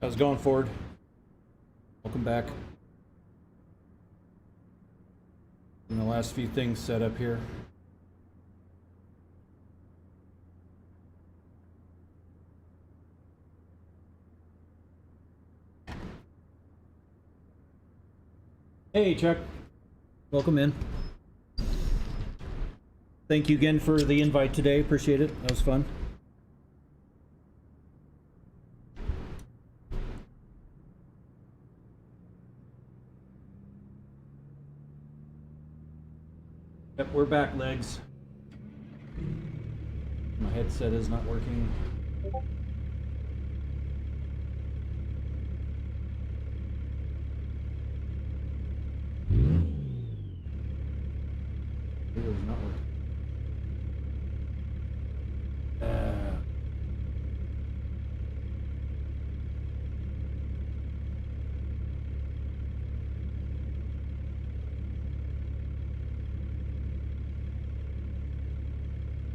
How's it going, Ford? Welcome back. And the last few things set up here. Hey, Chuck. Welcome in. Thank you again for the invite today. Appreciate it. That was fun. Yep, we're back, legs. My headset is not working. It is not working.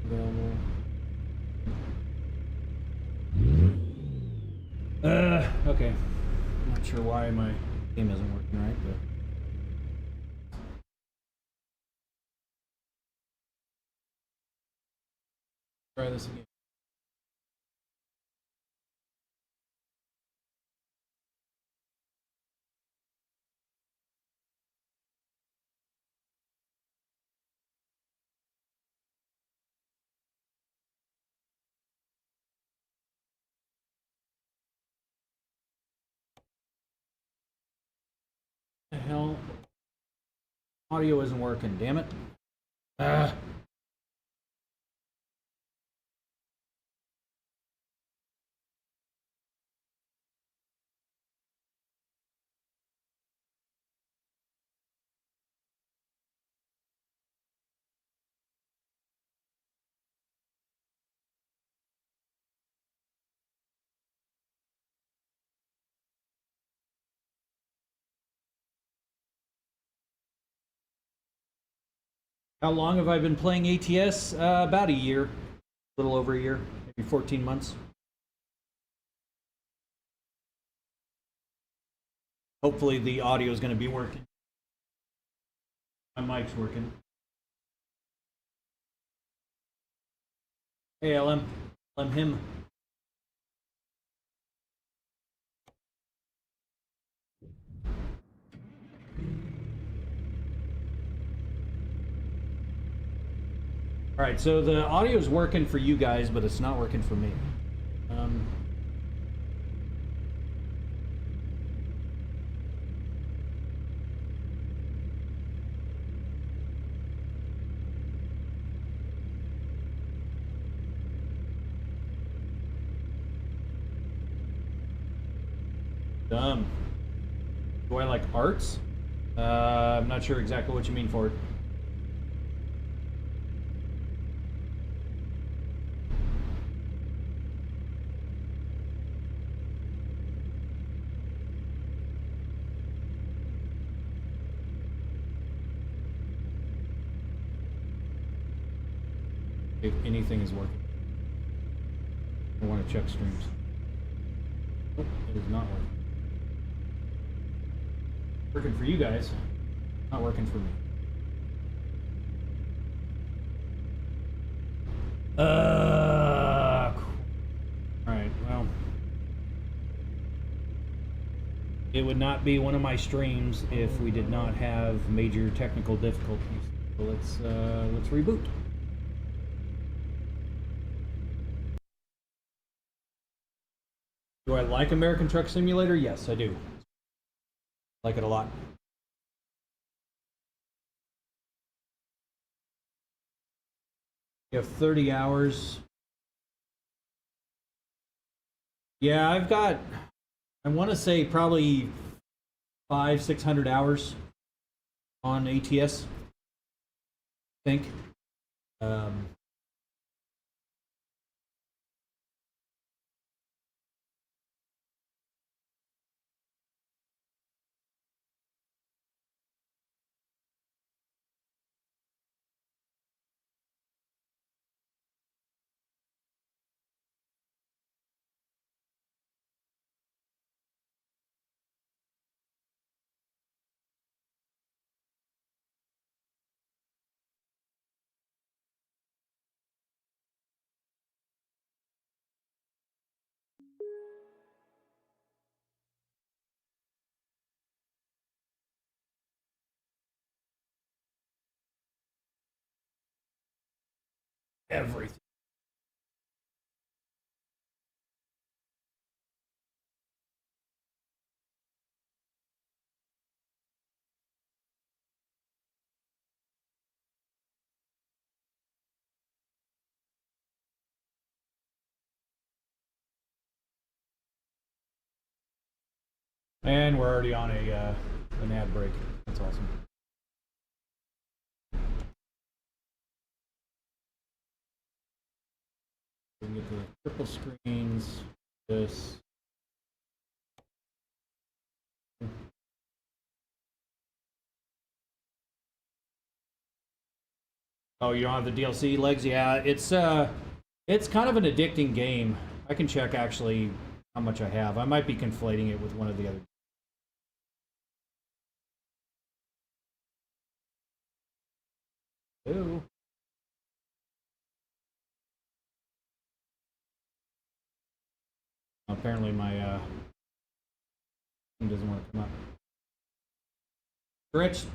Available. Okay. I'm not sure why my game isn't working right, but. Try this again. The hell? Audio isn't working, damn it. How long have I been playing ATS? About a year. A little over a year. Maybe 14 months. Hopefully the audio is going to be working. My mic's working. Hey, LM. Him. All right, so the audio is working for you guys, but it's not working for me. Dumb. Do I like arts? I'm not sure exactly what you mean for it. If anything is working. I want to check streams. Oh, it is not working. Working for you guys, not working for me. Alright, well. It would not be one of my streams if we did not have major technical difficulties. So let's reboot. Do I like American Truck Simulator? Yes, I do. Like it a lot. You have 30 hours. Yeah, I've got, I want to say probably 500-600 hours on ATS, I think. everything. And we're already on an ad break. That's awesome. We can get the triple screens. This. Oh, you don't have the DLC legs? Yeah, it's kind of an addicting game. I can check actually how much I have. I might be conflating it with one of the other. Ooh. Apparently my thing doesn't want to come up. Stretched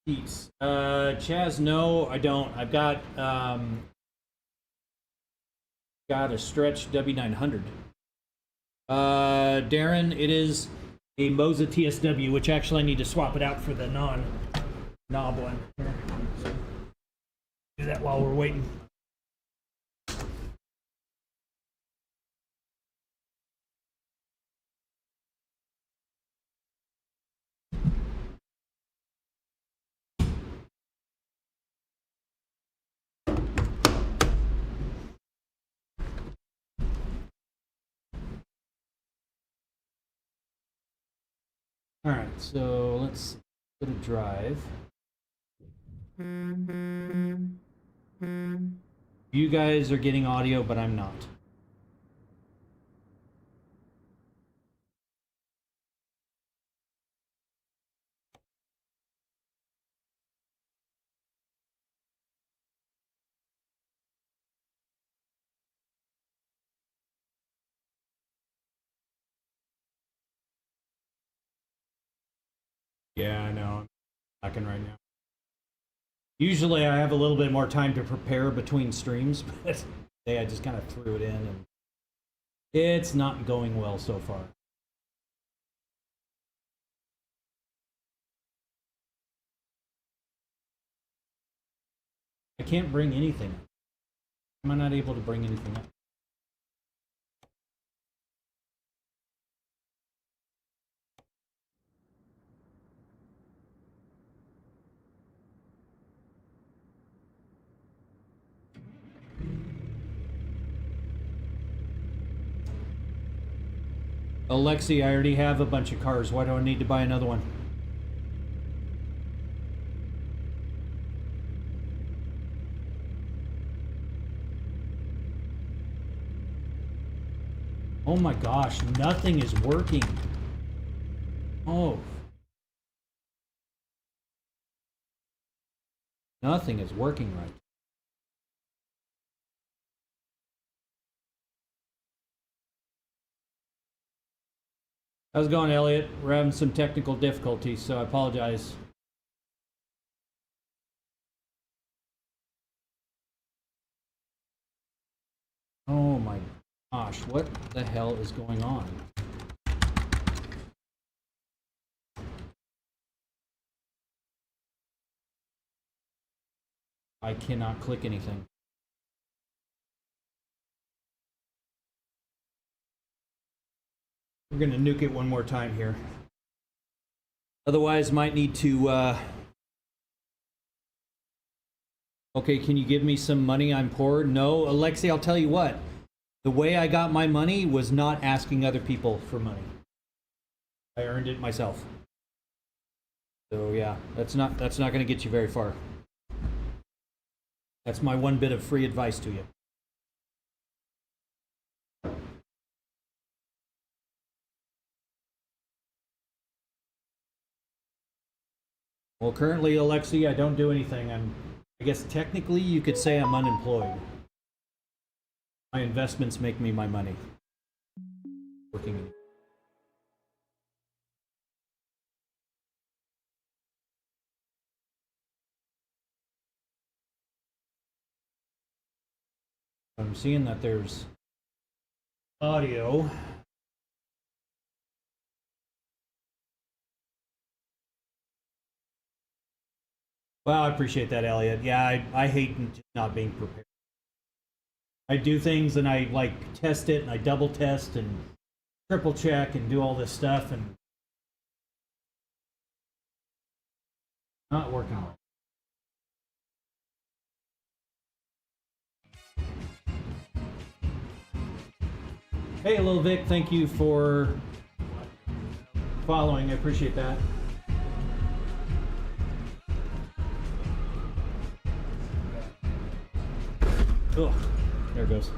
Pete's. Chaz, no, I don't. I've got a stretched W900. Darren, it is a Moza TSW, which actually I need to swap it out for the non-knob one. Here. So, do that while we're waiting. All right, so let's go to drive. You guys are getting audio, but I'm not. Yeah, I know. I'm talking right now. Usually I have a little bit more time to prepare between streams, but today I just kind of threw it in and it's not going well so far. I can't bring anything up. Am I not able to bring anything up? Alexi, I already have a bunch of cars. Why do I need to buy another one? Oh my gosh, nothing is working. Oh. Nothing is working right. How's it going, Elliot? We're having some technical difficulties, so I apologize. Oh my gosh, what the hell is going on? I cannot click anything. We're gonna nuke it one more time here. Otherwise, might need to, Okay, can you give me some money? I'm poor. No, Alexei, I'll tell you what. The way I got my money was not asking other people for money. I earned it myself. So yeah, that's not gonna get you very far. That's my one bit of free advice to you. Well, currently, Alexei, I don't do anything. I guess technically you could say I'm unemployed. My investments make me my money. Working. I'm seeing that there's audio. Well, I appreciate that, Elliot. Yeah, I hate not being prepared. I do things and I like test it and I double test and triple check and do all this stuff and not working on it. Hey, Little Vic, thank you for following. I appreciate that. Oh, there it goes.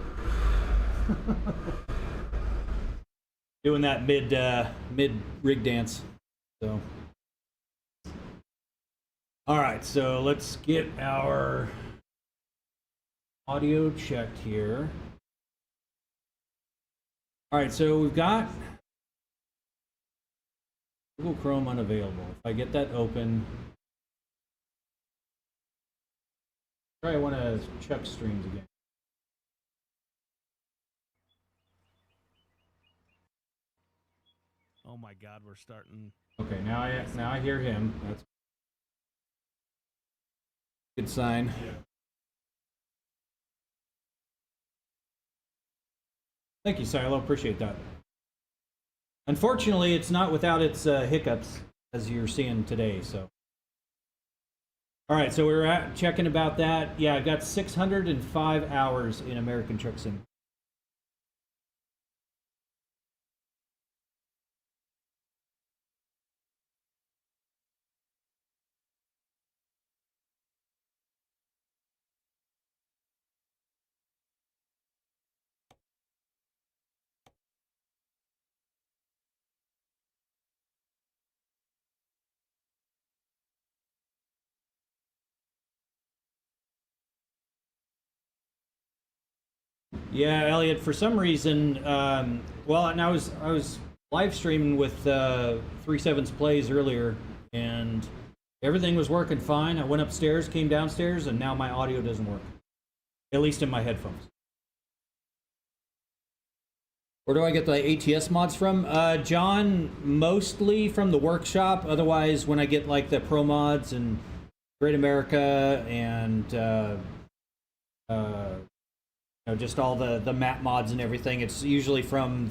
Doing that mid rig dance. So, all right. So let's get our audio checked here. All right. So we've got Google Chrome unavailable. If I get that open, try one of Chuck's streams again. Oh my God, we're starting. Okay, now I hear him. That's a good sign. Yeah. Thank you, Silo. Appreciate that. Unfortunately, it's not without its hiccups, as you're seeing today. So, all right. So we're checking about that. Yeah, I've got 605 hours in American Truck Sim. Yeah, Elliot. For some reason, well, and I was live streaming with 3/7's plays earlier, and everything was working fine. I went upstairs, came downstairs, and now my audio doesn't work. At least in my headphones. Where do I get the ATS mods from? John, mostly from the workshop. Otherwise, when I get like the pro mods and Great America and you know, just all the map mods and everything, it's usually from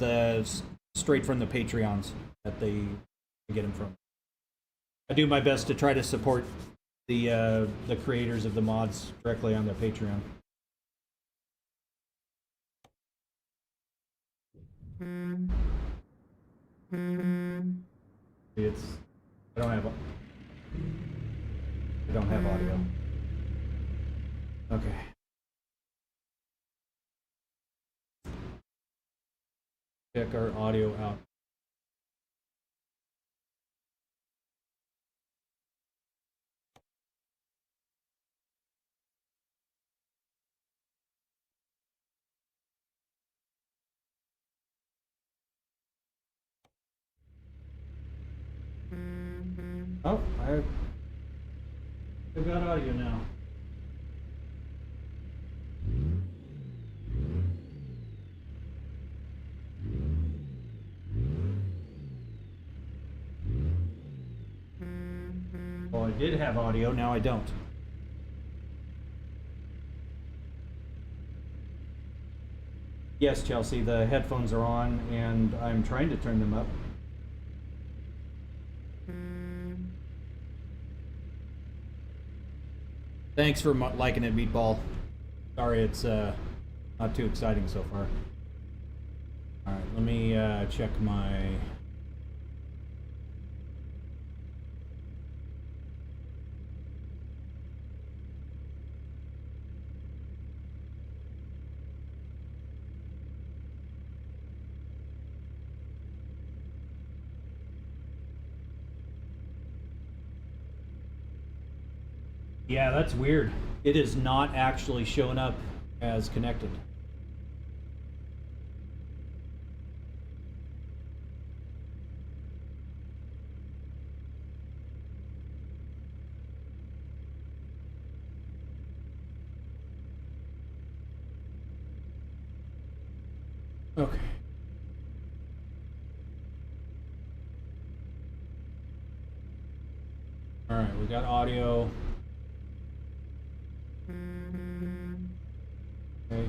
straight from the Patreons that they get them from. I do my best to try to support the creators of the mods directly on their Patreon. It's I don't have audio. Okay. Check our audio out. Oh, I've got audio now. Well, I did have audio, now I don't. Yes, Chelsea, the headphones are on, and I'm trying to turn them up. Thanks for liking it, Meatball. Sorry, it's not too exciting so far. All right, let me check my... Yeah, that's weird. It is not actually showing up as connected. Okay. All right, we got audio. Okay.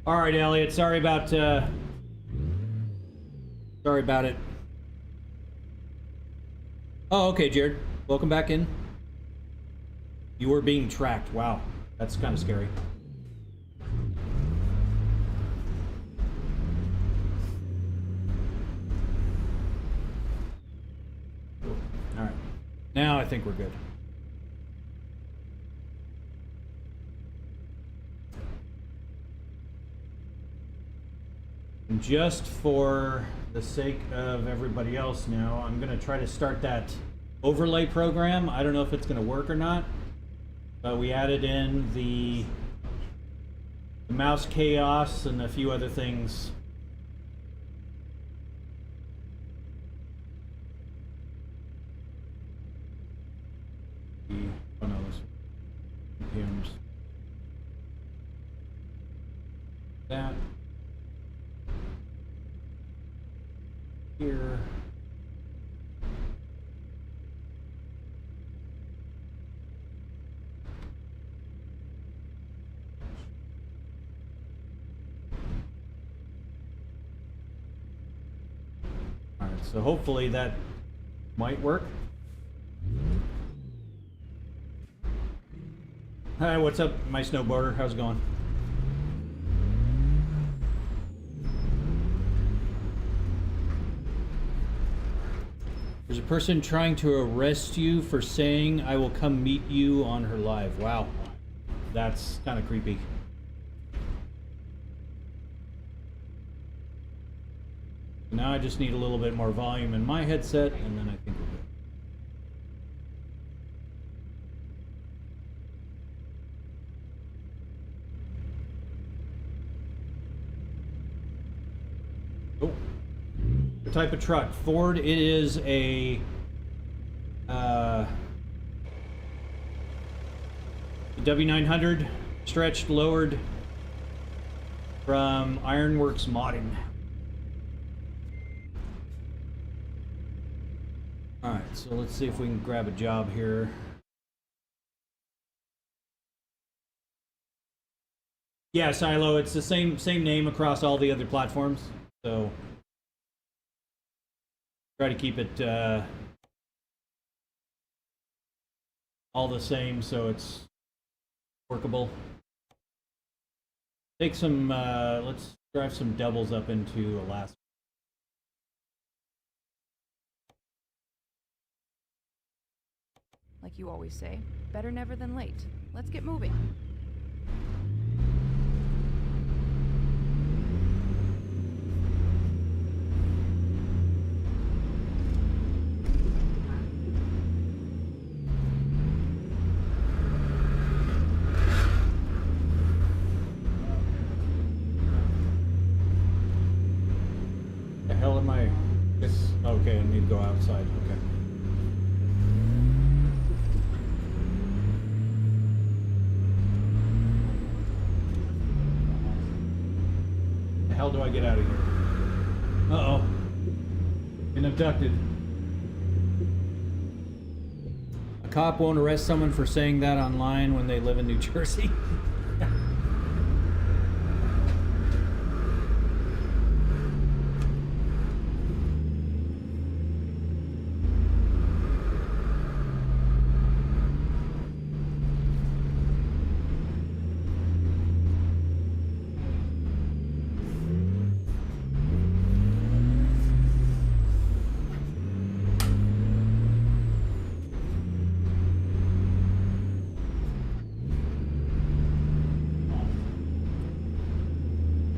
All right, Elliot. Sorry about it. Oh, okay, Jared. Welcome back in. You were being tracked. Wow, that's kind of scary. All right. Now I think we're good. And just for the sake of everybody else now, I'm going to try to start that overlay program. I don't know if it's going to work or not, but we added in the mouse chaos and a few other things. Oh no, those PMs. That. Here. All right, so hopefully that might work. Hi, what's up, my snowboarder? How's it going? There's a person trying to arrest you for saying, I will come meet you on her live. Wow. That's kind of creepy. Now I just need a little bit more volume in my headset, and then I think we're good. Oh. The type of truck. Ford, it is a W900 stretched, lowered from Ironworks Modding. Alright, so let's see if we can grab a job here. Yeah, Silo, it's the same name across all the other platforms, so try to keep it all the same so it's workable. Take some, let's drive some doubles up into Alaska. Like you always say, better never than late. Let's get moving. The hell am I? Okay, I need to go outside. Okay. The hell do I get out of here? Uh-oh. Been abducted. A cop won't arrest someone for saying that online when they live in New Jersey.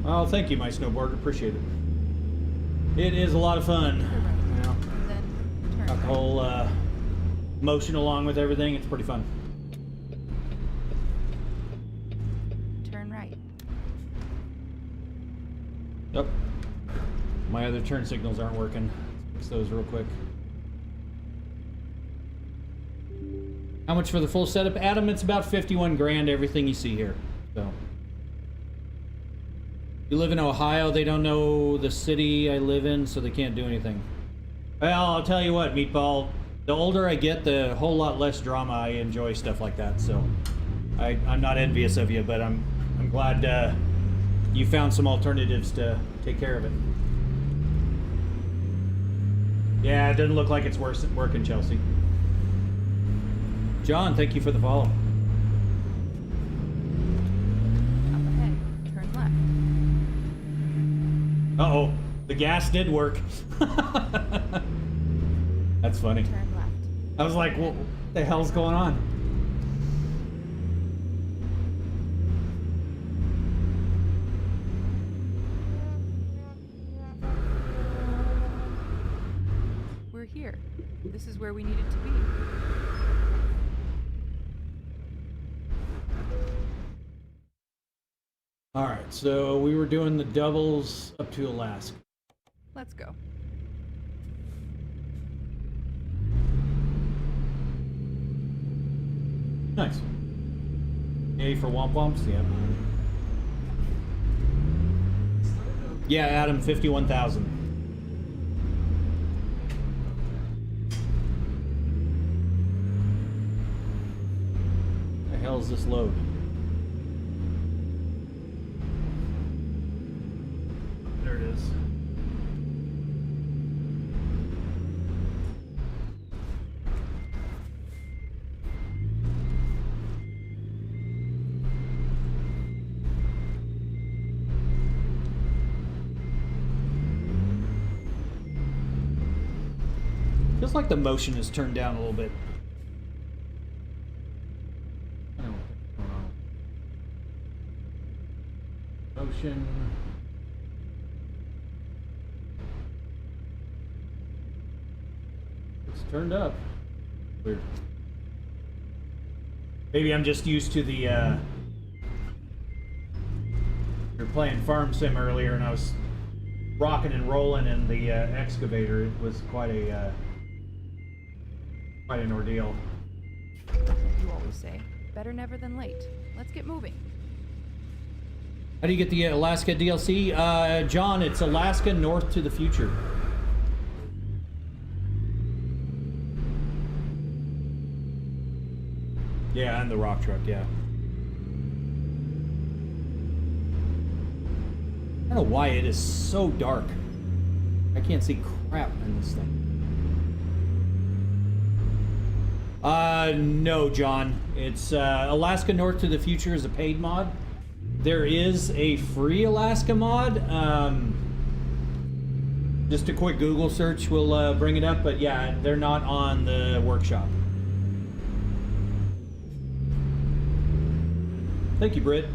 Oh, thank you, my snowboarder. Appreciate it. It is a lot of fun. You know, Then got turn the right. whole motion along with everything. It's pretty fun. Turn right. Yep. My other turn signals aren't working. Let's fix those real quick. How much for the full setup? Adam, it's about 51 grand, everything you see here. So. You live in Ohio, they don't know the city I live in, so they can't do anything. Well, I'll tell you what, Meatball, the older I get, the whole lot less drama I enjoy stuff like that, so I'm not envious of you, but I'm glad you found some alternatives to take care of it. Yeah, it doesn't look like it's working, Chelsea. John, thank you for the follow. Up ahead. Turn left. Uh-oh, the gas did work. That's funny. Turn left. I was like, what the hell's going on? We're here. This is where we needed to be. All right, so we were doing the doubles up to Alaska. Let's go. Nice. Yay for Womp Womps, yeah. Yeah, Adam, 51,000. The hell is this load? There it is. Feels like the motion is turned down a little bit. I don't know what's going on. Motion. It's turned up. Weird. Maybe I'm just used to the, we were playing Farm Sim earlier and I was rocking and rolling in the excavator. It was quite an ordeal. You always say, better never than late. Let's get moving. How do you get the Alaska DLC? John, it's Alaska North to the Future. Yeah, and the rock truck, yeah. I don't know why it is so dark. I can't see crap in this thing. No, John. It's Alaska North to the Future is a paid mod. There is a free Alaska mod. Just a quick Google search will bring it up, but yeah, they're not on the workshop. Thank you, Britt.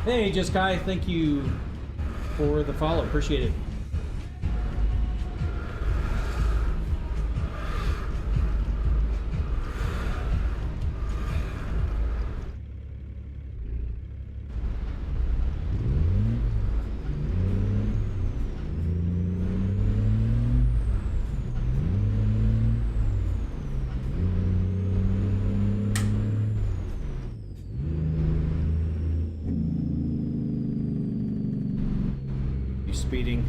Hey, Just Kai, thank you for the follow. Appreciate it. Speeding.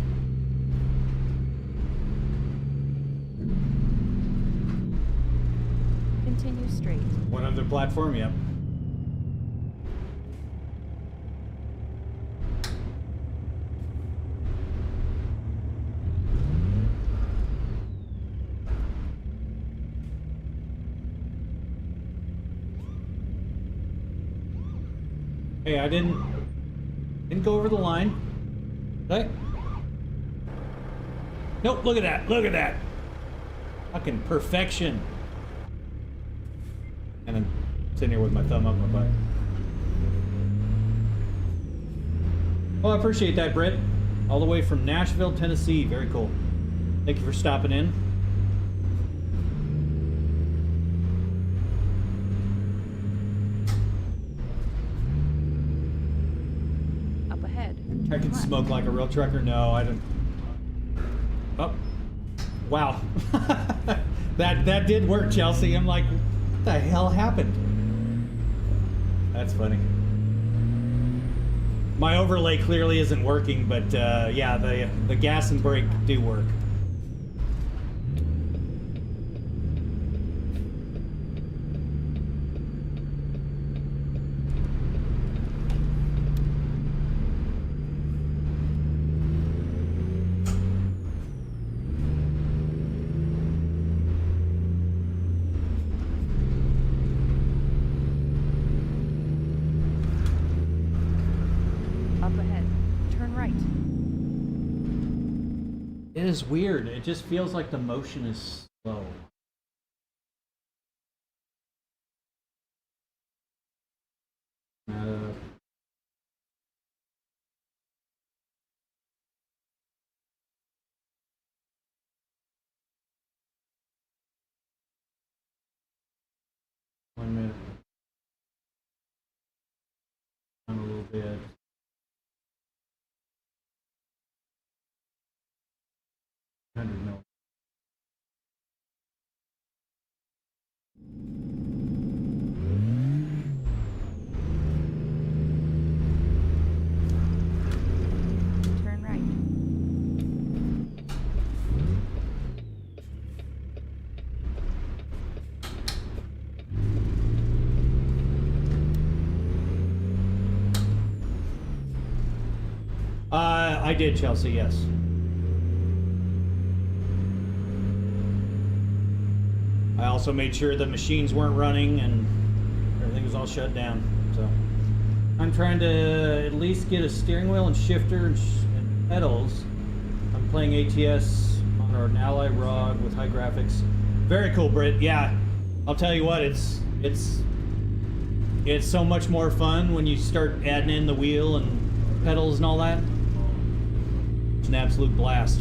Continue straight. One other platform, yep. Hey, I didn't go over the line. Right? Nope, look at that. Look at that. Fucking perfection. And I'm sitting here with my thumb up my butt. Well, I appreciate that, Britt. All the way from Nashville, Tennessee. Very cool. Thank you for stopping in. Up ahead. I can Left. smoke like a real trucker. No, I don't. Oh, Wow. that did work, Chelsea. I'm like, what the hell happened? That's funny. My overlay clearly isn't working, but yeah, the gas and brake do work. Up ahead. Turn right. It is weird. It just feels like the motion is slow. One minute. I'm a little bit. No. Turn right. I did, Chelsea, yes. I also made sure the machines weren't running and everything was all shut down. So I'm trying to at least get a steering wheel and shifter and pedals. I'm playing ATS on an Ally ROG with high graphics. Very cool, Britt. Yeah, I'll tell you what, it's so much more fun when you start adding in the wheel and pedals and all that. It's an absolute blast.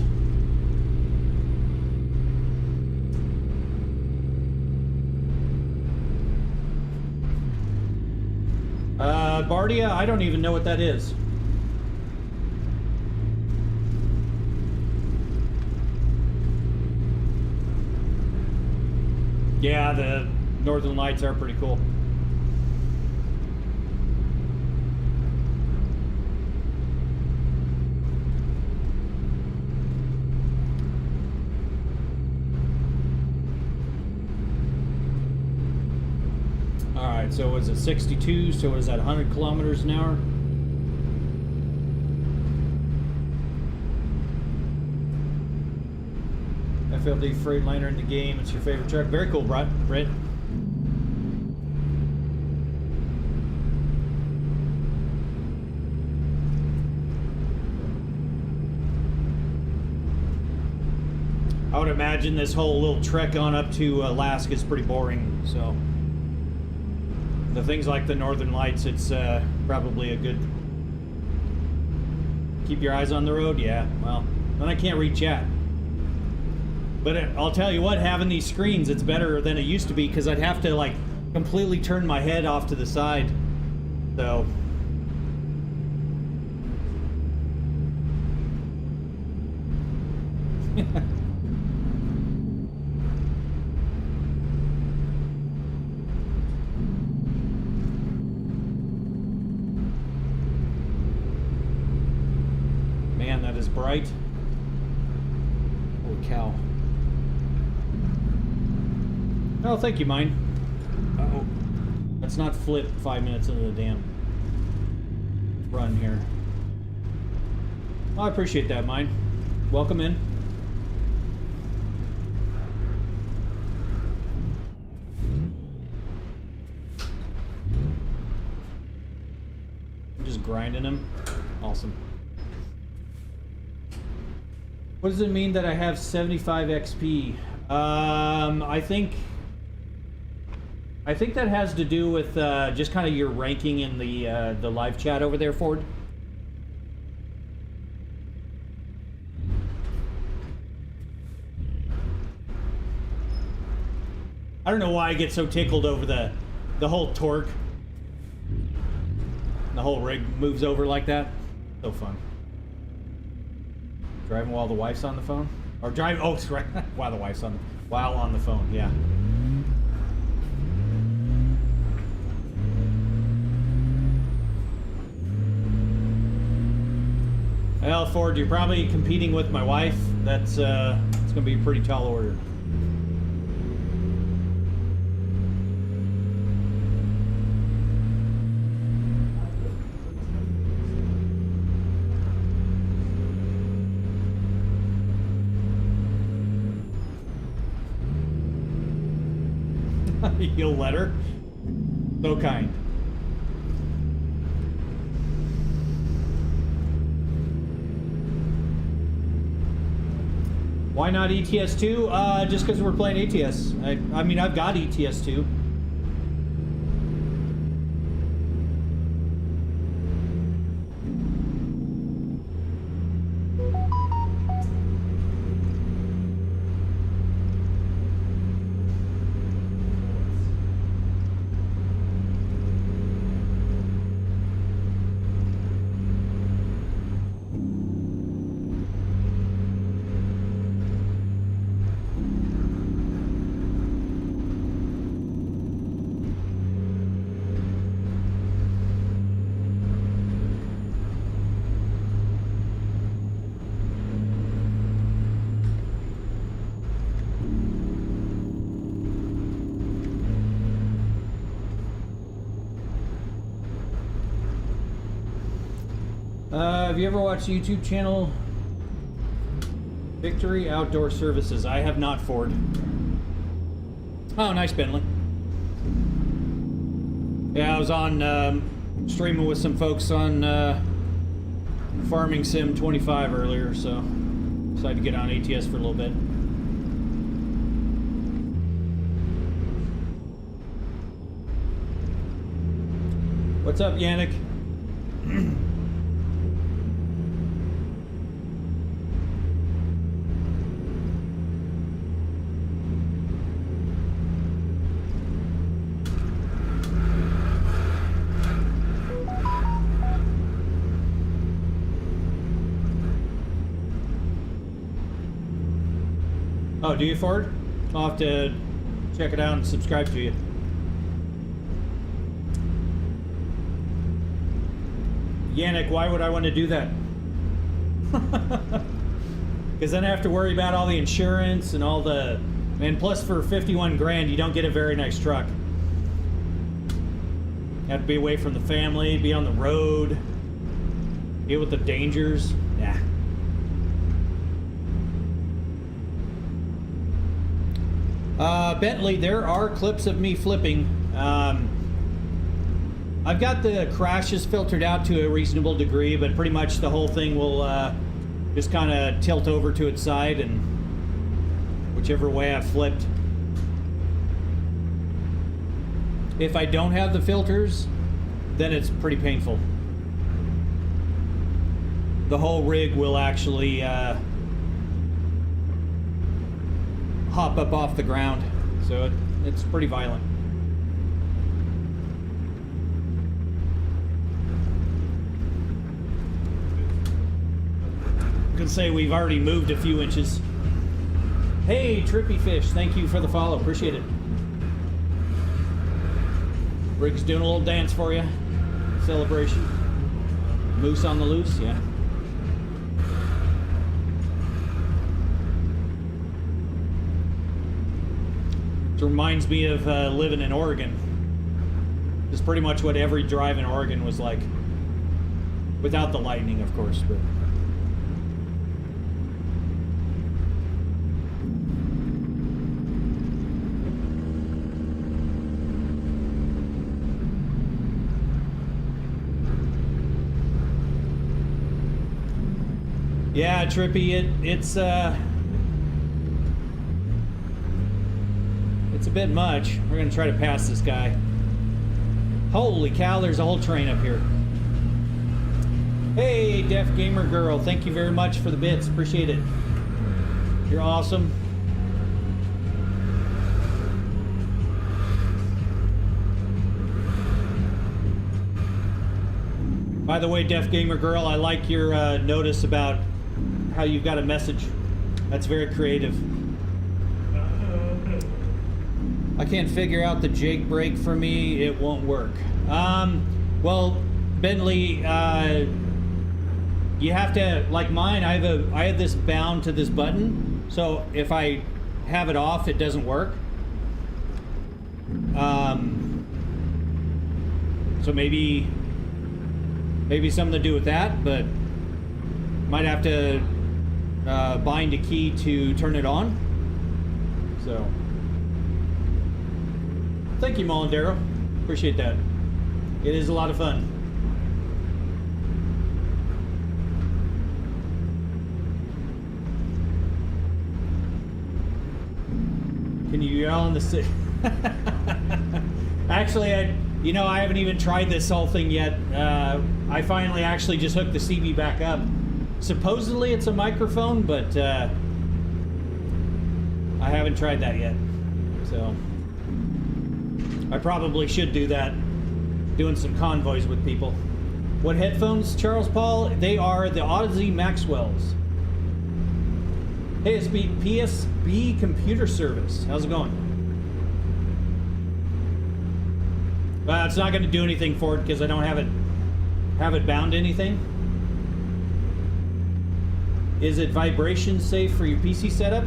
Bardia, I don't even know what that is. Yeah, the Northern Lights are pretty cool. Alright, so was it 62? So was that 100 kilometers an hour? FLD Freightliner in the game. It's your favorite truck. Very cool, Brett. I would imagine this whole little trek on up to Alaska is pretty boring, so the things like the Northern Lights, it's probably a good keep your eyes on the road. Yeah, well, then I can't read chat. But I'll tell you what, having these screens, it's better than it used to be, because I'd have to like completely turn my head off to the side. So man, that is bright. Holy cow. Oh, thank you, mine. Uh-oh. Let's not flip 5 minutes into the damn run here. Well, I appreciate that, mine. Welcome in. I'm just grinding him. Awesome. What does it mean that I have 75 XP? I think that has to do with just kind of your ranking in the live chat over there, Ford. I don't know why I get so tickled over the whole torque. The whole rig moves over like that. So fun. Driving while the wife's on the phone. Or drive. Oh, right. While the wife's on. While on the phone. Yeah. Well, Ford, you're probably competing with my wife. That's it's gonna be a pretty tall order. You'll let her? So kind. Why not ETS 2? Just because we're playing ATS. I mean, I've got ETS 2. Have you ever watched the YouTube channel Victory Outdoor Services? I have not, Ford. Oh, nice, Bentley. Yeah, I was on streaming with some folks on Farming Sim 25 earlier, so decided to get on ATS for a little bit. What's up, Yannick? Oh, do you, Ford? I'll have to check it out and subscribe to you. Yannick, why would I want to do that? Because then I have to worry about all the insurance and all the... And plus for 51 grand, you don't get a very nice truck. You have to be away from the family, be on the road, deal with the dangers. Yeah. Bentley, there are clips of me flipping. I've got the crashes filtered out to a reasonable degree, but pretty much the whole thing will just kind of tilt over to its side and whichever way I flipped. If I don't have the filters, then it's pretty painful. The whole rig will actually hop up off the ground, so it's pretty violent. I can say we've already moved a few inches. Hey, Trippy Fish, thank you for the follow, appreciate it. Rig's doing a little dance for you. Celebration. Moose on the loose, yeah. It reminds me of living in Oregon. It's pretty much what every drive in Oregon was like. Without the lightning, of course, but... Yeah, Trippy, it's a bit much. We're gonna try to pass this guy. Holy cow, there's a whole train up here. Hey, Deaf Gamer Girl, thank you very much for the bits. Appreciate it. You're awesome. By the way, Deaf Gamer Girl, I like your notice about how you've got a message That's very creative. I can't figure out the Jake break for me. It won't work. Well, Bentley, you have to, like mine, I have this bound to this button. So if I have it off, it doesn't work. So maybe something to do with that, but might have to bind a key to turn it on. So thank you, Molindero. Appreciate that. It is a lot of fun. Can you yell on the Actually, I haven't even tried this whole thing yet. I finally actually just hooked the CB back up. Supposedly it's a microphone, but I haven't tried that yet. So I probably should do that, doing some convoys with people. What headphones, Charles Paul? They are the Odyssey Maxwells. Hey, it's PSB Computer Service. How's it going? Well, it's not going to do anything for it because I don't have it bound to anything. Is it vibration safe for your PC setup?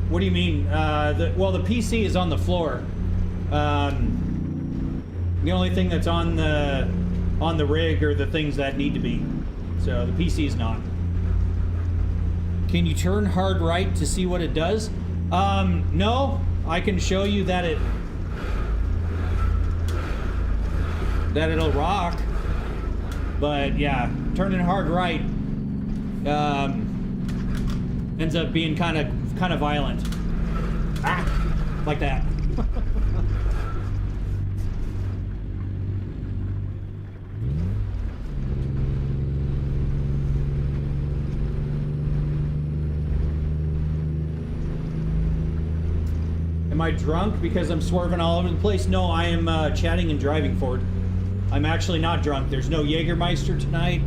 What do you mean? Well, the PC is on the floor. The only thing that's on the rig are the things that need to be. So the PC is not. Can you turn hard right to see what it does? No. I can show you that it'll rock. But yeah, turning hard right ends up being kind of violent. Ah, like that. Am I drunk because I'm swerving all over the place? No, I am chatting and driving forward. I'm actually not drunk. There's no Jägermeister tonight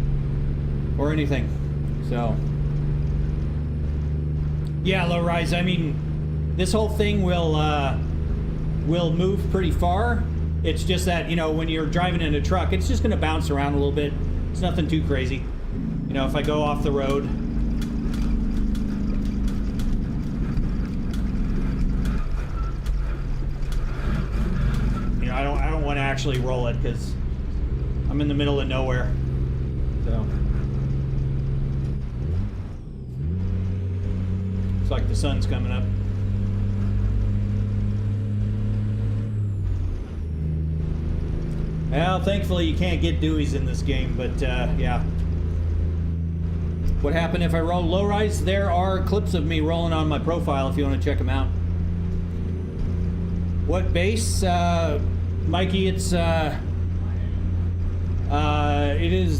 or anything. So, yeah, low rise. I mean, this whole thing will move pretty far. It's just that, when you're driving in a truck, it's just going to bounce around a little bit. It's nothing too crazy. If I go off the road. I don't want to actually roll it because I'm in the middle of nowhere. So it's like the sun's coming up. Well, thankfully you can't get dewies in this game, but yeah. What happened if I roll low rise? There are clips of me rolling on my profile if you want to check them out. What base? Mikey, it is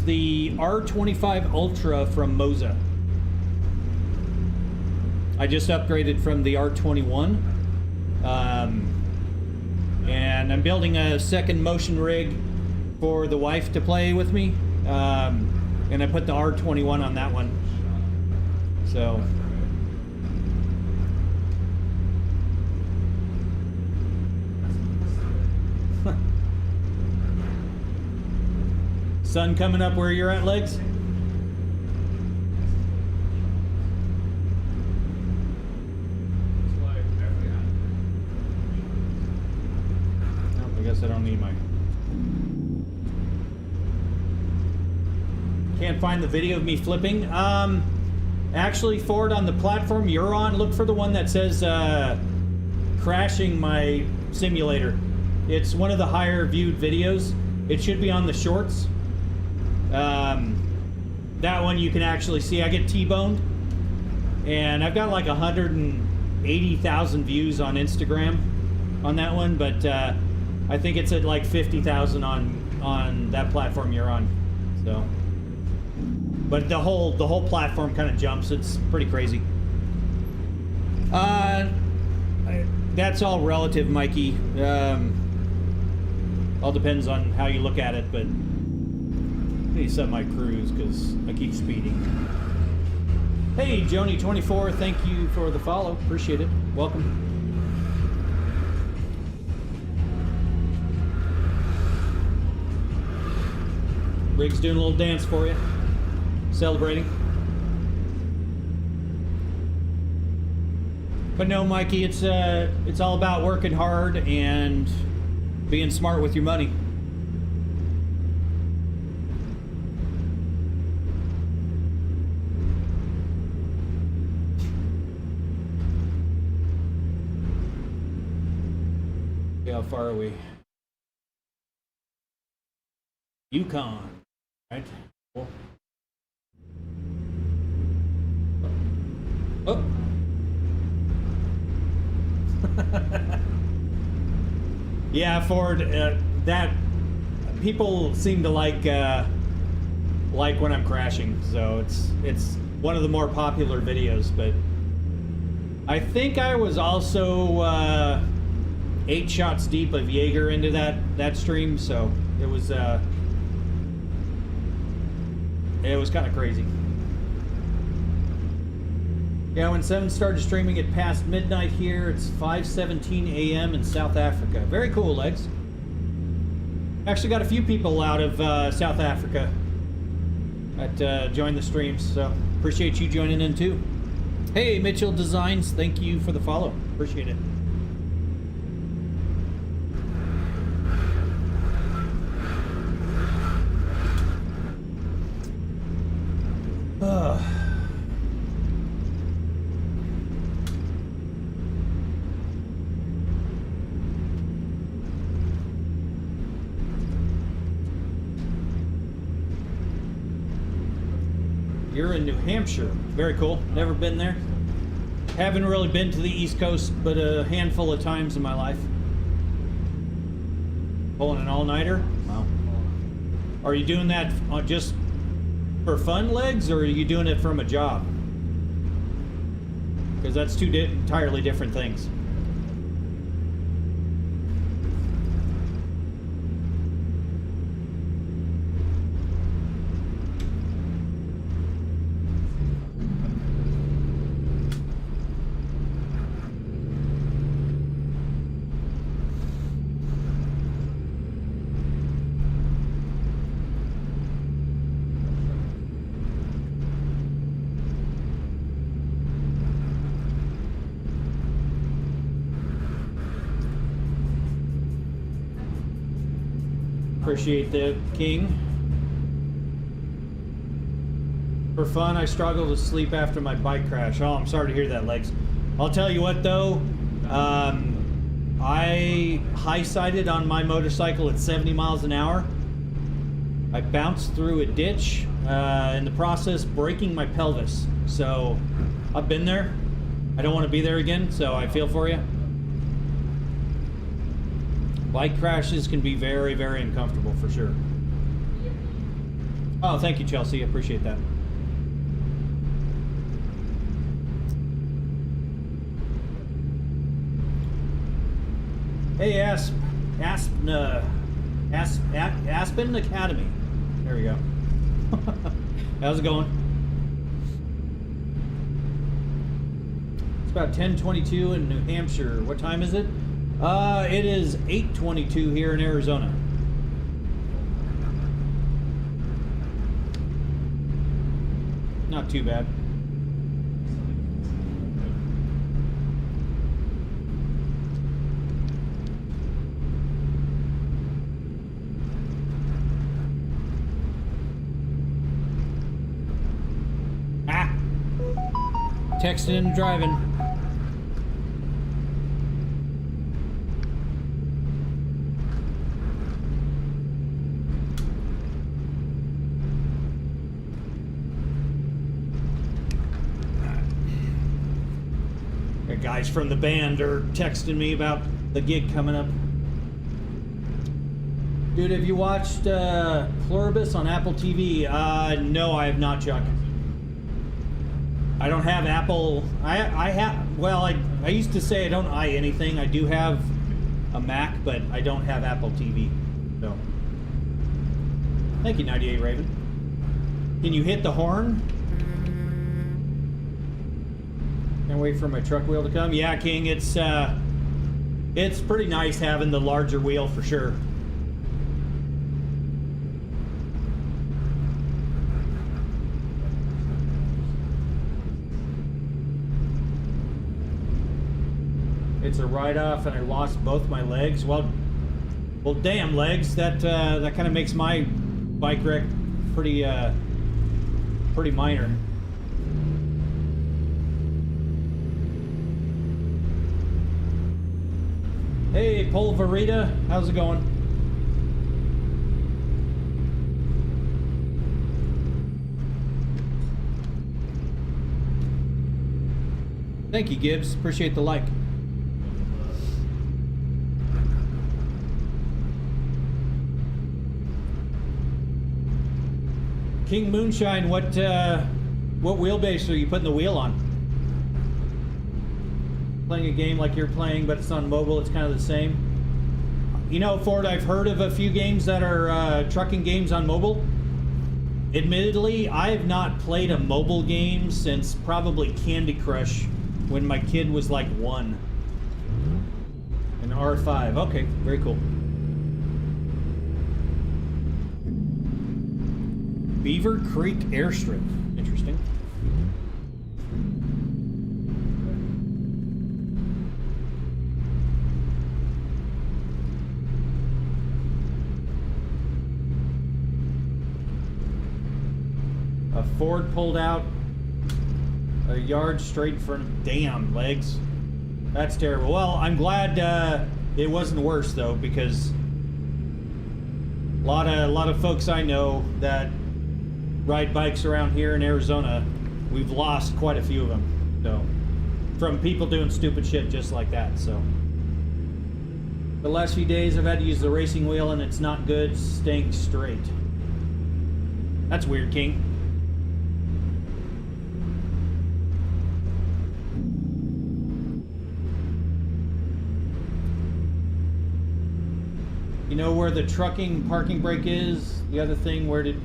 the R25 Ultra from Moza. I just upgraded from the R21. And I'm building a second motion rig for the wife to play with me. And I put the R21 on that one. So... Sun coming up where you're at, Legs? Oh, I guess I don't need my... Can't find the video of me flipping. Actually, forward on the platform you're on, look for the one that says crashing my simulator. It's one of the higher viewed videos. It should be on the shorts. That one you can actually see. I get T-boned, and I've got like 180,000 views on Instagram on that one, but I think it's at like 50,000 on that platform you're on. So, but the whole platform kind of jumps. It's pretty crazy. That's all relative, Mikey. All depends on how you look at it, but need to set my cruise because I keep speeding. Hey, Joni24, thank you for the follow. Appreciate it. Welcome. Rig's doing a little dance for you. Celebrating. But no, Mikey, it's all about working hard and being smart with your money. How far are we? Yukon, right? Cool. Oh. Yeah, Ford. That people seem to like when I'm crashing, so it's one of the more popular videos. But I think I was also 8 shots deep of Jaeger into that stream, so it was kind of crazy. Yeah, when 7 started streaming it past midnight here. It's 5:17 a.m. in South Africa. Very cool, Legs. Actually got a few people out of South Africa that joined the streams, so appreciate you joining in too. Hey, Mitchell Designs, thank you for the follow. Appreciate it. You're in New Hampshire. Very cool. Never been there. Haven't really been to the East Coast, but a handful of times in my life. Pulling an all-nighter? Wow. Are you doing that just for fun, Legs, or are you doing it from a job? Because that's two entirely different things. Appreciate the king. For fun, I struggle to sleep after my bike crash. Oh, I'm sorry to hear that, Legs. I'll tell you what, though. I high-sided on my motorcycle at 70 miles an hour. I bounced through a ditch, in the process breaking my pelvis. So, I've been there. I don't want to be there again, so I feel for you. Bike crashes can be very, very uncomfortable, for sure. Oh, thank you, Chelsea. I appreciate that. Hey, Aspen Academy. There we go. How's it going? It's about 10:22 in New Hampshire. What time is it? It is 8:22 here in Arizona. Not too bad. Texting and driving. Guys from the band are texting me about the gig coming up. Dude, have you watched Pluribus on Apple TV? No, I have not, Chuck. I don't have Apple. I have, well, I used to say I don't eye anything. I do have a Mac, but I don't have Apple TV. So Thank you, 98 Raven. Can you hit the horn? Can't wait for my truck wheel to come. Yeah, King, it's pretty nice having the larger wheel for sure. It's a write-off, and I lost both my legs. Well, damn legs. That kind of makes my bike wreck pretty minor. Hey, Polvarita, how's it going? Thank you, Gibbs. Appreciate the like. King Moonshine, what wheelbase are you putting the wheel on? Playing a game like you're playing, but it's on mobile, it's kind of the same. You know, Ford, I've heard of a few games that are trucking games on mobile. Admittedly, I have not played a mobile game since probably Candy Crush when my kid was like 1. An R5. Okay, very cool. Beaver Creek Airstrip. Interesting. A Ford pulled out a yard straight in front of... Damn, legs. That's terrible. Well, I'm glad it wasn't worse, though, because a lot of folks I know that ride bikes around here in Arizona, we've lost quite a few of them. So, from people doing stupid shit just like that, so. The last few days I've had to use the racing wheel and it's not good, staying straight. That's weird, King. You know where the trucking parking brake is? The other thing, where did...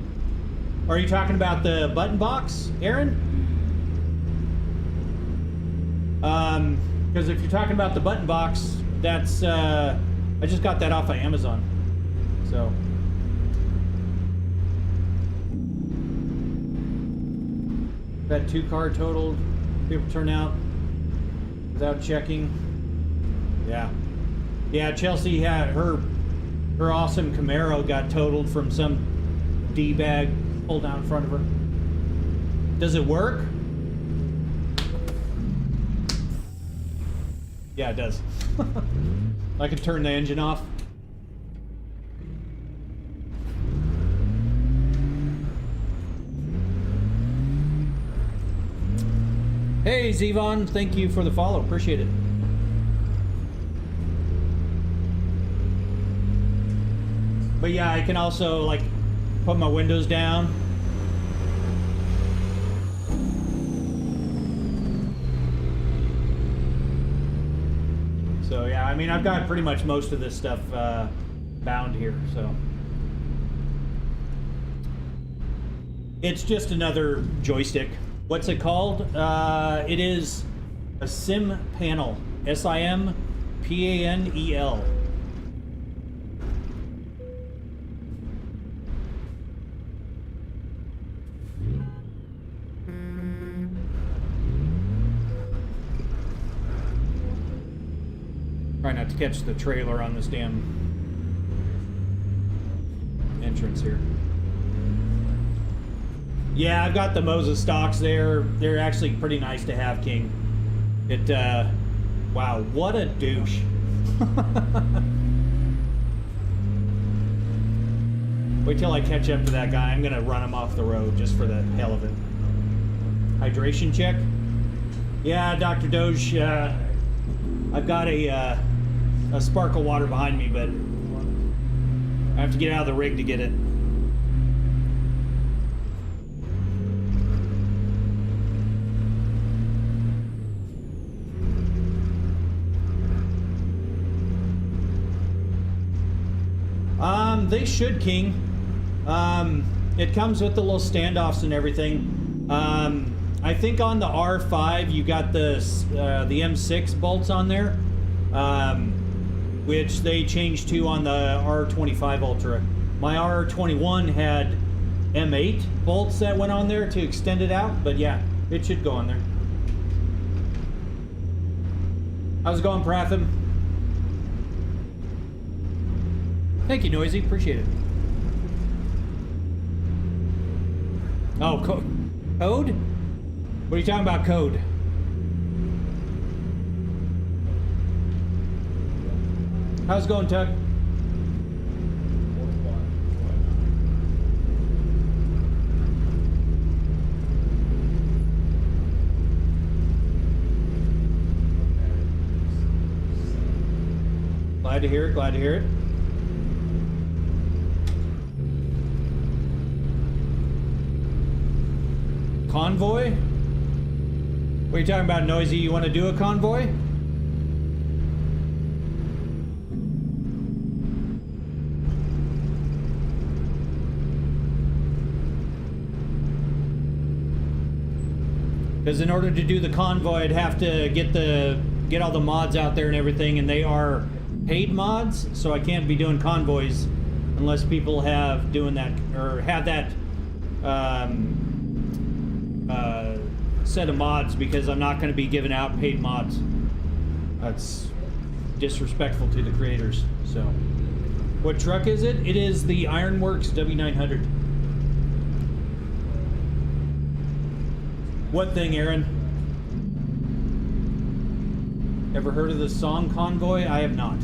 Are you talking about the button box, Aaron? Because if you're talking about the button box, that's, I just got that off of Amazon. So. That 2-car totaled. People turn out without checking. Yeah. Yeah, Chelsea had her awesome Camaro got totaled from some D-bag pulled down in front of her. Does it work? Yeah, it does. I can turn the engine off. Hey, Zevon, thank you for the follow. Appreciate it. But yeah, I can also, like, put my windows down. So yeah, I mean, I've got pretty much most of this stuff bound here, so. It's just another joystick. What's it called? It is a sim panel. S-I-M-P-A-N-E-L. Try not to catch the trailer on this damn entrance here. Yeah, I've got the Moses stocks there. They're actually pretty nice to have, King. It, wow, what a douche. Wait till I catch up to that guy. I'm gonna run him off the road just for the hell of it. Hydration check? Yeah, Dr. Doge, I've got a sparkle water behind me, but I have to get out of the rig to get it. They should, King. It comes with the little standoffs and everything. I think on the R5 you got the M6 bolts on there, which they changed to on the R25 Ultra. My R21 had M8 bolts that went on there to extend it out, but yeah, it should go on there. How's it going, Pratham? Thank you, Noisy. Appreciate it. Oh, code? What are you talking about, code? How's it going, Tuck? Glad to hear it, glad to hear it. Convoy? What are you talking about, Noisy? You want to do a convoy? Because in order to do the convoy, I'd have to get all the mods out there and everything, and they are paid mods, so I can't be doing convoys unless people have doing that or have that set of mods, because I'm not going to be giving out paid mods. That's disrespectful to the creators. So, what truck is it? It is the Ironworks W900. What thing, Aaron? Ever heard of the song Convoy? I have not.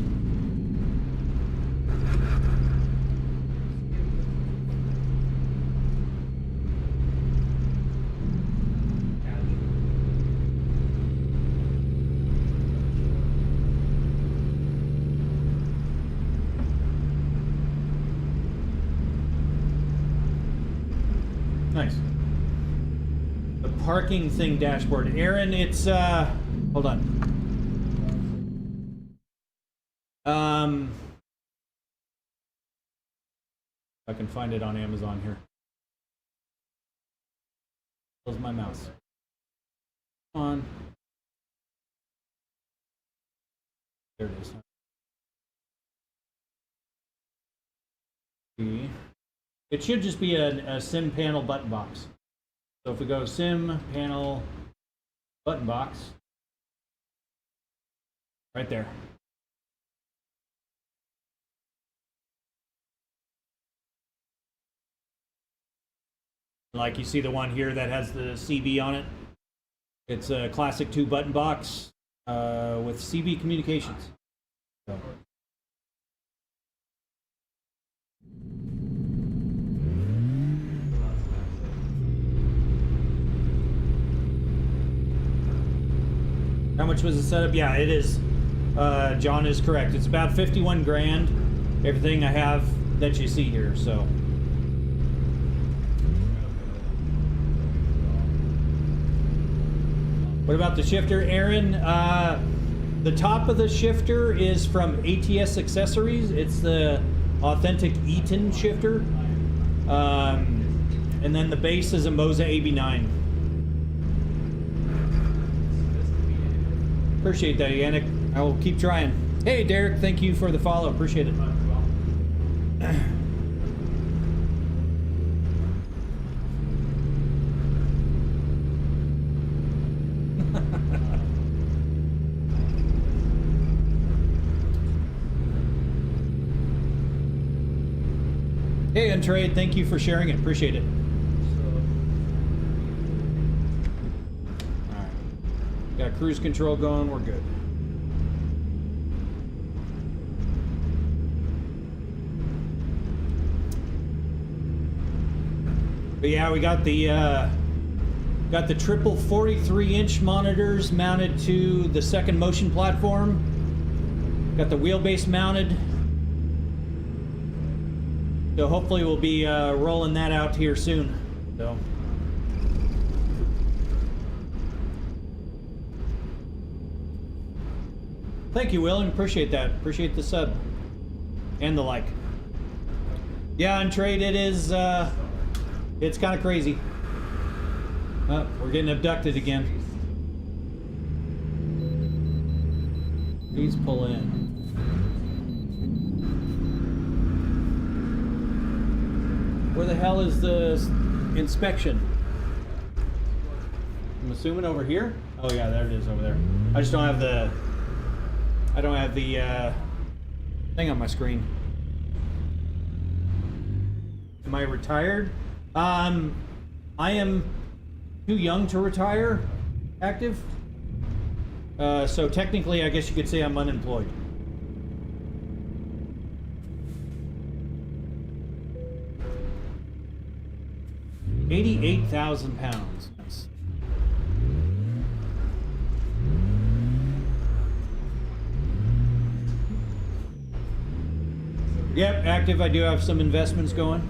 Nice. The parking thing dashboard. Aaron, it's, hold on. I can find it on Amazon here. Close my mouse. Come on. There it is. It should just be a sim panel button box. So if we go sim panel button box, right there. Like you see the one here that has the CB on it. It's a classic 2 button box with CB communications. So. How much was the setup? Yeah, it is. John is correct. It's about 51 grand. Everything I have that you see here. So. What about the shifter, Aaron? The top of the shifter is from ATS Accessories. It's the authentic Eaton shifter. And then the base is a Moza AB9. Appreciate that, Yannick. I will keep trying. Hey, Derek, thank you for the follow. Appreciate it. Hey, Untrade, thank you for sharing it. Appreciate it. All right. Got cruise control going. We're good. But yeah, we got the triple 43-inch monitors mounted to the second motion platform. Got the wheelbase mounted. So hopefully we'll be rolling that out here soon. So. Thank you, William. Appreciate that. Appreciate the sub and the like. Yeah, on trade it is, it's kind of crazy. Oh, we're getting abducted again. Please pull in. Where the hell is the inspection? I'm assuming over here? Oh yeah, there it is over there. I just don't have the... I don't have the, thing on my screen. Am I retired? I am too young to retire, active. So technically, I guess you could say I'm unemployed. £88,000. Nice. Yep, active. I do have some investments going.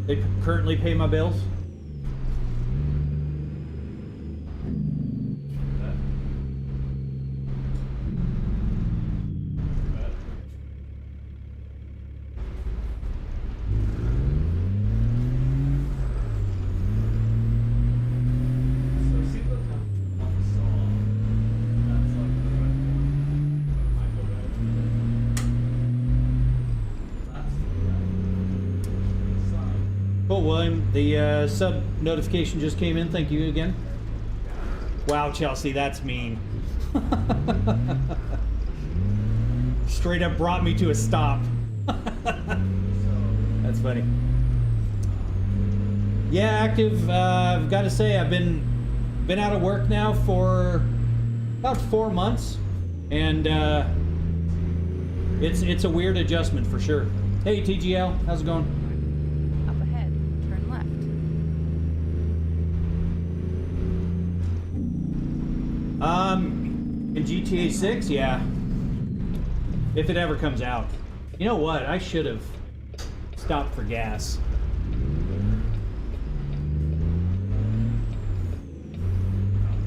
They currently pay my bills. Cool, William. The sub notification just came in. Thank you again. Wow, Chelsea, that's mean. Straight up brought me to a stop. That's funny. Yeah, active. I've got to say, I've been out of work now for about 4 months, and it's a weird adjustment for sure. Hey, TGL, how's it going? In GTA 6, yeah. If it ever comes out. You know what? I should have stopped for gas.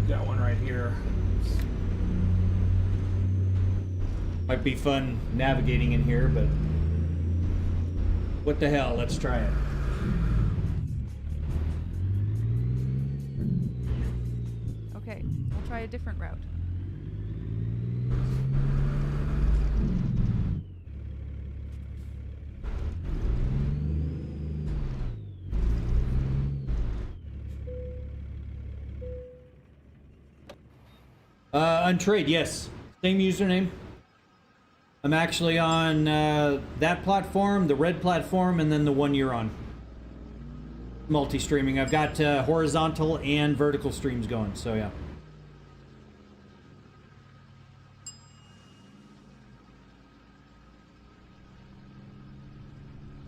Got one right here. Might be fun navigating in here, but what the hell? Let's try it. Okay, we'll try a different route. Untrade, yes. Same username. I'm actually on that platform, the red platform, and then the one you're on. Multi-streaming. I've got horizontal and vertical streams going, so yeah.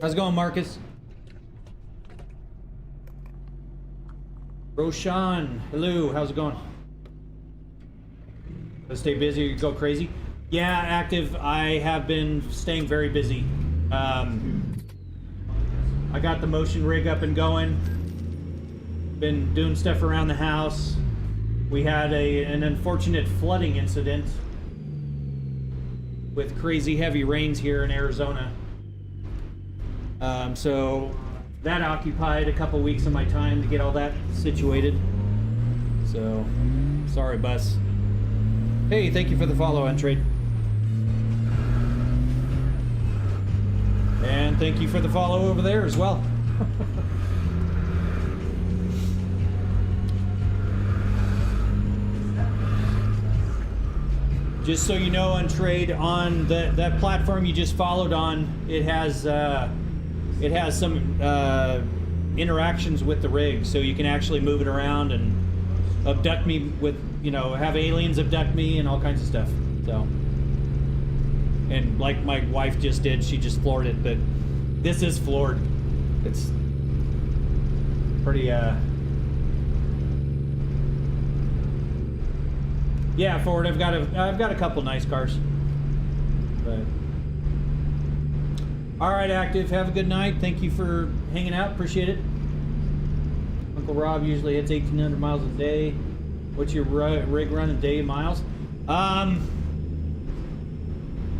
How's it going, Marcus? Roshan, hello, how's it going? Stay busy or go crazy? Yeah, active. I have been staying very busy. I got the motion rig up and going. Been doing stuff around the house. We had an unfortunate flooding incident with crazy heavy rains here in Arizona. So that occupied a couple weeks of my time to get all that situated. So, sorry, Bus. Hey, thank you for the follow, Untrade. And thank you for the follow over there as well. Just so you know, Untrade, on that platform you just followed on, it has some interactions with the rig, so you can actually move it around and abduct me with, you know, have aliens abduct me and all kinds of stuff. So, and like my wife just did, she just floored it, but this is floored. It's pretty, yeah, Ford, I've got a couple nice cars. But all right, active, have a good night. Thank you for hanging out, appreciate it. Uncle Rob usually hits 1,800 miles a day. What's your rig run a day miles?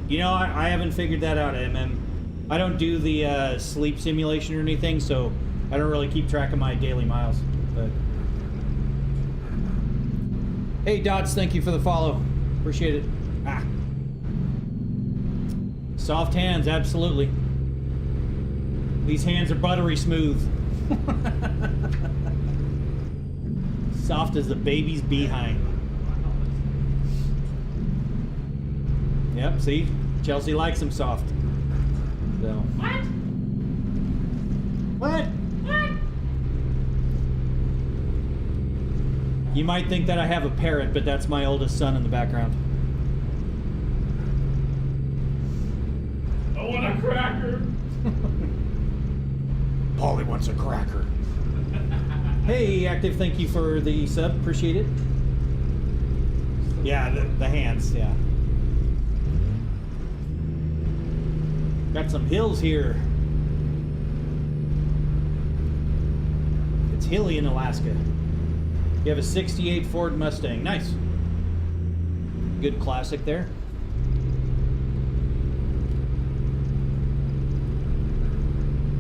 You know, I haven't figured that out, MM. I don't do the sleep simulation or anything, so I don't really keep track of my daily miles. But hey, Dots, thank you for the follow. Appreciate it. Ah. Soft hands, absolutely. These hands are buttery smooth. Soft as a baby's behind. Yep, see? Chelsea likes them soft. So. What? What? What? You might think that I have a parrot, but that's my oldest son in the background. I want a cracker. Polly wants a cracker. Hey, Active, thank you for the sub. Appreciate it. Yeah, the hands, yeah. Got some hills here. It's hilly in Alaska. You have a 68 Ford Mustang. Nice. Good classic there.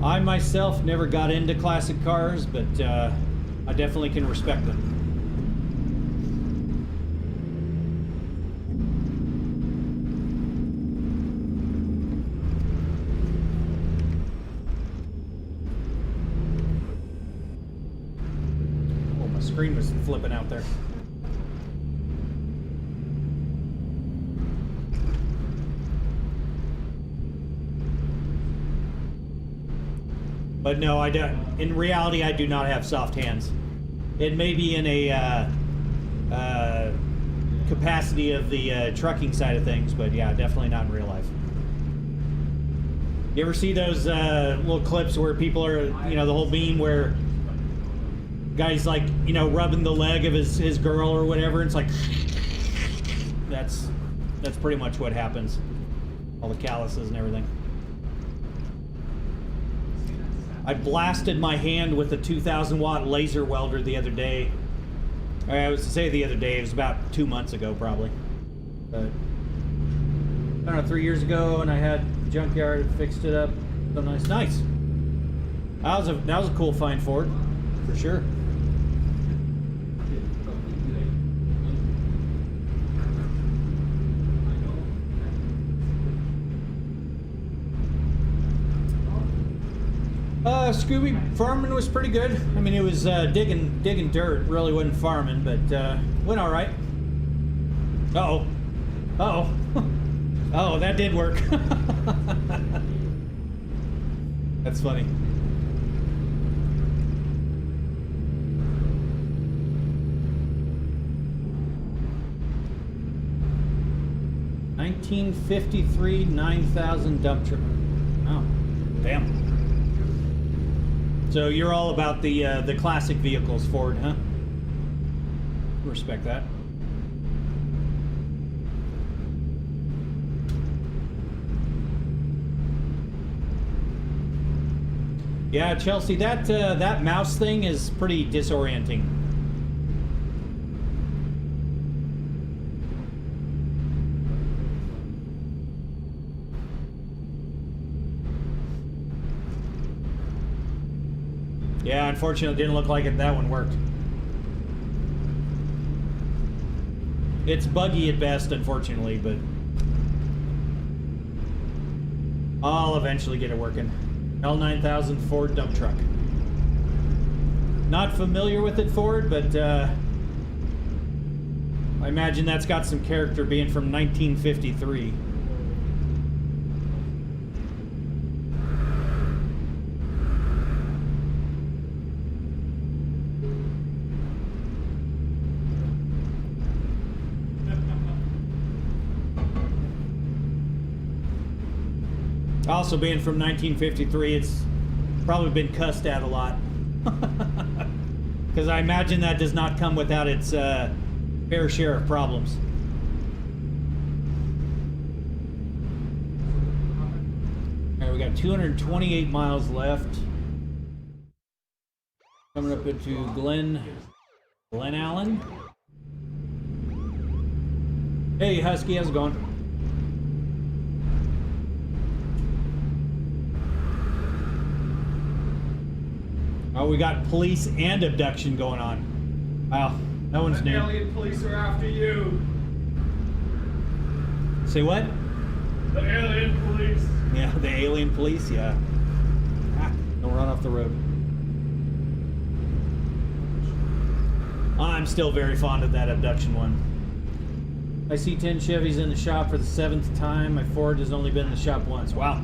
I myself never got into classic cars, but I definitely can respect them. Oh, my screen was flipping out there. But no, I don't. In reality, I do not have soft hands. It may be in a capacity of the trucking side of things, but yeah, definitely not in real life. You ever see those little clips where people are, you know, the whole meme where guy's like, you know, rubbing the leg of his girl or whatever, and it's like, that's pretty much what happens. All the calluses and everything. I blasted my hand with a 2,000 watt laser welder the other day. I was to say the other day, it was about 2 months ago probably. But, I don't know, 3 years ago, and I had junkyard, fixed it up. So nice. Nice. That was a cool find for it, for sure. Scooby, farming was pretty good. I mean, it was digging dirt. Really wasn't farming, but went all right. Uh-oh. Uh-oh. Oh, that did work. That's funny. $1953 9,000 dump truck. Oh, damn. So you're all about the classic vehicles, Ford, huh? Respect that. Yeah, Chelsea, that mouse thing is pretty disorienting. Yeah, unfortunately, it didn't look like that one worked. It's buggy at best, unfortunately, but I'll eventually get it working. L9000 Ford dump truck. Not familiar with it, Ford, but I imagine that's got some character being from 1953. Also, being from 1953, it's probably been cussed at a lot. Because I imagine that does not come without its fair share of problems. All right, we got 228 miles left. Coming up into Glen Allen. Hey, Husky, how's it going? Oh, we got police and abduction going on. Wow, that one's The new. alien police are after you. Say what? The alien police. Yeah, the alien police, yeah. Ah, don't run off the road. I'm still very fond of that abduction one. I see 10 Chevys in the shop for the 7th time. My Ford has only been in the shop once. Wow.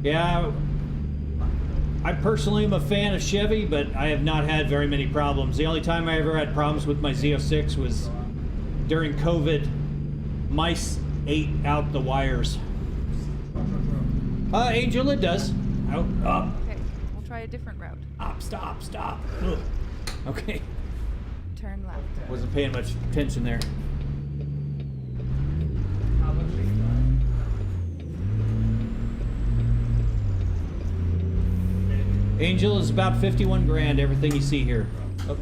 Yeah, I personally am a fan of Chevy, but I have not had very many problems. The only time I ever had problems with my Z06 was during COVID. Mice ate out the wires. Angel, it does. Out, up. Okay, we'll try a different route. Stop. Ugh. Okay. Turn left. Wasn't paying much attention there. Angel is about 51 grand, everything you see here. Oh.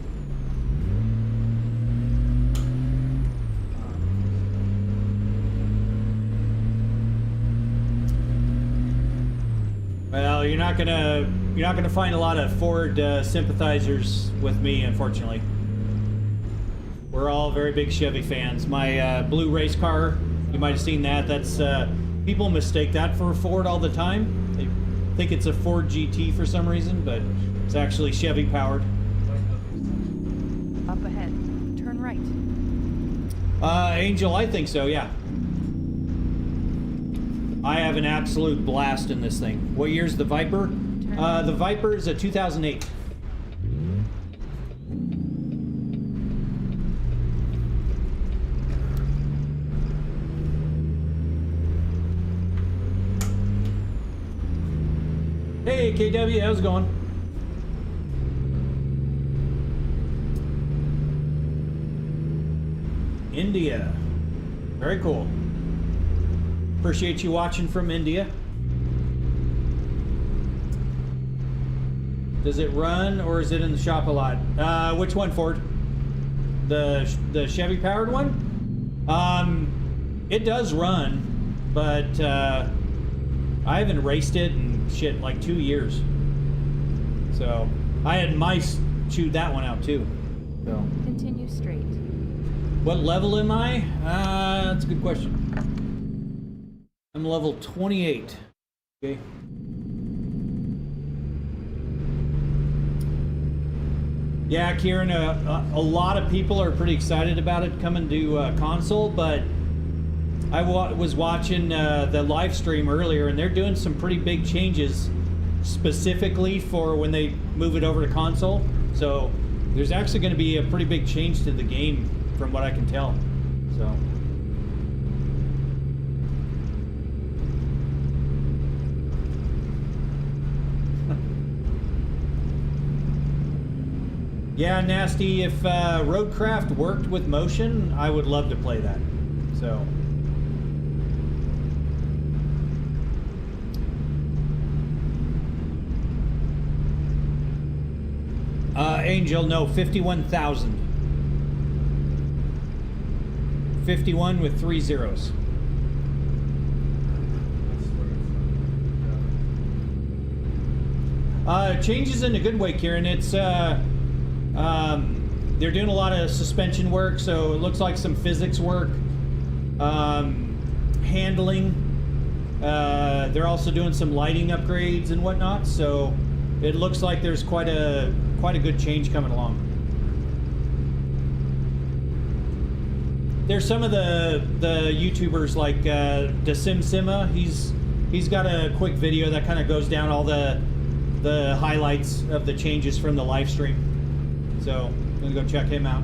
Well, you're not gonna find a lot of Ford sympathizers with me, unfortunately. We're all very big Chevy fans. My blue race car, you might have seen that. That's people mistake that for a Ford all the time. They think it's a Ford GT for some reason, but it's actually Chevy powered. Up ahead. Turn right. Angel, I think so, yeah. I have an absolute blast in this thing. What year's the Viper? The Viper is a 2008. Hey, KW, how's it going? India. Very cool. Appreciate you watching from India. Does it run or is it in the shop a lot? Which one, Ford? The Chevy powered one? It does run, but I haven't raced it in shit like 2 years. So I had mice chew that one out too. So Continue straight. what level am I? That's a good question. I'm level 28. Okay. Yeah, Kieran, a lot of people are pretty excited about it coming to console, but I was watching the live stream earlier, and they're doing some pretty big changes specifically for when they move it over to console. So there's actually going to be a pretty big change to the game from what I can tell. So yeah, Nasty, if Roadcraft worked with motion, I would love to play that. So Angel, no, 51,000. 51 with 3 zeros. Changes in a good way, Kieran. It's they're doing a lot of suspension work, so it looks like some physics work, handling. They're also doing some lighting upgrades and whatnot, so it looks like there's quite a good change coming along. There's some of the YouTubers like DeSimSima. He's got a quick video that kind of goes down all the highlights of the changes from the live stream. So I'm gonna go check him out.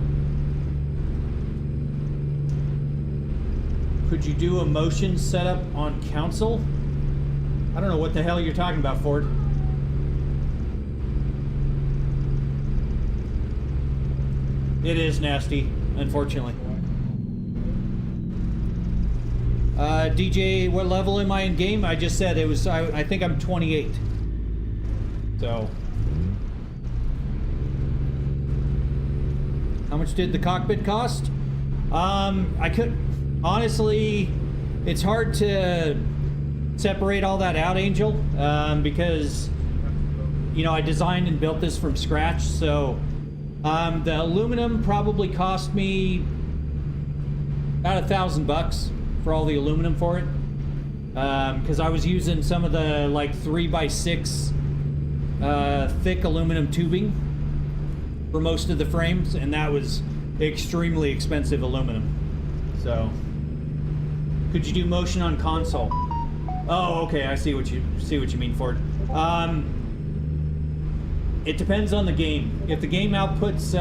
Could you do a motion setup on console? I don't know what the hell you're talking about, Ford. It is nasty, unfortunately. DJ, what level am I in game? I just said it was, I think I'm 28. So. How much did the cockpit cost? I could, honestly, it's hard to separate all that out, Angel, because, you know, I designed and built this from scratch. So the aluminum probably cost me about $1,000 for all the aluminum for it. Because I was using some of the like 3x6 thick aluminum tubing for most of the frames, and that was extremely expensive aluminum. So, could you do motion on console? Oh, okay, I see what you mean, Ford. It depends on the game. If the game outputs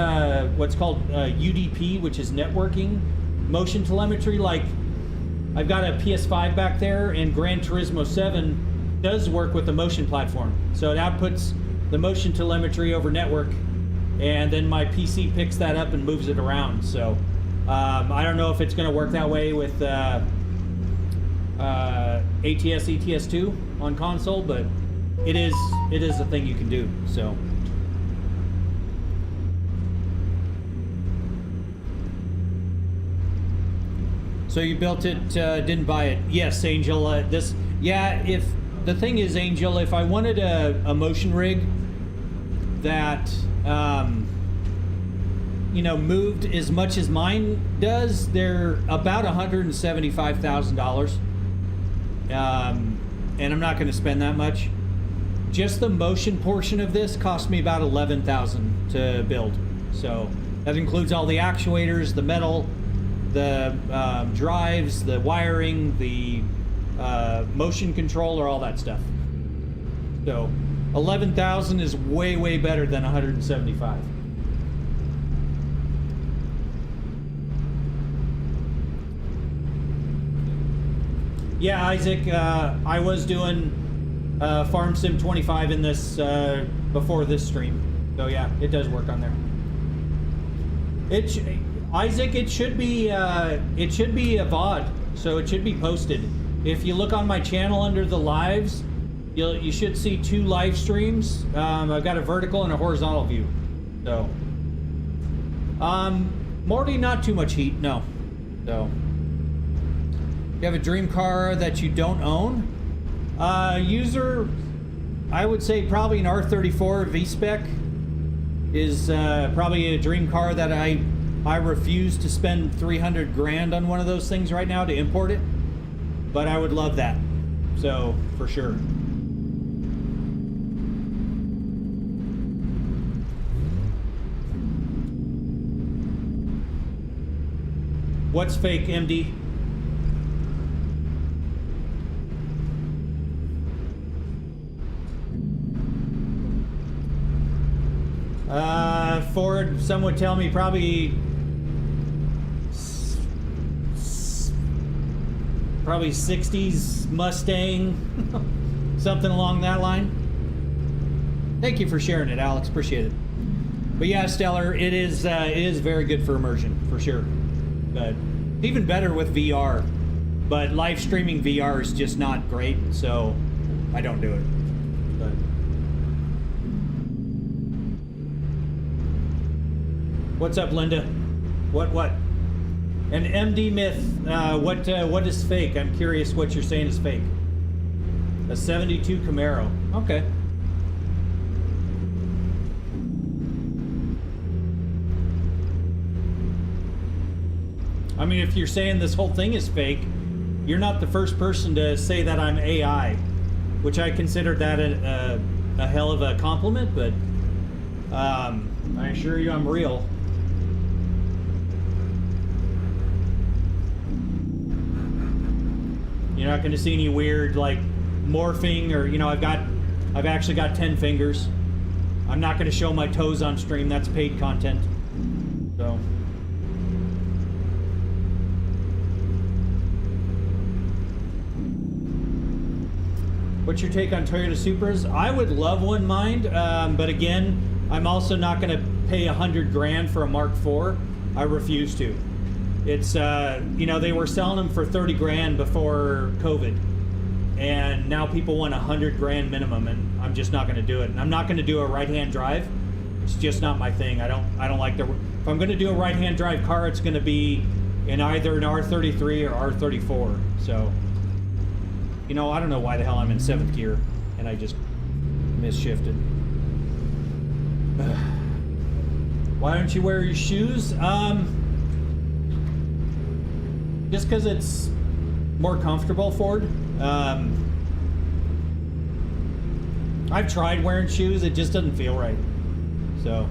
what's called UDP, which is networking motion telemetry, like I've got a PS5 back there, and Gran Turismo 7 does work with the motion platform. So it outputs the motion telemetry over network, and then my PC picks that up and moves it around. So I don't know if it's going to work that way with ATS ETS2 on console, but it is a thing you can do. So you built it, didn't buy it. Yes, Angel. If the thing is, Angel, if I wanted a motion rig that you know, moved as much as mine does, they're about $175,000. And I'm not going to spend that much. Just the motion portion of this cost me about $11,000 to build. So that includes all the actuators, the metal, the drives, the wiring, the motion controller, all that stuff. So $11,000 is way better than $175,000. Yeah, Isaac, I was doing Farm Sim 25 in this before this stream. So yeah, it does work on there. Isaac, it should be a VOD, so it should be posted. If you look on my channel under the lives, you should see 2 live streams. I've got a vertical and a horizontal view. So, Morty, not too much heat, no. So, you have a dream car that you don't own? User, I would say probably an R34 V-Spec is probably a dream car that I refuse to spend 300 grand on one of those things right now to import it, but I would love that. So, for sure. What's fake, MD? Ford, some would tell me probably 60s Mustang, something along that line. Thank you for sharing it, Alex. Appreciate it. But yeah, Stellar, it is very good for immersion, for sure. But even better with VR. But live streaming VR is just not great, so I don't do it. But what's up, Linda? What? An MD myth. What is fake? I'm curious what you're saying is fake. A 72 Camaro. Okay. I mean, if you're saying this whole thing is fake, you're not the first person to say that I'm AI, which I consider that a hell of a compliment, but I assure you I'm real. You're not going to see any weird, like, morphing or, you know, I've actually got 10 fingers. I'm not going to show my toes on stream. That's paid content. So. What's your take on Toyota Supras? I would love one, mind, but again, I'm also not going to pay 100 grand for a Mark IV. I refuse to. It's, you know, they were selling them for 30 grand before COVID, and now people want 100 grand minimum, and I'm just not going to do it. And I'm not going to do a right-hand drive. It's just not my thing. I don't like the. If I'm going to do a right-hand drive car, it's going to be in either an R33 or R34. So. You know, I don't know why the hell I'm in 7th gear, and I just misshifted. Why don't you wear your shoes? Just because it's more comfortable, Ford. I've tried wearing shoes, it just doesn't feel right. So.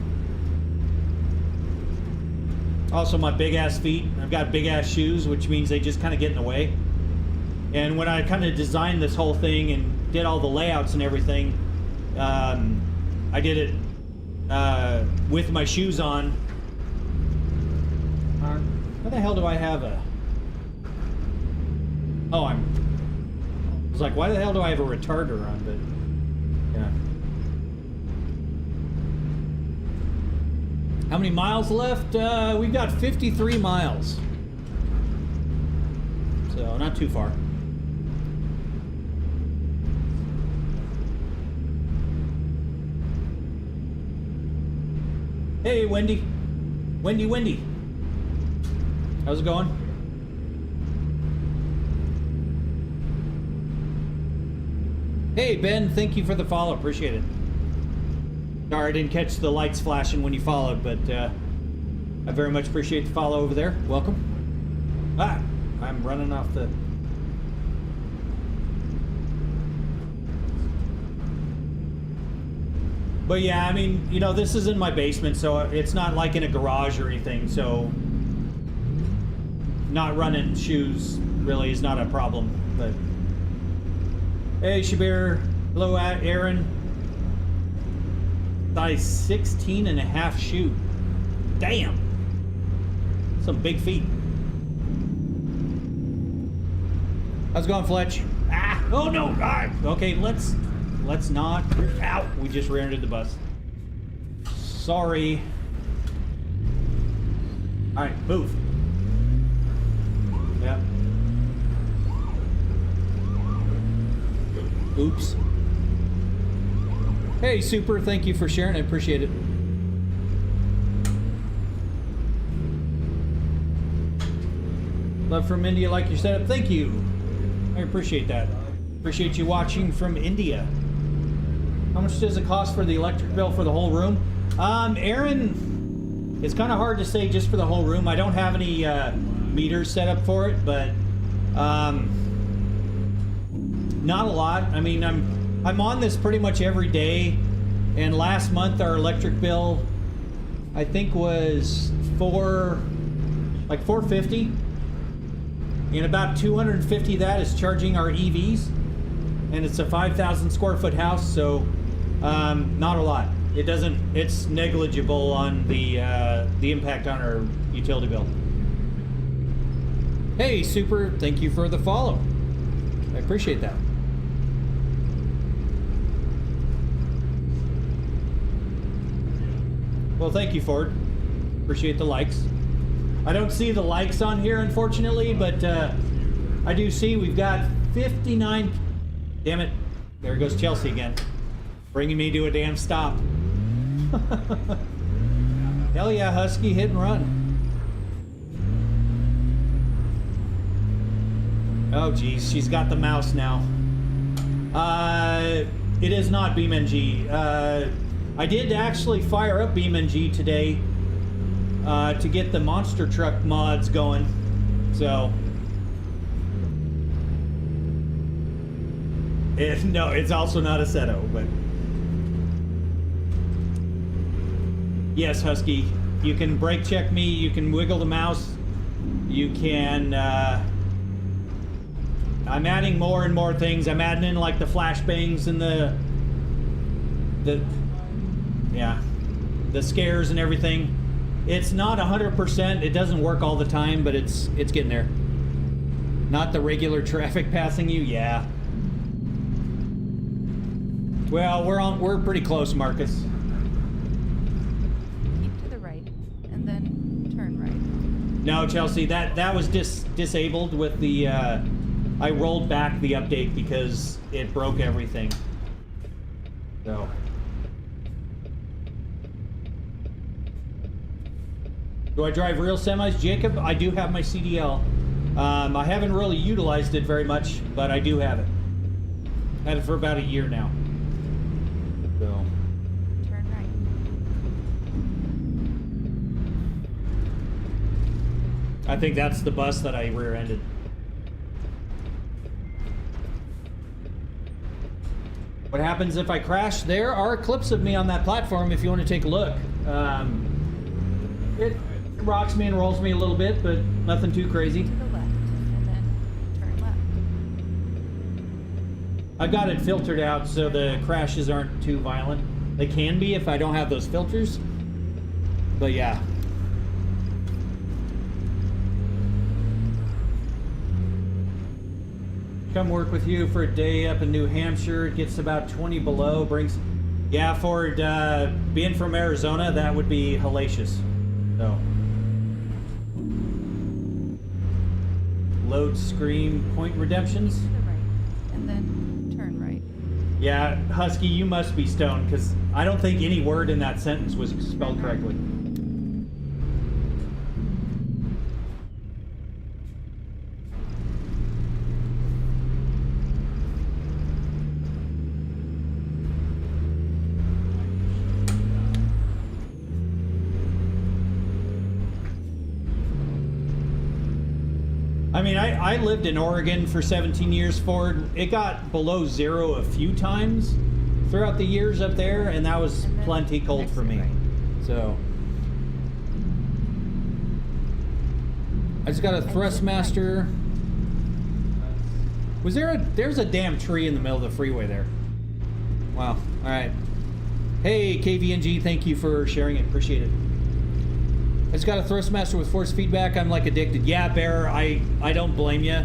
Also, my big ass feet. I've got big ass shoes, which means they just kind of get in the way. And when I kind of designed this whole thing and did all the layouts and everything, I did it with my shoes on. Where the hell do I have a... Oh, I was like, why the hell do I have a retarder on? But, yeah. How many miles left? We've got 53 miles. So, not too far. Hey, Wendy. Wendy. How's it going? Hey, Ben, thank you for the follow. Appreciate it. Sorry, I didn't catch the lights flashing when you followed, but I very much appreciate the follow over there. Welcome. Ah, I'm running off the... But yeah, I mean, you know, this is in my basement, so it's not like in a garage or anything, so not running shoes really is not a problem, but... Hey, Shabir. Hello, Aaron. Size 16 and a half shoe. Damn. Some big feet. How's it going, Fletch? Ah! Oh, no! Ah, okay, let's not... Ow! We just rear-ended the bus. Sorry. Alright, move. Yep. Oops. Hey, Super, thank you for sharing. I appreciate it. Love from India, like your setup. Thank you. I appreciate that. Appreciate you watching from India. How much does it cost for the electric bill for the whole room? Aaron, it's kind of hard to say just for the whole room. I don't have any meters set up for it, but not a lot. I mean, I'm on this pretty much every day, and last month our electric bill I think was like $450, and about $250 of that is charging our EVs, and it's a 5,000 square foot house, so not a lot. It's negligible on the impact on our utility bill. Hey, Super, thank you for the follow. I appreciate that. Well, thank you, Ford. Appreciate the likes. I don't see the likes on here, unfortunately, but I do see we've got 59... Damn it. There goes Chelsea again. Bringing me to a damn stop. Hell yeah, Husky, hit and run. Oh, geez, she's got the mouse now. It is not BeamNG. I did actually fire up BeamNG today to get the monster truck mods going. So, no, it's also not a Seto, but yes, Husky, you can brake check me. You can wiggle the mouse. You can. I'm adding more and more things. I'm adding in like the flashbangs and the scares and everything. It's not 100%. It doesn't work all the time, but it's getting there. Not the regular traffic passing you. Yeah. Well, we're pretty close, Marcus. Keep to the right, and then turn right. No, Chelsea, that was disabled with the. I rolled back the update because it broke everything. So. Do I drive real semis, Jacob? I do have my CDL. I haven't really utilized it very much, but I do have it. Had it for about a year now. So. Turn right. I think that's the bus that I rear-ended. What happens if I crash? There are clips of me on that platform if you want to take a look. It rocks me and rolls me a little bit, but nothing too crazy. To the left, and then turn left. I've got it filtered out so the crashes aren't too violent. They can be if I don't have those filters. But yeah. Come work with you for a day up in New Hampshire. It gets about 20 below. Brings, yeah, for being from Arizona, that would be hellacious. So, load screen point redemptions. To the right, and then turn right. Yeah, Husky, you must be stoned because I don't think any word in that sentence was spelled correctly. I mean, I lived in Oregon for 17 years, Ford. It got below zero a few times throughout the years up there, and that was plenty cold for me. Right. So, I just got a Thrustmaster. Was there's a damn tree in the middle of the freeway there. Wow, all right. Hey, KVNG, thank you for sharing it, appreciate it. I just got a Thrustmaster with force feedback. I'm like addicted. Yeah, Bear, I don't blame you.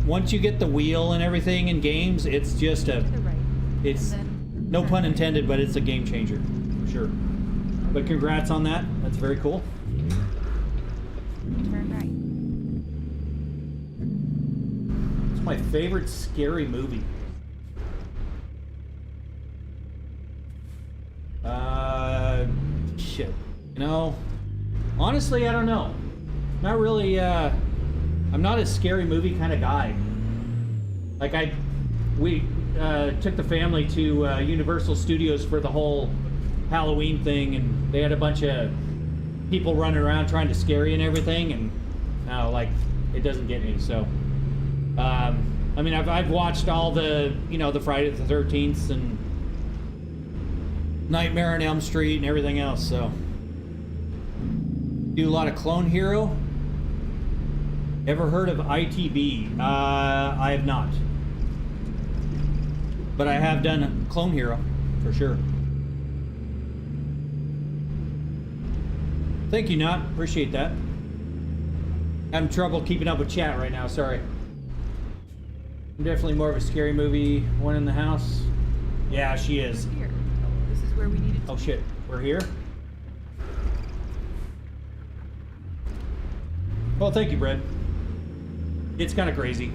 Once you get the wheel and everything in games, it's just a, To the right. it's and then no turn pun right. intended, but it's a game changer, for sure. But congrats on that. That's very cool. Turn right. It's my favorite scary movie. Shit. You know, honestly, I don't know. Not really, I'm not a scary movie kind of guy. Like, we took the family to Universal Studios for the whole Halloween thing, and they had a bunch of people running around trying to scare you and everything, and no, like, it doesn't get me, so. I mean, I've watched all the, you know, the Friday the 13th and Nightmare on Elm Street and everything else, so. Do a lot of Clone Hero. Ever heard of ITB? I have not. But I have done Clone Hero, for sure. Thank you, Not. Appreciate that. Having trouble keeping up with chat right now, sorry. I'm definitely more of a scary movie. One in the house. Yeah, she is. Here. Oh, this is where we needed to Oh shit, we're here? Well, thank you, Brett. It's kind of crazy.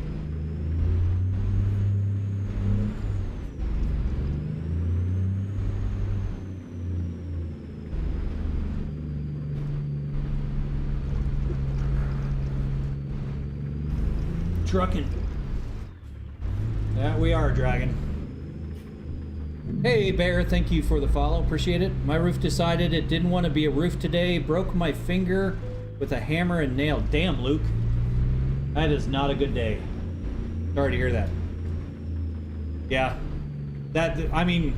Trucking. Yeah, we are, Dragon. Hey, Bear, thank you for the follow. Appreciate it. My roof decided it didn't want to be a roof today. Broke my finger with a hammer and nail. Damn, Luke. That is not a good day. Sorry to hear that. Yeah. I mean,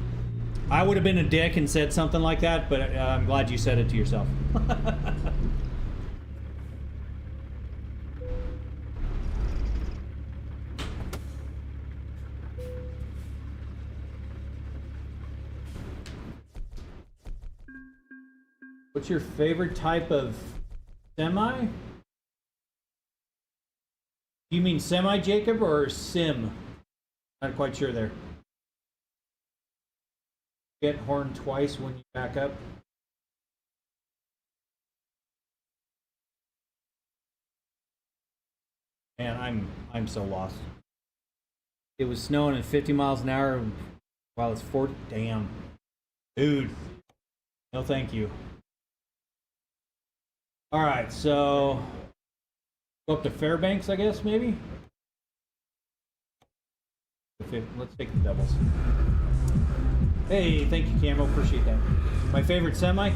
I would have been a dick and said something like that, but I'm glad you said it to yourself. What's your favorite type of semi? Do you mean semi, Jacob, or sim? Not quite sure there. Get horned twice when you back up. Man, I'm so lost. It was snowing at 50 miles an hour while it's 40. Damn. Dude. No thank you. Alright, so go up to Fairbanks, I guess, maybe? Let's take the doubles. Hey, thank you, Camo. Appreciate that. My favorite semi?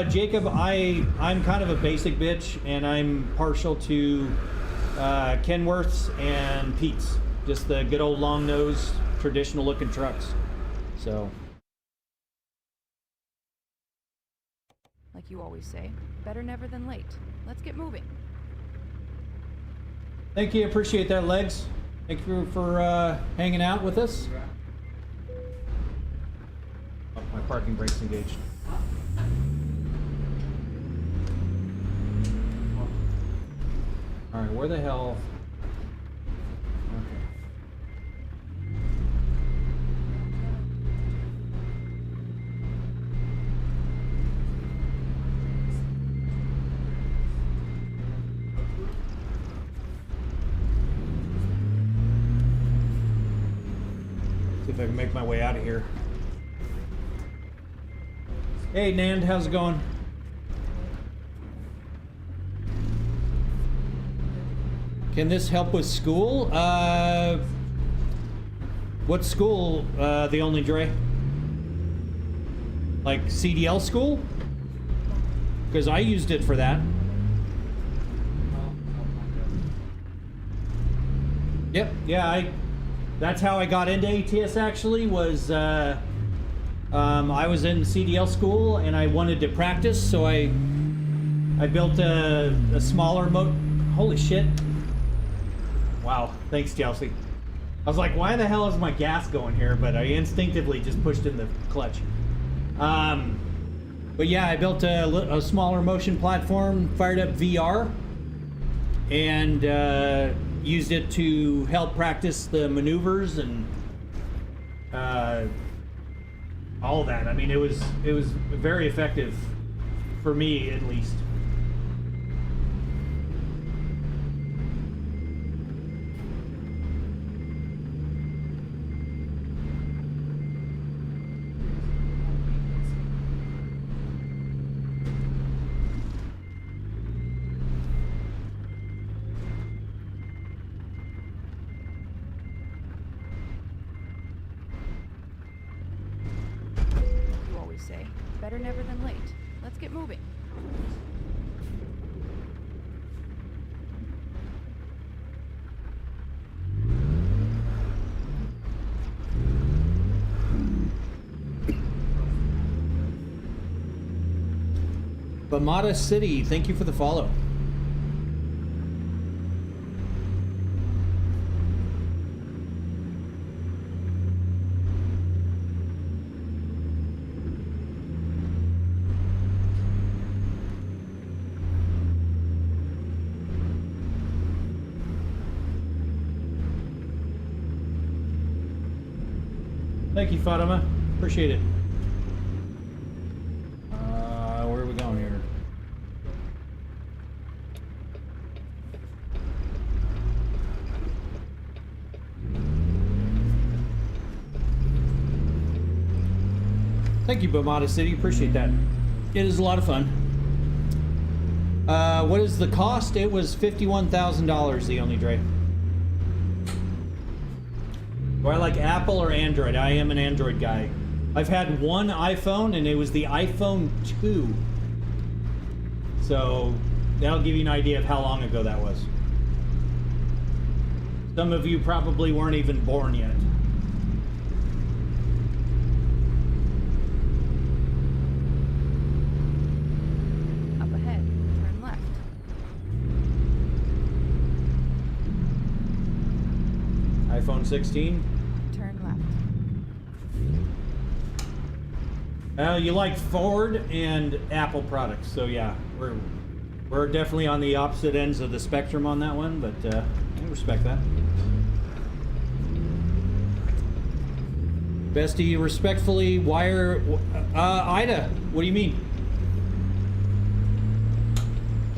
Jacob, I'm kind of a basic bitch, and I'm partial to Kenworths and Pete's. Just the good old long nose, traditional looking trucks. So. Like you always say, better never than late. Let's get moving. Thank you. Appreciate that, Legs. Thank you for hanging out with us. Oh, my parking brake's engaged. All right, where the hell? Okay. See if I can make my way out of here. Hey, Nand, how's it going? Can this help with school? What school, the only Dre? Like CDL school? Because I used it for that. Yep, yeah, that's how I got into ATS actually, was I was in CDL school and I wanted to practice, so I built a smaller holy shit. Wow, thanks, Chelsea. I was like, why the hell is my gas going here? But I instinctively just pushed in the clutch. But yeah, I built a smaller motion platform, fired up VR, and used it to help practice the maneuvers and all that. I mean, it was very effective for me, at least. Say, better never than late. Let's get moving. Bamada City, thank you for the follow. Thank you, Fatima. Appreciate it. Where are we going here? Thank you, Bamada City. Appreciate that. It is a lot of fun. What is the cost? It was $51,000, the only Dre. Do I like Apple or Android? I am an Android guy. I've had one iPhone, and it was the iPhone 2. So that'll give you an idea of how long ago that was. Some of you probably weren't even born yet. Up ahead, turn left. iPhone 16. You like Ford and Apple products, so yeah, we're definitely on the opposite ends of the spectrum on that one, but I respect that. Bestie, respectfully, wire Ida. What do you mean?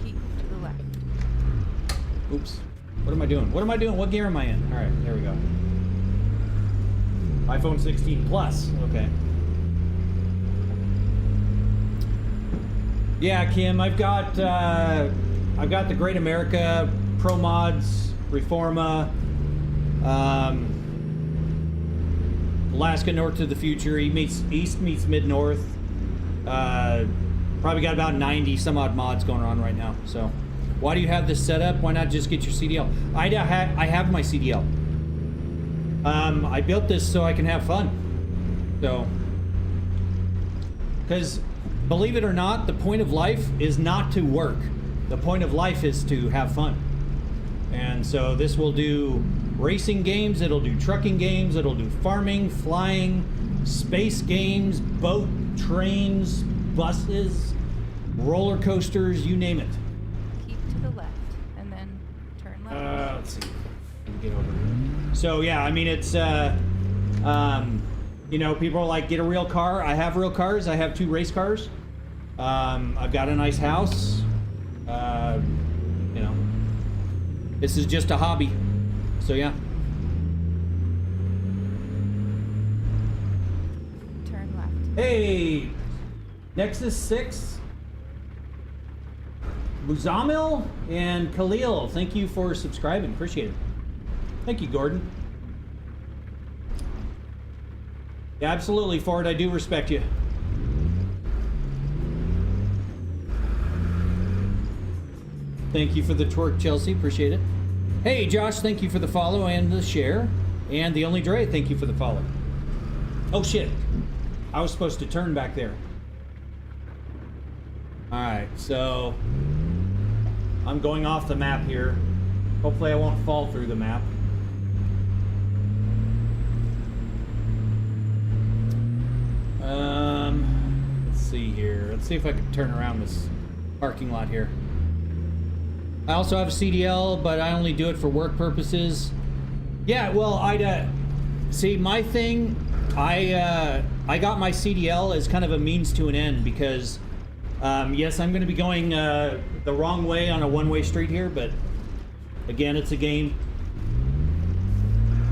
Keep to the left. Oops. What am I doing? What am I doing? What gear am I in? All right, there we go. iPhone 16 Plus. Okay. Yeah, Kim, I've got the Great America, Pro Mods, Reforma, Alaska north to the future. East meets mid-north. Probably got about 90 some odd mods going on right now. So why do you have this set up? Why not just get your CDL? I have my CDL. I built this so I can have fun. So, because believe it or not, the point of life is not to work. The point of life is to have fun. And so this will do racing games, it'll do trucking games, it'll do farming, flying, space games, boat, trains, buses, roller coasters, you name it. Keep to the left and then turn left. Let's see. Let me get over here. So yeah, I mean it's you know, people are like, get a real car. I have real cars. I have 2 race cars. I've got a nice house. You know, this is just a hobby. So yeah. Turn left. Hey, Nexus 6, Muzamil and Khalil, thank you for subscribing. Appreciate it. Thank you, Gordon. Yeah, absolutely, Ford. I do respect you. Thank you for the twerk, Chelsea. Appreciate it. Hey, Josh, thank you for the follow and the share. And the only Dre, thank you for the follow. Oh, shit. I was supposed to turn back there. Alright, so I'm going off the map here. Hopefully I won't fall through the map. Let's see here. Let's see if I can turn around this parking lot here. I also have a CDL, but I only do it for work purposes. Yeah, well, I'd see my thing. I got my CDL as kind of a means to an end because, yes, I'm going to be going the wrong way on a one-way street here, but again, it's a game.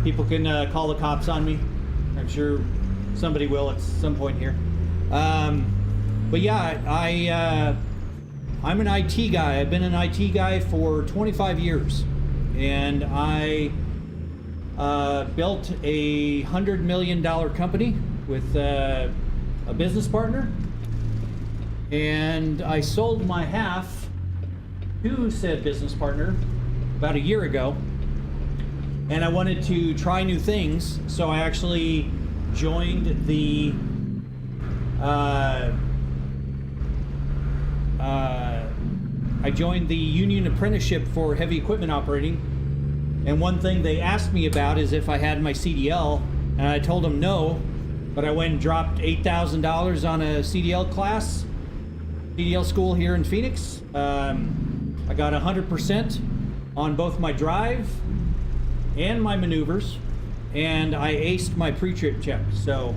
People can call the cops on me. I'm sure somebody will at some point here. But yeah, I'm an IT guy. I've been an IT guy for 25 years, and I built a $100 million company with a business partner, and I sold my half to said business partner about a year ago, and I wanted to try new things, so I actually joined the union apprenticeship for heavy equipment operating. And one thing they asked me about is if I had my CDL, and I told them no, but I went and dropped $8,000 on a CDL class, CDL school here in Phoenix. I got 100% on both my drive and my maneuvers, and I aced my pre-trip check. So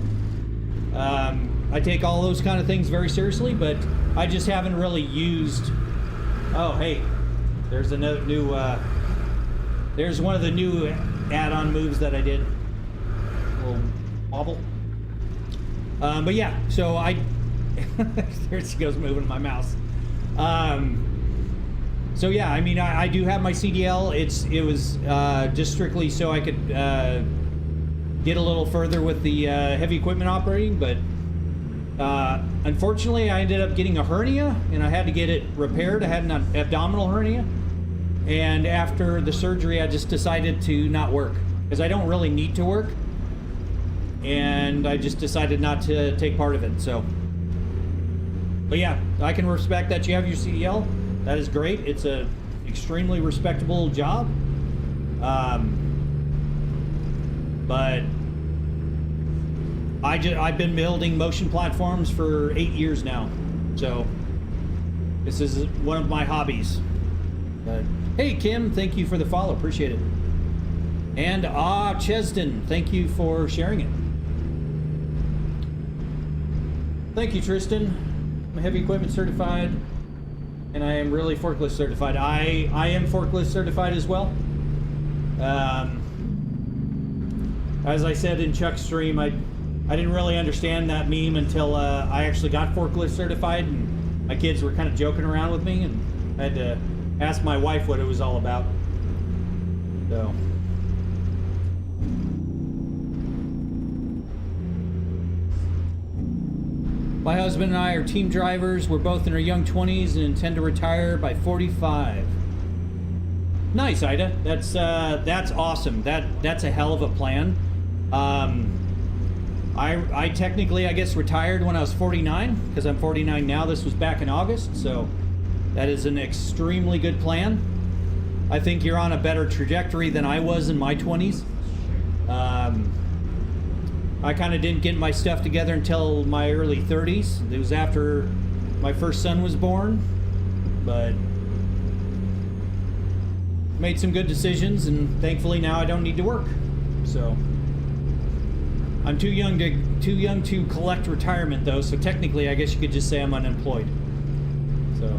I take all those kind of things very seriously, but I just haven't really used. Oh, hey, there's another new. There's one of the new add-on moves that I did. A little wobble. But yeah, so there she goes moving my mouse. So yeah, I mean, I do have my CDL. It was just strictly so I could get a little further with the heavy equipment operating, but unfortunately I ended up getting a hernia and I had to get it repaired. I had an abdominal hernia, and after the surgery I just decided to not work because I don't really need to work, and I just decided not to take part of it. So, but yeah, I can respect that you have your CDL. That is great. It's a extremely respectable job. But I've been building motion platforms for 8 years now, so this is one of my hobbies. But hey, Kim, thank you for the follow. Appreciate it. And Chesden, thank you for sharing it. Thank you, Tristan. I'm heavy equipment certified, and I am really forklift certified. I am forklift certified as well. As I said in Chuck's stream, I didn't really understand that meme until I actually got forklift certified, and my kids were kind of joking around with me, and I had to ask my wife what it was all about. So My husband and I are team drivers. We're both in our young 20s and intend to retire by 45. Nice, Ida. That's awesome. That's a hell of a plan. I technically, I guess, retired when I was 49, because I'm 49 now. This was back in August, so that is an extremely good plan. I think you're on a better trajectory than I was in my 20s. I kind of didn't get my stuff together until my early 30s. It was after my first son was born, but made some good decisions, and thankfully now I don't need to work. So I'm too young to collect retirement though. So technically, I guess you could just say I'm unemployed. So.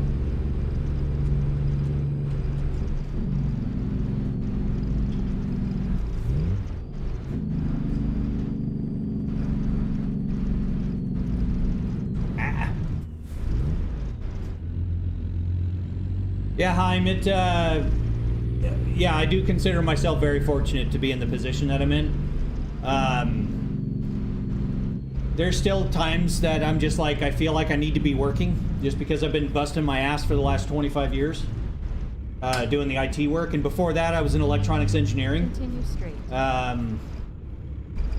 Yeah, Heim, yeah, I do consider myself very fortunate to be in the position that I'm in. There's still times that I'm just like, I feel like I need to be working, just because I've been busting my ass for the last 25 years, doing the IT work. And before that, I was in electronics engineering. Continue straight.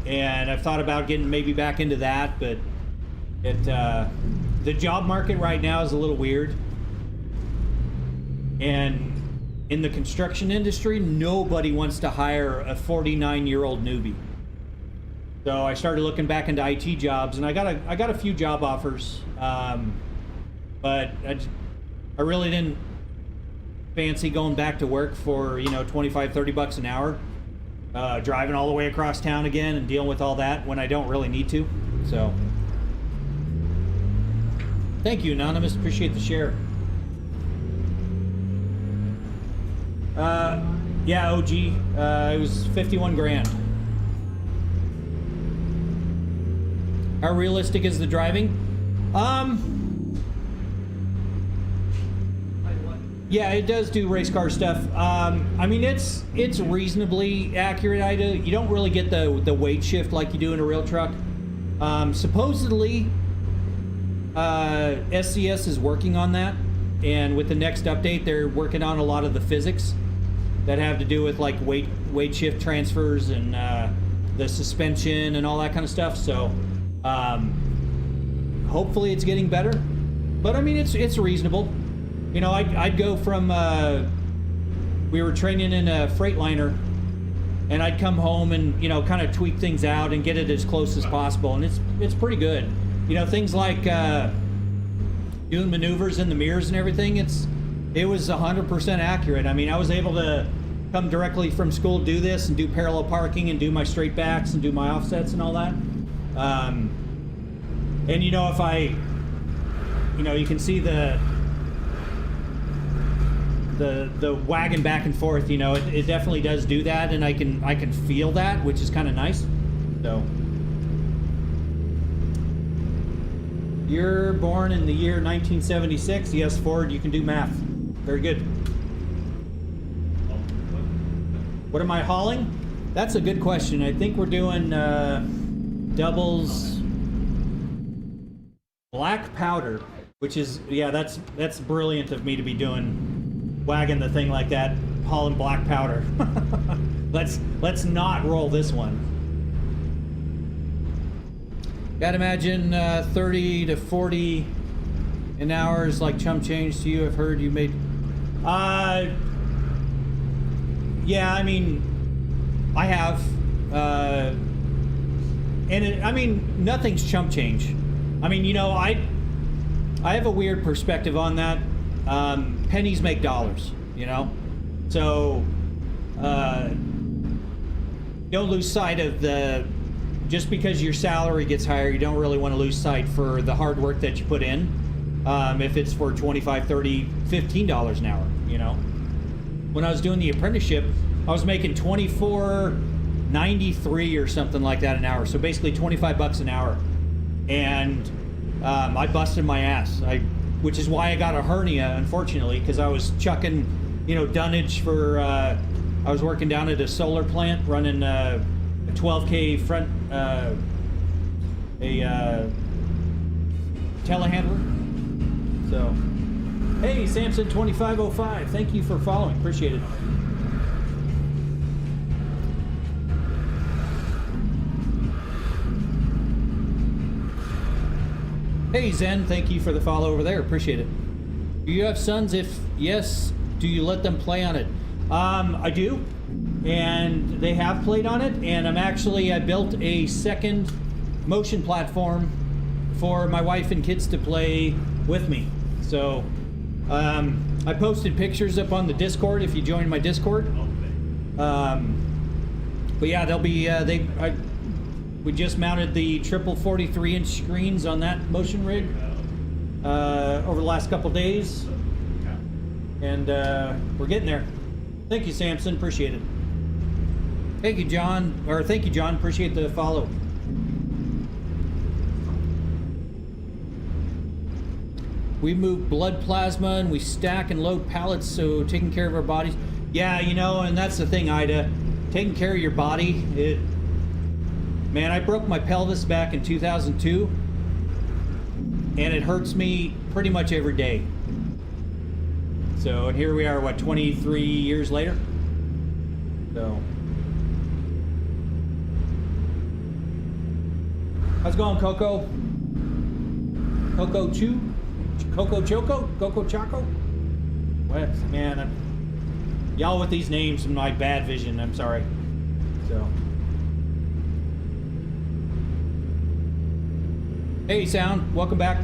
And I've thought about getting maybe back into that, but the job market right now is a little weird. And in the construction industry, nobody wants to hire a 49-year-old newbie. So I started looking back into IT jobs, and I got a few job offers, but I really didn't fancy going back to work for, you know, 25, 30 bucks an hour, driving all the way across town again and dealing with all that when I don't really need to. So thank you, Anonymous. Appreciate the share. Yeah, OG, it was 51 grand. How realistic is the driving? Yeah, it does do race car stuff. I mean, it's reasonably accurate. You don't really get the weight shift like you do in a real truck. Supposedly, SCS is working on that, and with the next update, they're working on a lot of the physics that have to do with like weight shift transfers and the suspension and all that kind of stuff. So hopefully it's getting better. But I mean, it's reasonable. You know, I'd go from we were training in a Freightliner, and I'd come home and, you know, kind of tweak things out and get it as close as possible, and it's pretty good. You know, things like doing maneuvers in the mirrors and everything, it was 100% accurate. I mean, I was able to come directly from school, do this, and do parallel parking, and do my straight backs, and do my offsets and all that. And you know, if you can see the wagon back and forth. You know, it definitely does do that, and I can feel that, which is kind of nice. So. You're born in the year 1976. Yes, Ford, you can do math. Very good. What am I hauling? That's a good question. I think we're doing doubles black powder, which is, yeah, that's brilliant of me to be doing, wagging the thing like that, hauling black powder. Let's not roll this one. Gotta imagine 30 to 40 an hour is like chump change to you. I've heard you made. Yeah, I mean, I have. I mean, nothing's chump change. I mean, you know, I have a weird perspective on that. Pennies make dollars, you know? So, don't lose sight of just because your salary gets higher, you don't really want to lose sight for the hard work that you put in. If it's for $25, $30, $15 an hour, you know. When I was doing the apprenticeship, I was making $24.93 or something like that an hour. So basically 25 bucks an hour. And I busted my ass. Which is why I got a hernia, unfortunately, because I was chucking, you know, dunnage for, I was working down at a solar plant running a 12K front, telehandler. So, hey, Samson2505, thank you for following. Appreciate it. Hey, Zen, thank you for the follow over there. Appreciate it. Do you have sons? If yes, do you let them play on it? I do, and they have played on it, and I built a second motion platform for my wife and kids to play with me. So I posted pictures up on the Discord if you join my Discord. But yeah, they'll be we just mounted the triple 43-inch screens on that motion rig over the last couple days, and we're getting there. Thank you, Samson. Appreciate it. Thank you, John. Appreciate the follow. We move blood plasma and we stack and load pallets, so taking care of our bodies. Yeah, you know, and that's the thing, Ida. Taking care of your body. Man, I broke my pelvis back in 2002, and it hurts me pretty much every day. So, and here we are, what, 23 years later? So. How's it going, Coco? Coco Chew? Coco Choco? Coco Choco? What? Man, y'all with these names and my bad vision, I'm sorry. So. Hey, Sound, welcome back.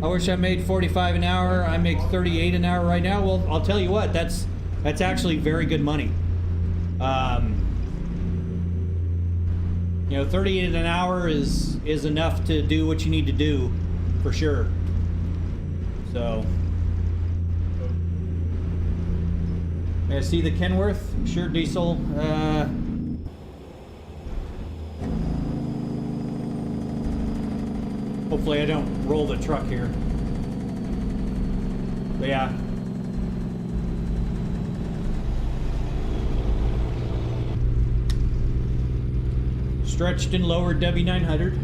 I wish I made 45 an hour. I make 38 an hour right now. Well, I'll tell you what, that's actually very good money. You know, 38 an hour is enough to do what you need to do, for sure. So, I see the Kenworth. Sure, Diesel. Hopefully I don't roll the truck here. But yeah. Stretched and lowered W900.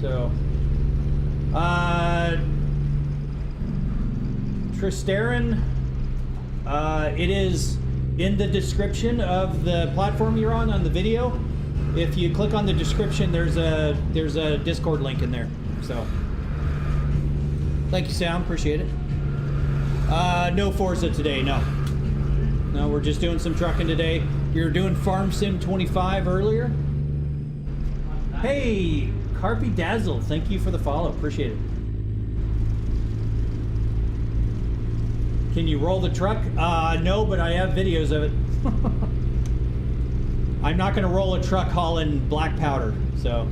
So, Tristarin, it is in the description of the platform you're on the video. If you click on the description, there's a Discord link in there. So, thank you, Sam. Appreciate it. No Forza today, no. No, we're just doing some trucking today. We were doing Farm Sim 25 earlier. Hey, Carpy Dazzle, thank you for the follow. Appreciate it. Can you roll the truck? No, but I have videos of it. I'm not going to roll a truck hauling black powder, so.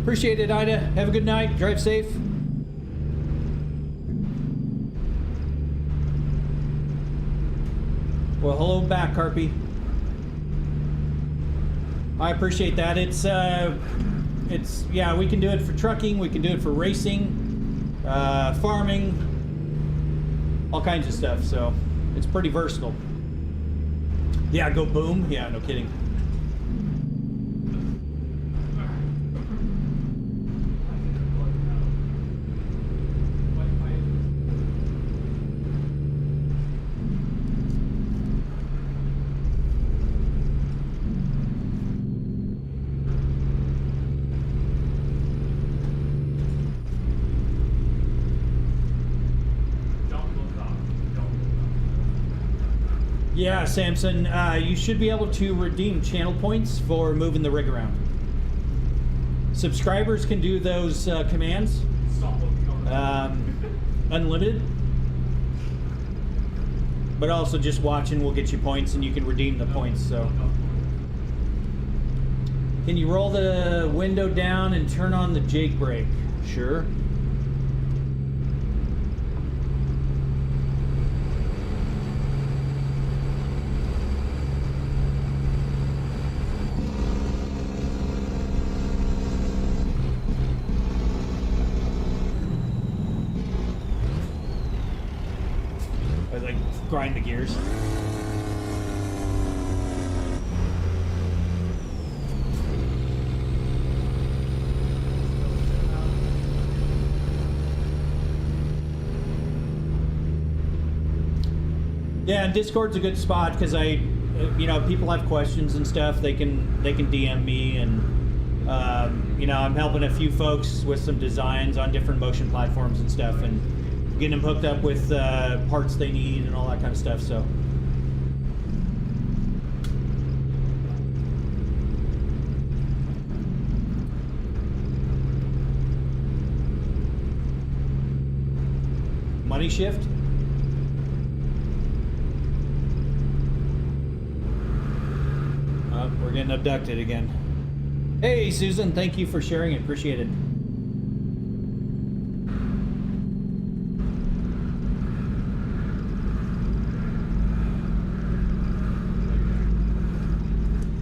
Appreciate it, Ida. Have a good night. Drive safe. Well, hello back, Carpy. I appreciate that. It's yeah, we can do it for trucking, we can do it for racing, farming, all kinds of stuff. So it's pretty versatile. Yeah, go boom. Yeah, no kidding. Yeah, Samson, you should be able to redeem channel points for moving the rig around. Subscribers can do those commands. Unlimited. But also just watching will get you points and you can redeem the points, so. Can you roll the window down and turn on the Jake brake? Sure. Grind the gears. Yeah, and Discord's a good spot because people have questions and stuff. They can DM me, and I'm helping a few folks with some designs on different motion platforms and stuff, and getting them hooked up with parts they need and all that kind of stuff. So. Money shift. We're getting abducted again. Hey, Susan, thank you for sharing it. Appreciate it.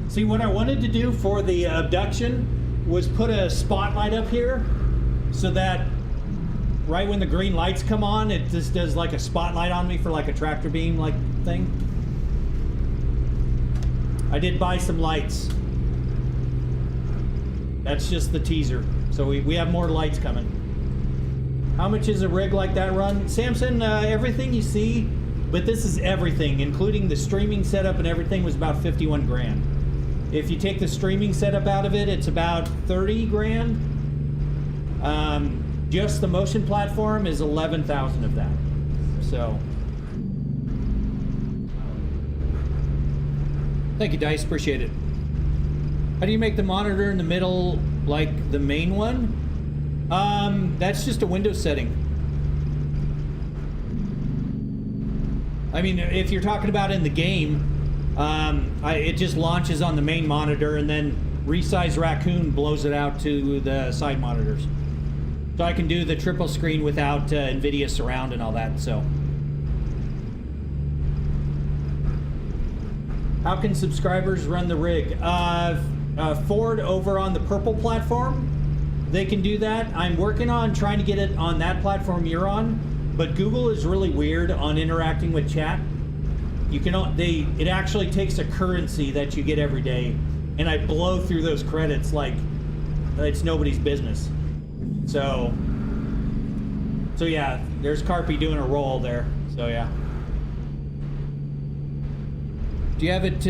See, what I wanted to do for the abduction was put a spotlight up here so that right when the green lights come on, it just does like a spotlight on me for like a tractor beam like thing. I did buy some lights. That's just the teaser. So we have more lights coming. How much is a rig like that run? Samson, everything you see, but this is everything, including the streaming setup and everything, was about 51 grand. If you take the streaming setup out of it, it's about 30 grand. Just the motion platform is 11,000 of that. So. Thank you, Dice. Appreciate it. How do you make the monitor in the middle like the main one? That's just a Windows setting. I mean, if you're talking about in the game, it just launches on the main monitor, and then Resize Raccoon blows it out to the side monitors. So I can do the triple screen without NVIDIA Surround and all that, so. How can subscribers run the rig? Ford over on the purple platform, they can do that. I'm working on trying to get it on that platform you're on, but Google is really weird on interacting with chat. It actually takes a currency that you get every day, and I blow through those credits like it's nobody's business. So yeah, there's Carpy doing a roll there. So yeah. Do you have it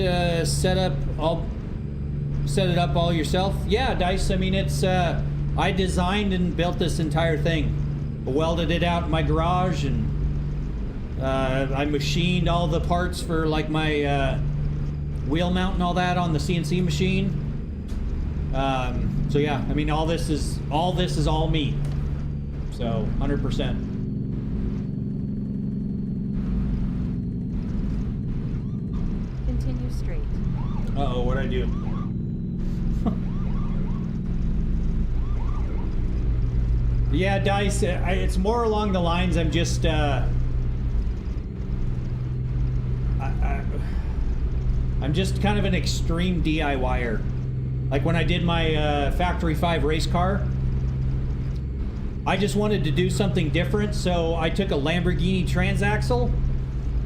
set it up all yourself? Yeah, Dice. I mean, it's I designed and built this entire thing. I welded it out in my garage, and I machined all the parts for like my wheel mount and all that on the CNC machine. So yeah, I mean, all this is all me. So 100%. Continue straight. Uh-oh, what'd I do? Yeah, Dice, it's more along the lines, I'm just, I'm just kind of an extreme DIYer. Like when I did my Factory 5 race car, I just wanted to do something different, so I took a Lamborghini transaxle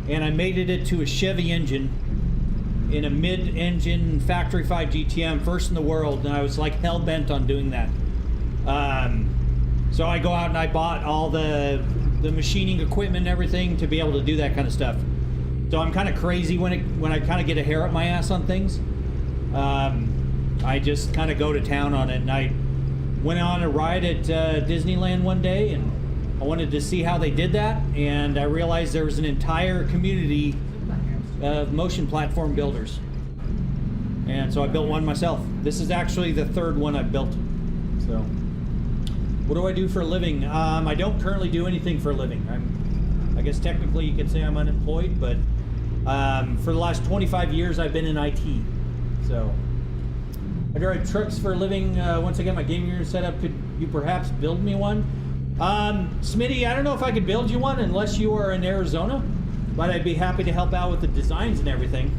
and I mated it to a Chevy engine in a mid-engine Factory 5 GTM, first in the world, and I was like hell-bent on doing that. So I go out and I bought all the machining equipment and everything to be able to do that kind of stuff. So I'm kind of crazy when I kind of get a hair up my ass on things. I just kind of go to town on it, and I went on a ride at Disneyland one day, and I wanted to see how they did that, and I realized there was an entire community of motion platform builders. And so I built one myself. This is actually the third one I've built. So, what do I do for a living? I don't currently do anything for a living. I guess technically you could say I'm unemployed, but for the last 25 years I've been in IT. So, I drive trucks for a living. Once I get my gaming room set up, could you perhaps build me one? Smitty, I don't know if I could build you one unless you are in Arizona, but I'd be happy to help out with the designs and everything.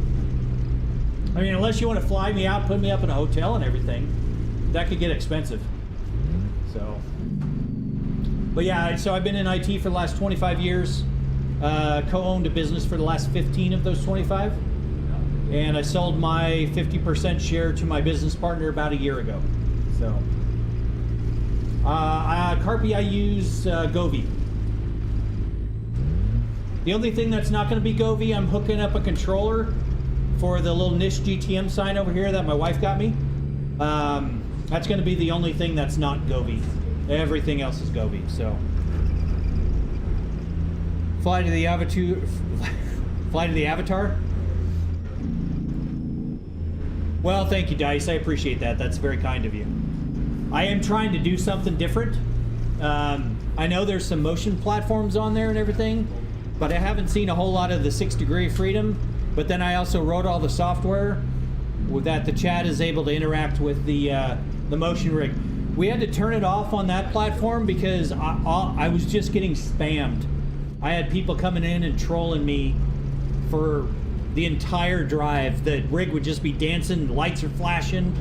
I mean, unless you want to fly me out, put me up in a hotel and everything, that could get expensive. So, but yeah, so I've been in IT for the last 25 years, co-owned a business for the last 15 of those 25. And I sold my 50% share to my business partner about a year ago. So, Carpy, I use Govi. The only thing that's not going to be Govy, I'm hooking up a controller for the little niche GTM sign over here that my wife got me. That's going to be the only thing that's not Govy. Everything else is Govy, so. Fly to the Avatar. Well, thank you, Dice. I appreciate that. That's very kind of you. I am trying to do something different. I know there's some motion platforms on there and everything, but I haven't seen a whole lot of the 6 Degree of Freedom. But then I also wrote all the software that the chat is able to interact with the motion rig. We had to turn it off on that platform because I was just getting spammed. I had people coming in and trolling me for the entire drive. The rig would just be dancing, lights are flashing,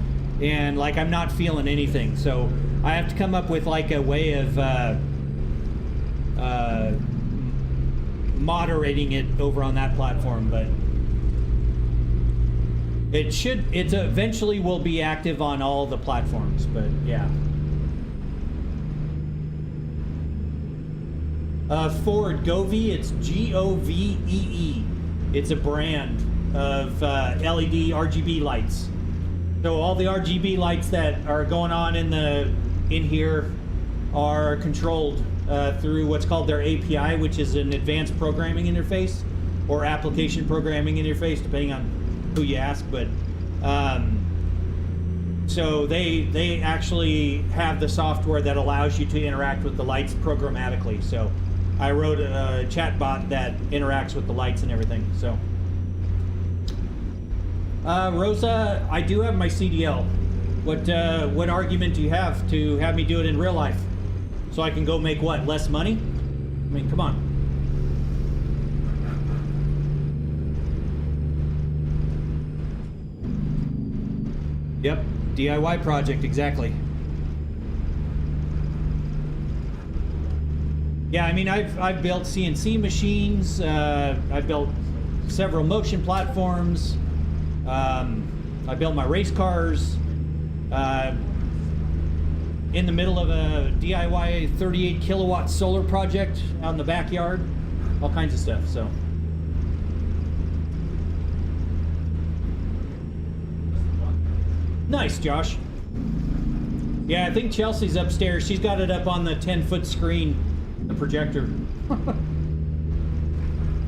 and like I'm not feeling anything. So I have to come up with like a way of moderating it over on that platform, but it eventually will be active on all the platforms, but yeah. Ford Govee, it's Govee. It's a brand of LED RGB lights. So all the RGB lights that are going on in here are controlled through what's called their API, which is an advanced programming interface or application programming interface, depending on who you ask. But so they actually have the software that allows you to interact with the lights programmatically. So I wrote a chat bot that interacts with the lights and everything. So Rosa, I do have my CDL. What argument do you have to have me do it in real life? So I can go make what, less money? I mean, come on. Yep, DIY project, exactly. Yeah, I mean, I've built CNC machines. I've built several motion platforms. I built my race cars. In the middle of a DIY 38 kilowatt solar project out in the backyard. All kinds of stuff, so. Nice, Josh. Yeah, I think Chelsea's upstairs. She's got it up on the 10-foot screen, the projector.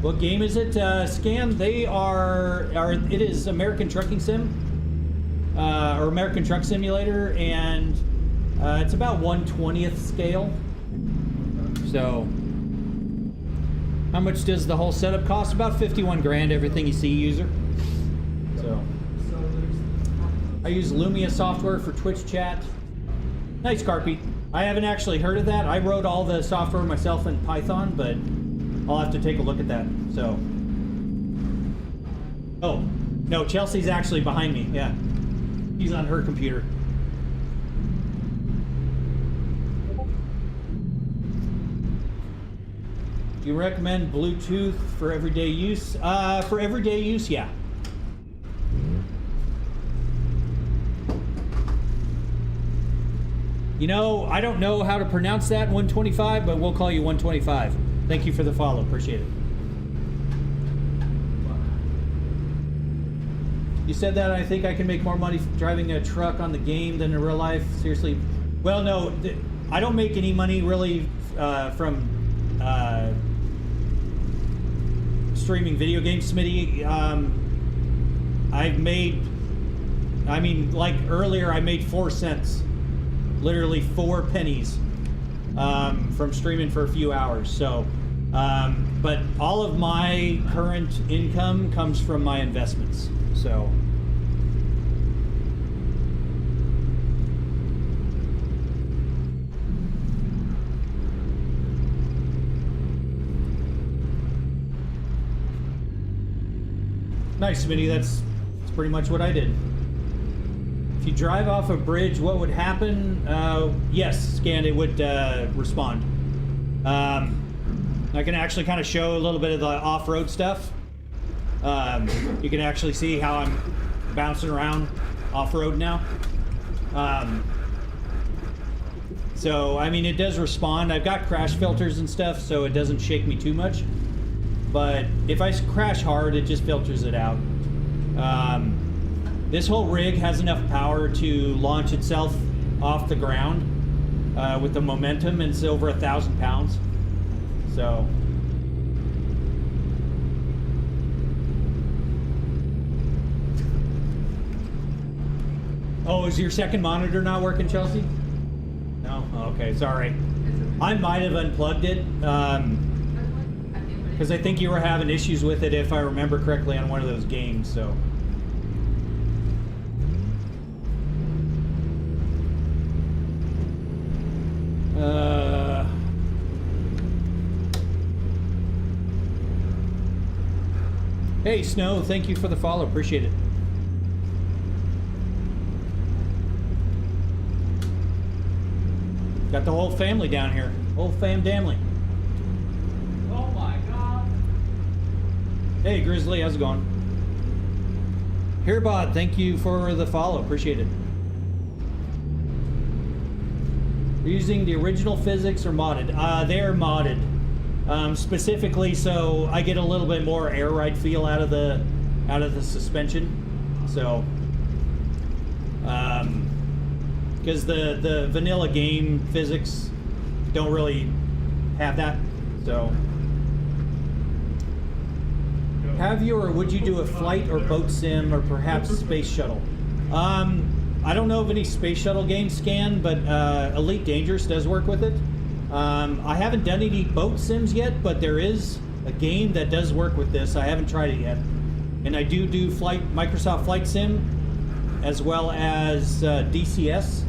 What game is it? Scan. They it is American Trucking Sim, or American Truck Simulator, and it's about 1/20th scale. So, how much does the whole setup cost? About 51 grand, everything you see, user. So, I use Lumia software for Twitch chat. Nice, Carpy. I haven't actually heard of that. I wrote all the software myself in Python, but I'll have to take a look at that. So, oh no, Chelsea's actually behind me. Yeah, he's on her computer. Do you recommend Bluetooth for everyday use? For everyday use, yeah. You know, I don't know how to pronounce that 125, but we'll call you 125. Thank you for the follow. Appreciate it. You said that I think I can make more money driving a truck on the game than in real life. Seriously? Well, no, I don't make any money really from streaming video games, Smitty. Like earlier, I made 4 cents. Literally 4 pennies from streaming for a few hours. So, but all of my current income comes from my investments. So, nice, Smitty. That's pretty much what I did. If you drive off a bridge, what would happen? Yes, Scan, it would respond. I can actually kind of show a little bit of the off-road stuff. You can actually see how I'm bouncing around off-road now. So, I mean, it does respond. I've got crash filters and stuff, so it doesn't shake me too much. but if I crash hard, it just filters it out. This whole rig has enough power to launch itself off the ground with the momentum, and it's over 1,000 pounds. So. Oh, is your second monitor not working, Chelsea? No? Oh, okay, sorry. I might have unplugged it, because I think you were having issues with it, if I remember correctly, on one of those games, so. Hey, Snow, thank you for the follow, appreciate it. Got the whole family down here. Whole family. Oh my god. Hey, Grizzly, how's it going? Herebot, thank you for the follow. Appreciate it. You're using the original physics or modded? They are modded. Specifically, so I get a little bit more air ride feel out of the suspension. So, because the vanilla game physics don't really have that. So, have you or would you do a flight or boat sim or perhaps space shuttle? I don't know of any space shuttle games, Scan, but Elite Dangerous does work with it. I haven't done any boat sims yet, but there is a game that does work with this. I haven't tried it yet. And I do Microsoft Flight Sim, as well as DCS.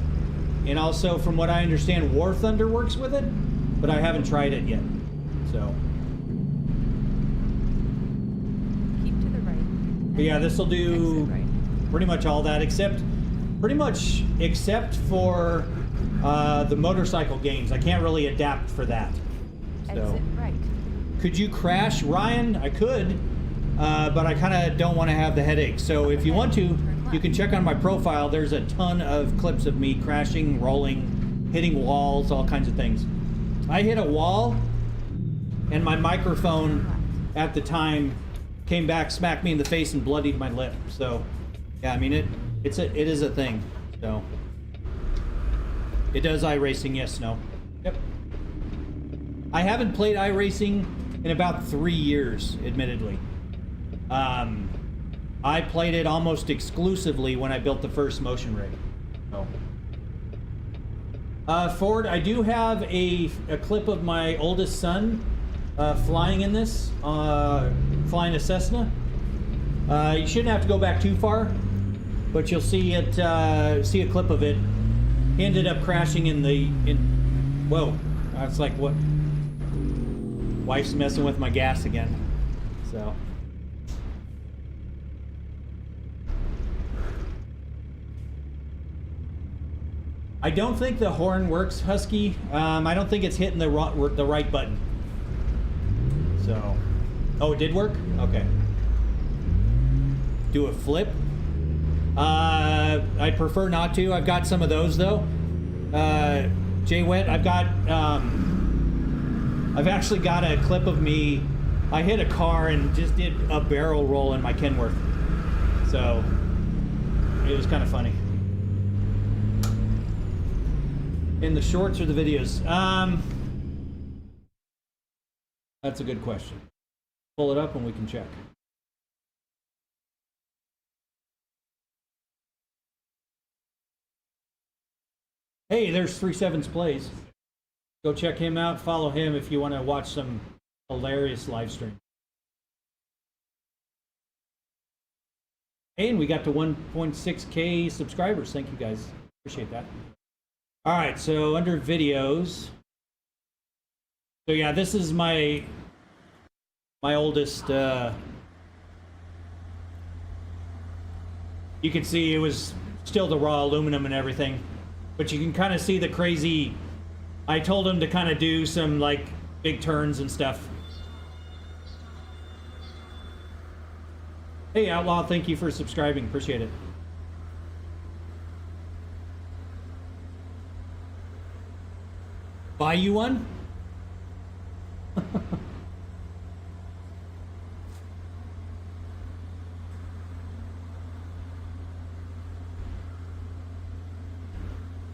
And also, from what I understand, War Thunder works with it, but I haven't tried it yet. So. Keep to the right. But yeah, this will do pretty much all that, except for the motorcycle games. I can't really adapt for that. So. Exit right. Could you crash, Ryan? I could, but I kind of don't want to have the headache. So if you want to, you can check on my profile. There's a ton of clips of me crashing, rolling, hitting walls, all kinds of things. I hit a wall, and my microphone at the time came back, smacked me in the face, and bloodied my lip. So, yeah, I mean it is a thing. So. It does iRacing, yes, no. Yep. I haven't played iRacing in about 3 years, admittedly. I played it almost exclusively when I built the first motion rig. So. Ford, I do have a clip of my oldest son flying in this, flying a Cessna. You shouldn't have to go back too far, but you'll see it. See a clip of it. He ended up crashing whoa, that's like what? Wife's messing with my gas again. So. I don't think the horn works, Husky. I don't think it's hitting the right button. So. Oh, it did work? Okay. Do a flip? I'd prefer not to. I've got some of those though. Jay Wet, I've actually got a clip of me. I hit a car and just did a barrel roll in my Kenworth. So it was kind of funny. In the shorts or the videos? That's a good question. Pull it up and we can check. Hey, there's 37's Plays. Go check him out. Follow him if you want to watch some hilarious live stream. Hey, and we got to 1.6K subscribers. Thank you guys. Appreciate that. All right, so under videos. So yeah, this is my oldest. You can see it was still the raw aluminum and everything. But you can kind of see the crazy. I told him to kind of do some like big turns and stuff. Hey Outlaw, thank you for subscribing. Appreciate it. Buy you one?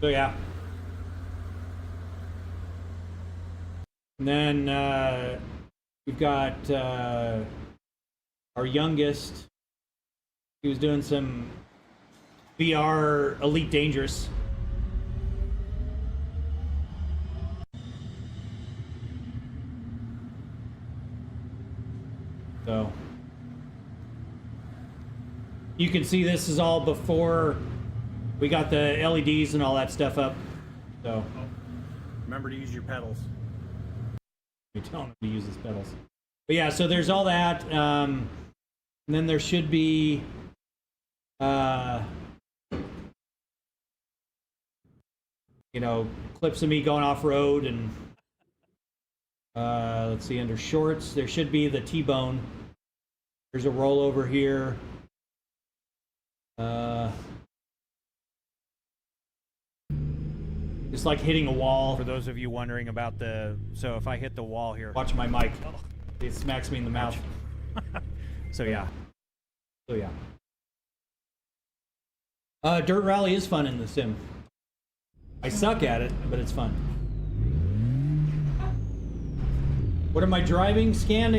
So yeah. And then we've got our youngest. He was doing some VR Elite Dangerous. So you can see this is all before we got the LEDs and all that stuff up. So Remember to use your pedals. we don't have to use his pedals. But yeah, so there's all that. And then there should be you know, clips of me going off road and let's see, under shorts there should be the T-bone. There's a rollover here. It's like hitting a wall. For those of you wondering about so if I hit the wall here. Watch my mic. It smacks me in the mouth. So yeah. So yeah. Dirt Rally is fun in the sim. I suck at it, but it's fun. What am I driving? Scan.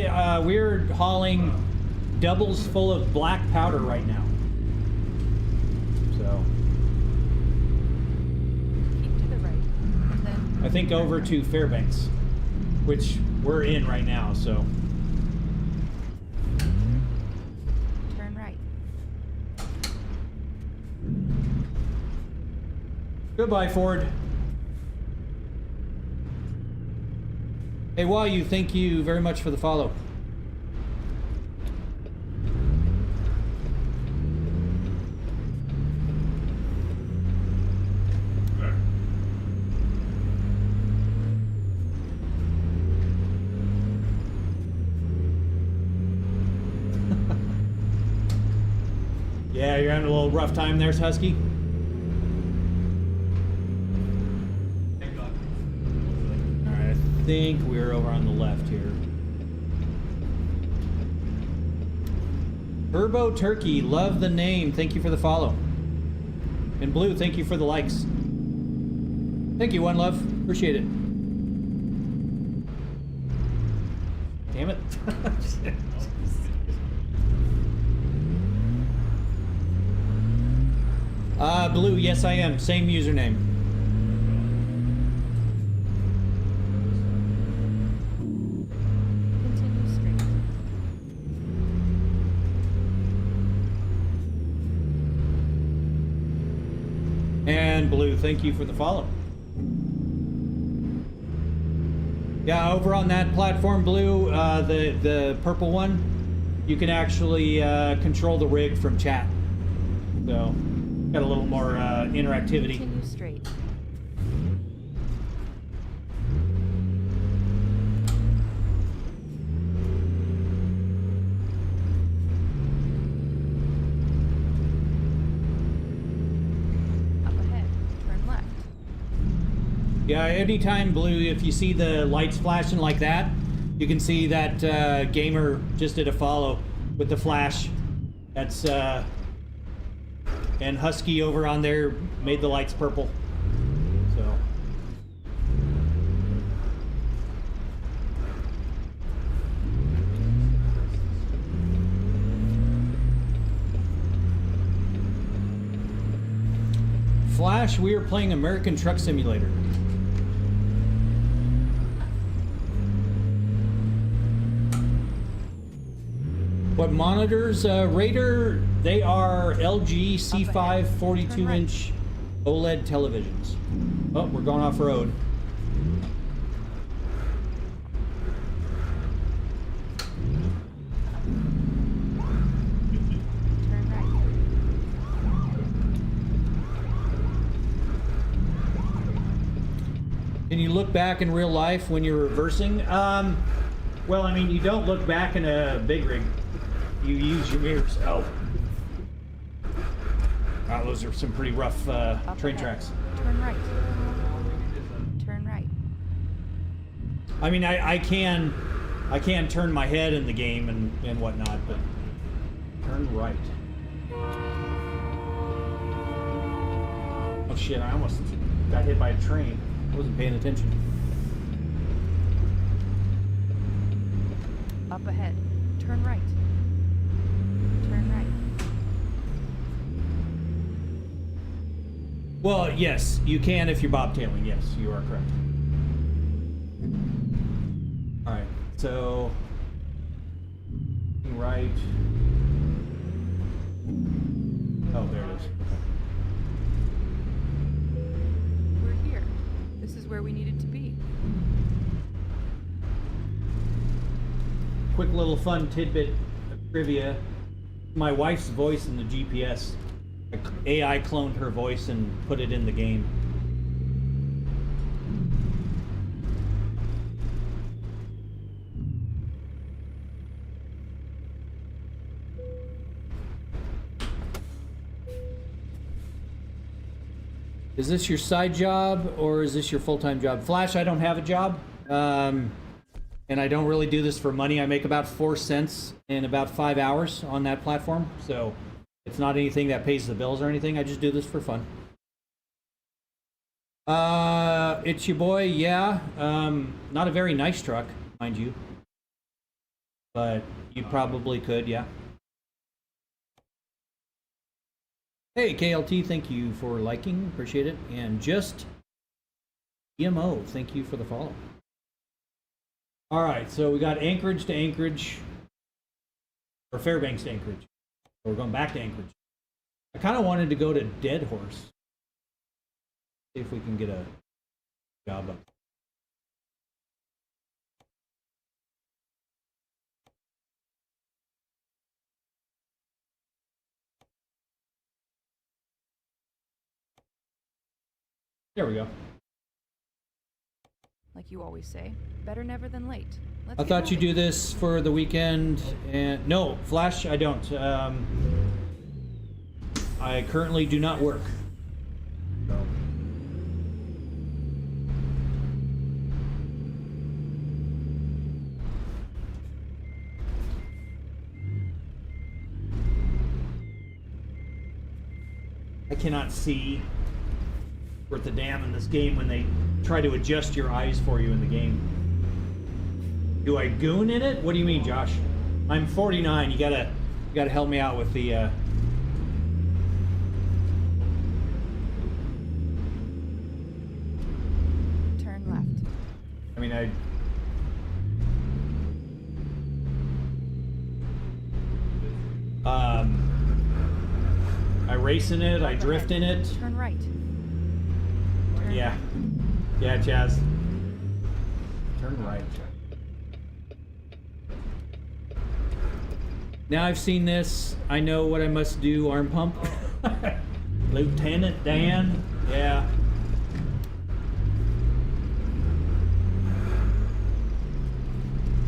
We're hauling doubles full of black powder right now. So Keep to the right. And then I think over to Fairbanks, which we're in right now. So turn right. goodbye, Ford. Hey, Wayu, thank you very much for the follow. Yeah, you're having a little rough time there, Husky. Alright, I think we're over on the left here. Turbo Turkey, love the name. Thank you for the follow. And Blue, thank you for the likes. Thank you, One Love. Appreciate it. Damn it. Blue, yes I am. Same username. Continue straight. And Blue, thank you for the follow. Yeah, over on that platform, Blue, the purple one, you can actually control the rig from chat. So, got a little more interactivity. Continue straight. Up ahead. Turn left. Yeah, anytime, Blue, if you see the lights flashing like that, you can see that gamer just did a follow with the flash. That's and Husky over on there made the lights purple. So Flash, we are playing American Truck Simulator. What monitors? Raider, they are LG C5 42-inch OLED televisions. Oh, we're going off road. Turn right. Can you look back in real life when you're reversing? Well, I mean, you don't look back in a big rig. You use your mirrors. Oh. Wow, those are some pretty rough Up train ahead. tracks. Turn right. Turn right. I mean, I can turn my head in the game and whatnot, but turn right. Oh shit! I almost got hit by a train. I wasn't paying attention. Up ahead. Turn right. Turn right. Well, yes, you can if you're bobtailing. Yes, you are correct. All right, so right. Oh, there it is. We're here. This is where we needed to be. Quick little fun tidbit of trivia. My wife's voice in the GPS. AI cloned her voice and put it in the game. Is this your side job or is this your full-time job? Flash, I don't have a job. And I don't really do this for money. I make about 4 cents in about 5 hours on that platform. So it's not anything that pays the bills or anything. I just do this for fun. It's your boy, yeah. Not a very nice truck, mind you. But you probably could, yeah. Hey, KLT, thank you for liking. Appreciate it. And just EMO, thank you for the follow. All right, so we got Anchorage to Anchorage, or Fairbanks to Anchorage. We're going back to Anchorage. I kind of wanted to go to Dead Horse. See if we can get a job up. There we go. Like you always say, better never than late. Let's I get thought you moving. do this for the weekend, and no, Flash, I don't. I currently do not work. So. I cannot see worth the damn in this game when they try to adjust your eyes for you in the game. Do I goon in it? What do you mean, Josh? I'm 49. You gotta help me out with the. Turn left. I mean, I race in it. I Up drift ahead. in it. Turn right. Turn Yeah, right. yeah, Chaz. Turn right. Now I've seen this. I know what I must do. Arm pump. Lieutenant Dan. Yeah.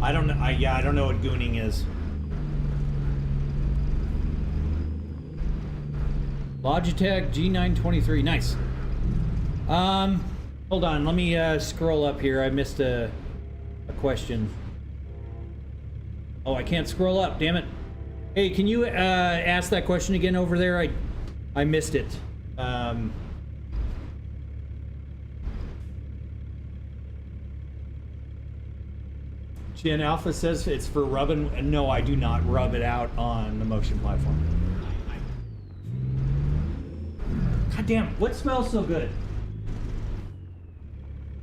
I don't know. I don't know what gooning is. Logitech G923. Nice. Hold on. Let me scroll up here. I missed a question. Oh, I can't scroll up. Damn it. Hey, can you ask that question again over there? I missed it. Gen Alpha says it's for rubbing. No, I do not rub it out on the motion platform. God damn, what smells so good?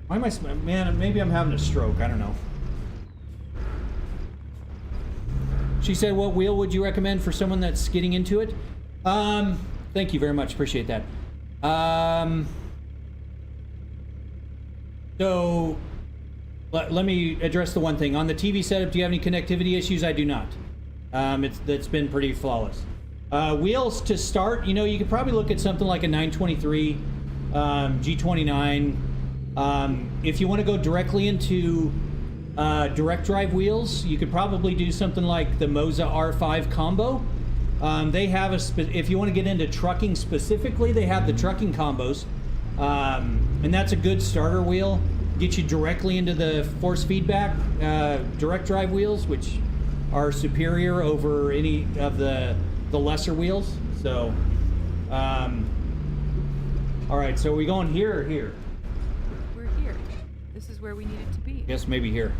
Why am I smelling? Man, maybe I'm having a stroke. I don't know. She said, what wheel would you recommend for someone that's getting into it? Thank you very much. Appreciate that. So, let me address the one thing. On the TV setup, do you have any connectivity issues? I do not. It's been pretty flawless. Wheels to start, you could probably look at something like a 923, G29. If you want to go directly into direct drive wheels, you could probably do something like the Moza R5 combo. They have if you want to get into trucking specifically, they have the trucking combos, and that's a good starter wheel. Get you directly into the force feedback direct drive wheels, which are superior over any of the lesser wheels. So All right, so are we going here or here? We're here. This is where we needed to be. Guess maybe here.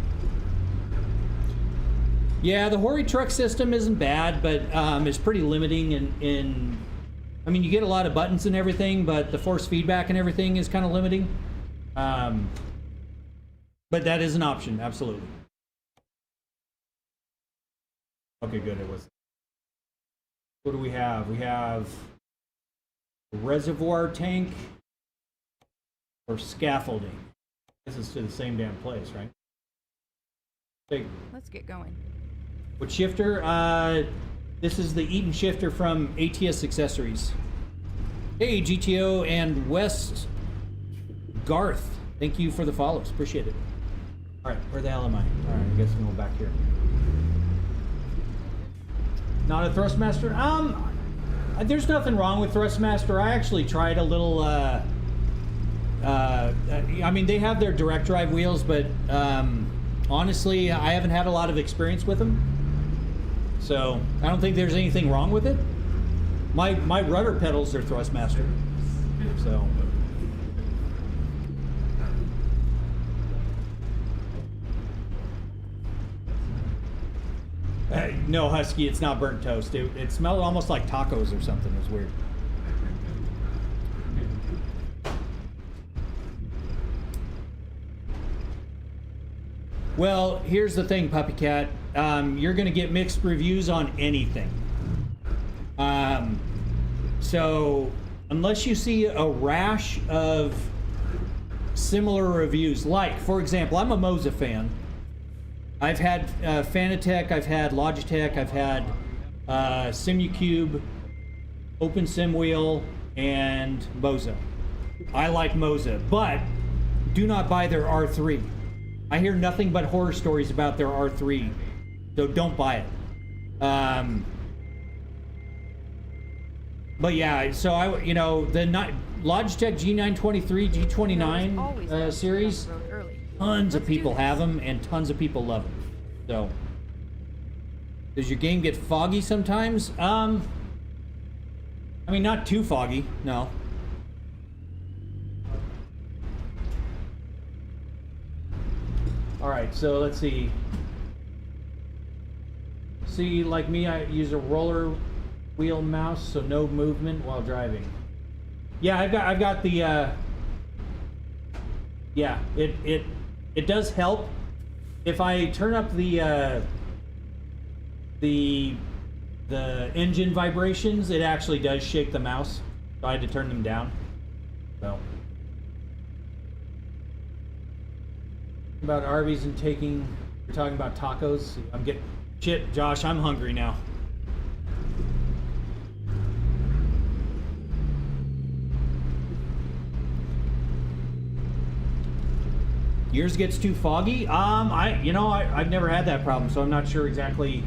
Yeah, the Hori truck system isn't bad, but it's pretty limiting in I mean, you get a lot of buttons and everything, but the force feedback and everything is kind of limiting. But that is an option, absolutely. Okay, good, it was. What do we have? We have a reservoir tank or scaffolding. This is to the same damn place, right? Take. Let's get going. What shifter? This is the Eaton shifter from ATS Accessories. Hey, GTO and West Garth. Thank you for the follows. Appreciate it. All right, where the hell am I? All right, I guess I'm going back here. Not a Thrustmaster? There's nothing wrong with Thrustmaster. I actually tried a little, I mean, they have their direct drive wheels, but honestly, I haven't had a lot of experience with them. So, I don't think there's anything wrong with it. My rudder pedals are Thrustmaster. So. No, Husky, it's not burnt toast. It smelled almost like tacos or something. It was weird. Well, here's the thing, Puppy Cat. You're going to get mixed reviews on anything. So, unless you see a rash of similar reviews, like, for example, I'm a Moza fan. I've had Fanatec, I've had Logitech, I've had Simucube, Open SimWheel, and Moza. I like Moza, but do not buy their R3. I hear nothing but horror stories about their R3, so don't buy it. But yeah, so the Logitech G923, G29 series, tons of people have them and tons of people love them. So, does your game get foggy sometimes? I mean, not too foggy, no. All right, so let's see. See, like me, I use a roller wheel mouse, so no movement while driving. Yeah, I've got the. Yeah, it does help. If I turn up the engine vibrations, it actually does shake the mouse. So I had to turn them down. So. About Arby's and taking. We're talking about tacos. I'm getting shit, Josh. I'm hungry now. Yours gets too foggy? I've never had that problem, so I'm not sure exactly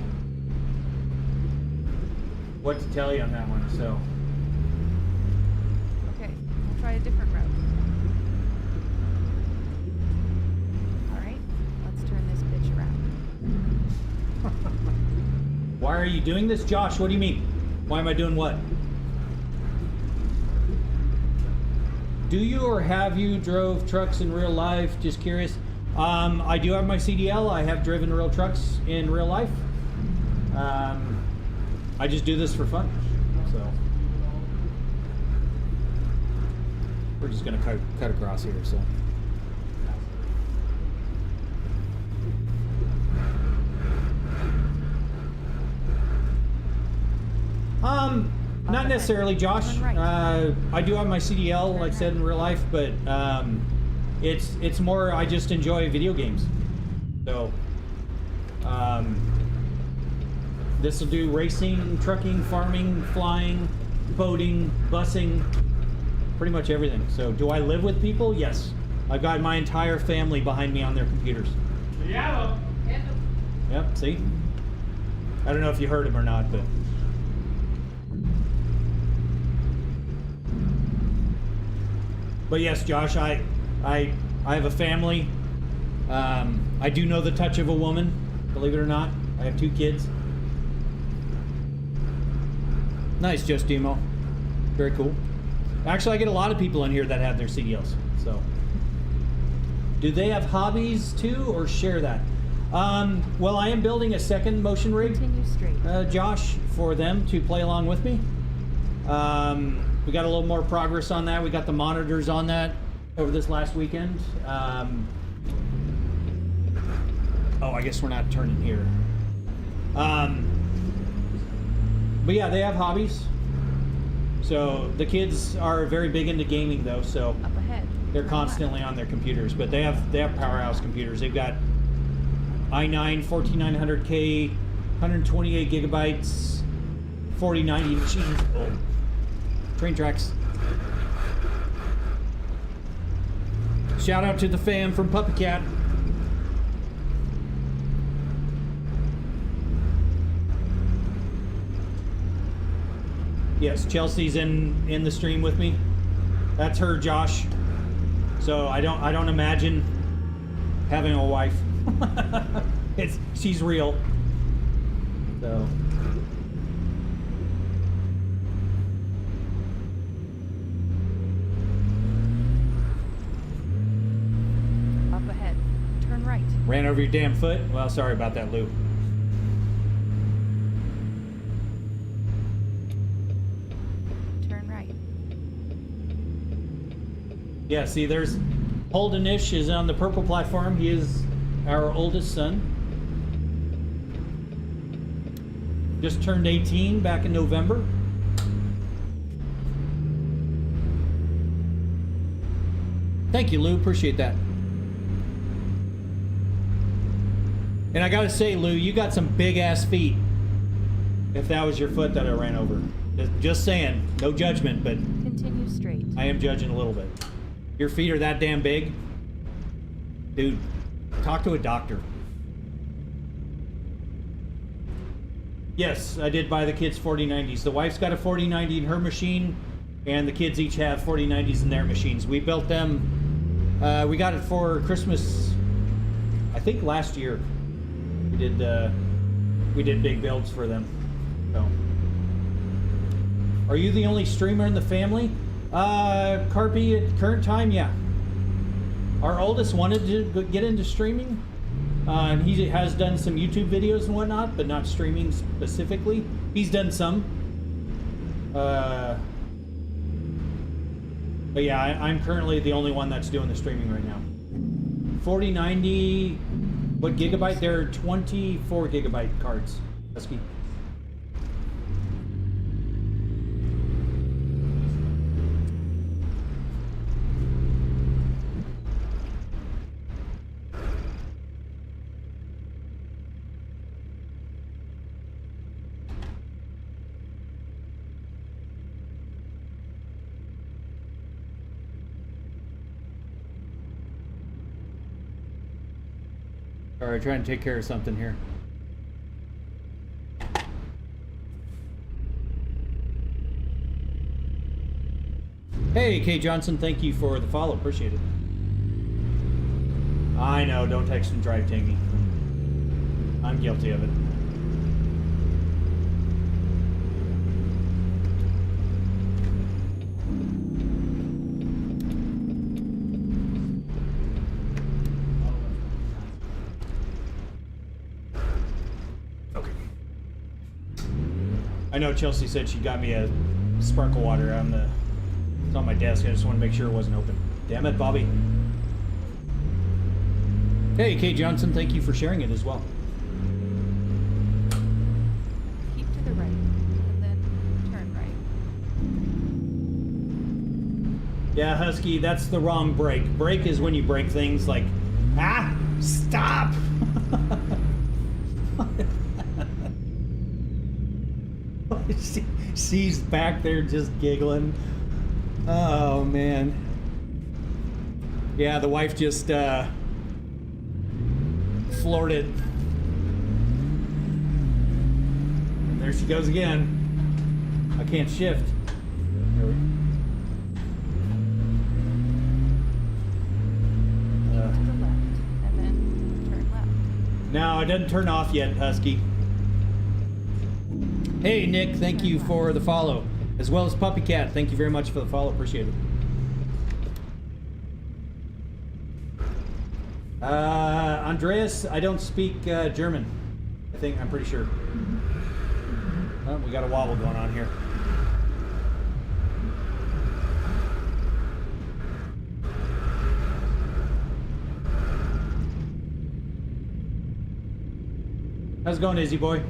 what to tell you on that one, so. Okay, we'll try a different route. Alright, let's turn this bitch around. Why are you doing this? Josh, what do you mean? Why am I doing what? Do you or have you drove trucks in real life? Just curious. I do have my CDL. I have driven real trucks in real life. I just do this for fun. So we're just gonna cut across here. So. Not necessarily, Josh. I do have my CDL, like I said, in real life, but it's more I just enjoy video games. So this will do racing, trucking, farming, flying, boating, busing, pretty much everything. So do I live with people? Yes. I've got my entire family behind me on their computers. Yeah. Yep, see? I don't know if you heard him or not, but... But yes, Josh, I have a family. I do know the touch of a woman, believe it or not. I have 2 kids. Nice, Just Demo. Very cool. Actually, I get a lot of people in here that have their CDLs. So, do they have hobbies too, or share that? Well, I am building a second motion rig, Continue straight. Josh, for them to play along with me. We got a little more progress on that. We got the monitors on that over this last weekend. Oh, I guess we're not turning here. But yeah, they have hobbies. So the kids are very big into gaming, though. So Up ahead. they're Turn constantly on their computers. But they have powerhouse computers. They've got i9 14900K, 128 gigabytes, 4090 machines. Oh. Train tracks. Shout out to the fam from Puppy Cat. Yes, Chelsea's in the stream with me. That's her, Josh. So I don't imagine having a wife. She's real. So Up ahead. Turn right. ran over your damn foot. Well, sorry about that, Lou. Turn right. Yeah, see, there's Holdenish is on the purple platform. He is our oldest son. Just turned 18 back in November. Thank you, Lou. Appreciate that. And I gotta say, Lou, you got some big ass feet. If that was your foot that I ran over. Just saying. No judgment, but Continue straight. I am judging a little bit. Your feet are that damn big? Dude, talk to a doctor. Yes, I did buy the kids 4090s. The wife's got a 4090 in her machine, and the kids each have 4090s in their machines. We built them, we got it for Christmas, I think last year. We did big builds for them. So, are you the only streamer in the family? Carpy, at current time, yeah. Our oldest wanted to get into streaming. And he has done some YouTube videos and whatnot, but not streaming specifically. He's done some. But yeah, I'm currently the only one that's doing the streaming right now. 4090, what gigabyte? They're 24 gigabyte cards. Husky. Alright, trying to take care of something here. Hey, Kay Johnson, thank you for the follow. Appreciate it. I know, don't text and drive, Tangy. I'm guilty of it. Okay. I know Chelsea said she got me a sparkle water on the... It's on my desk. I just want to make sure it wasn't open. Damn it, Bobby. Hey, Kay Johnson, thank you for sharing it as well. Keep to the right, and then turn right. Yeah, Husky, that's the wrong break. Break is when you break things like, ah, stop! She's back there just giggling. Oh, man. Yeah, the wife just floored it. And there she goes again. I can't shift. There we Keep to the left, and then turn left. No, it doesn't turn off yet, Husky. Hey, Nick, thank you for the follow. As well as Puppy Cat. Thank you very much for the follow. Appreciate it. Andreas, I don't speak German. I'm pretty sure. Oh, we got a wobble going on here. How's it going, Izzy boy?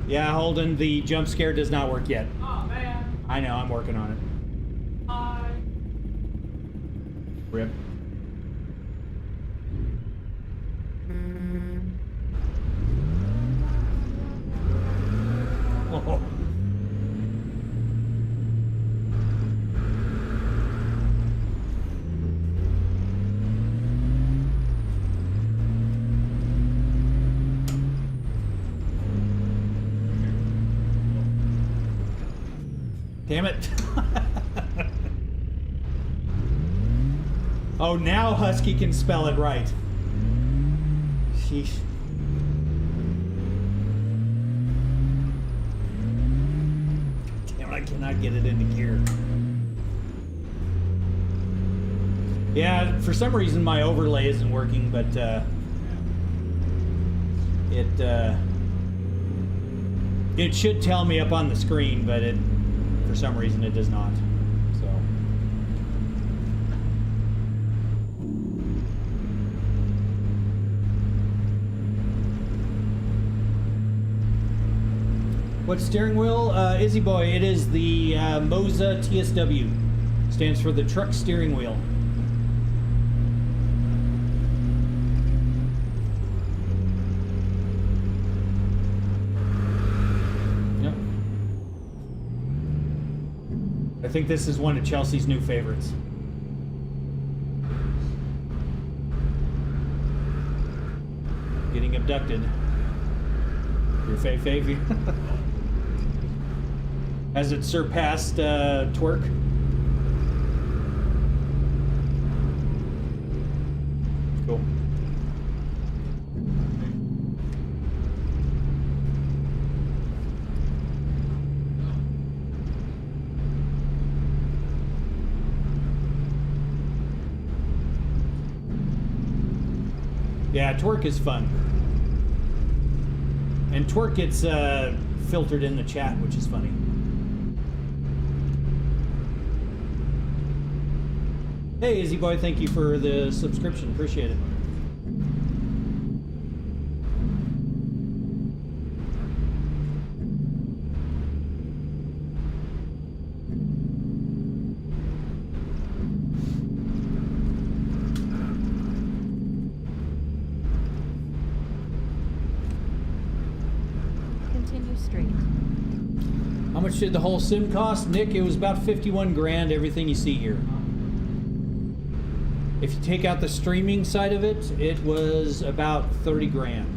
Yeah, Holden, the jump scare does not work yet. Oh man. I know, I'm working on it. Hi. Rip. Oh. Damn it. Oh, now Husky can spell it right. Sheesh. Damn it, I cannot get it into gear. Yeah, for some reason my overlay isn't working, but it should tell me up on the screen, but for some reason it does not. So what steering wheel? Izzy boy, it is the Moza TSW. Stands for the truck steering wheel. Yep. I think this is one of Chelsea's new favorites. Getting abducted. Your fave. Has it surpassed twerk? Cool. Yeah, twerk is fun. And twerk gets filtered in the chat, which is funny. Hey, Izzy boy, thank you for the subscription. Appreciate it. Continue straight. How much did the whole sim cost? Nick, it was about 51 grand, everything you see here. If you take out the streaming side of it, it was about 30 grand.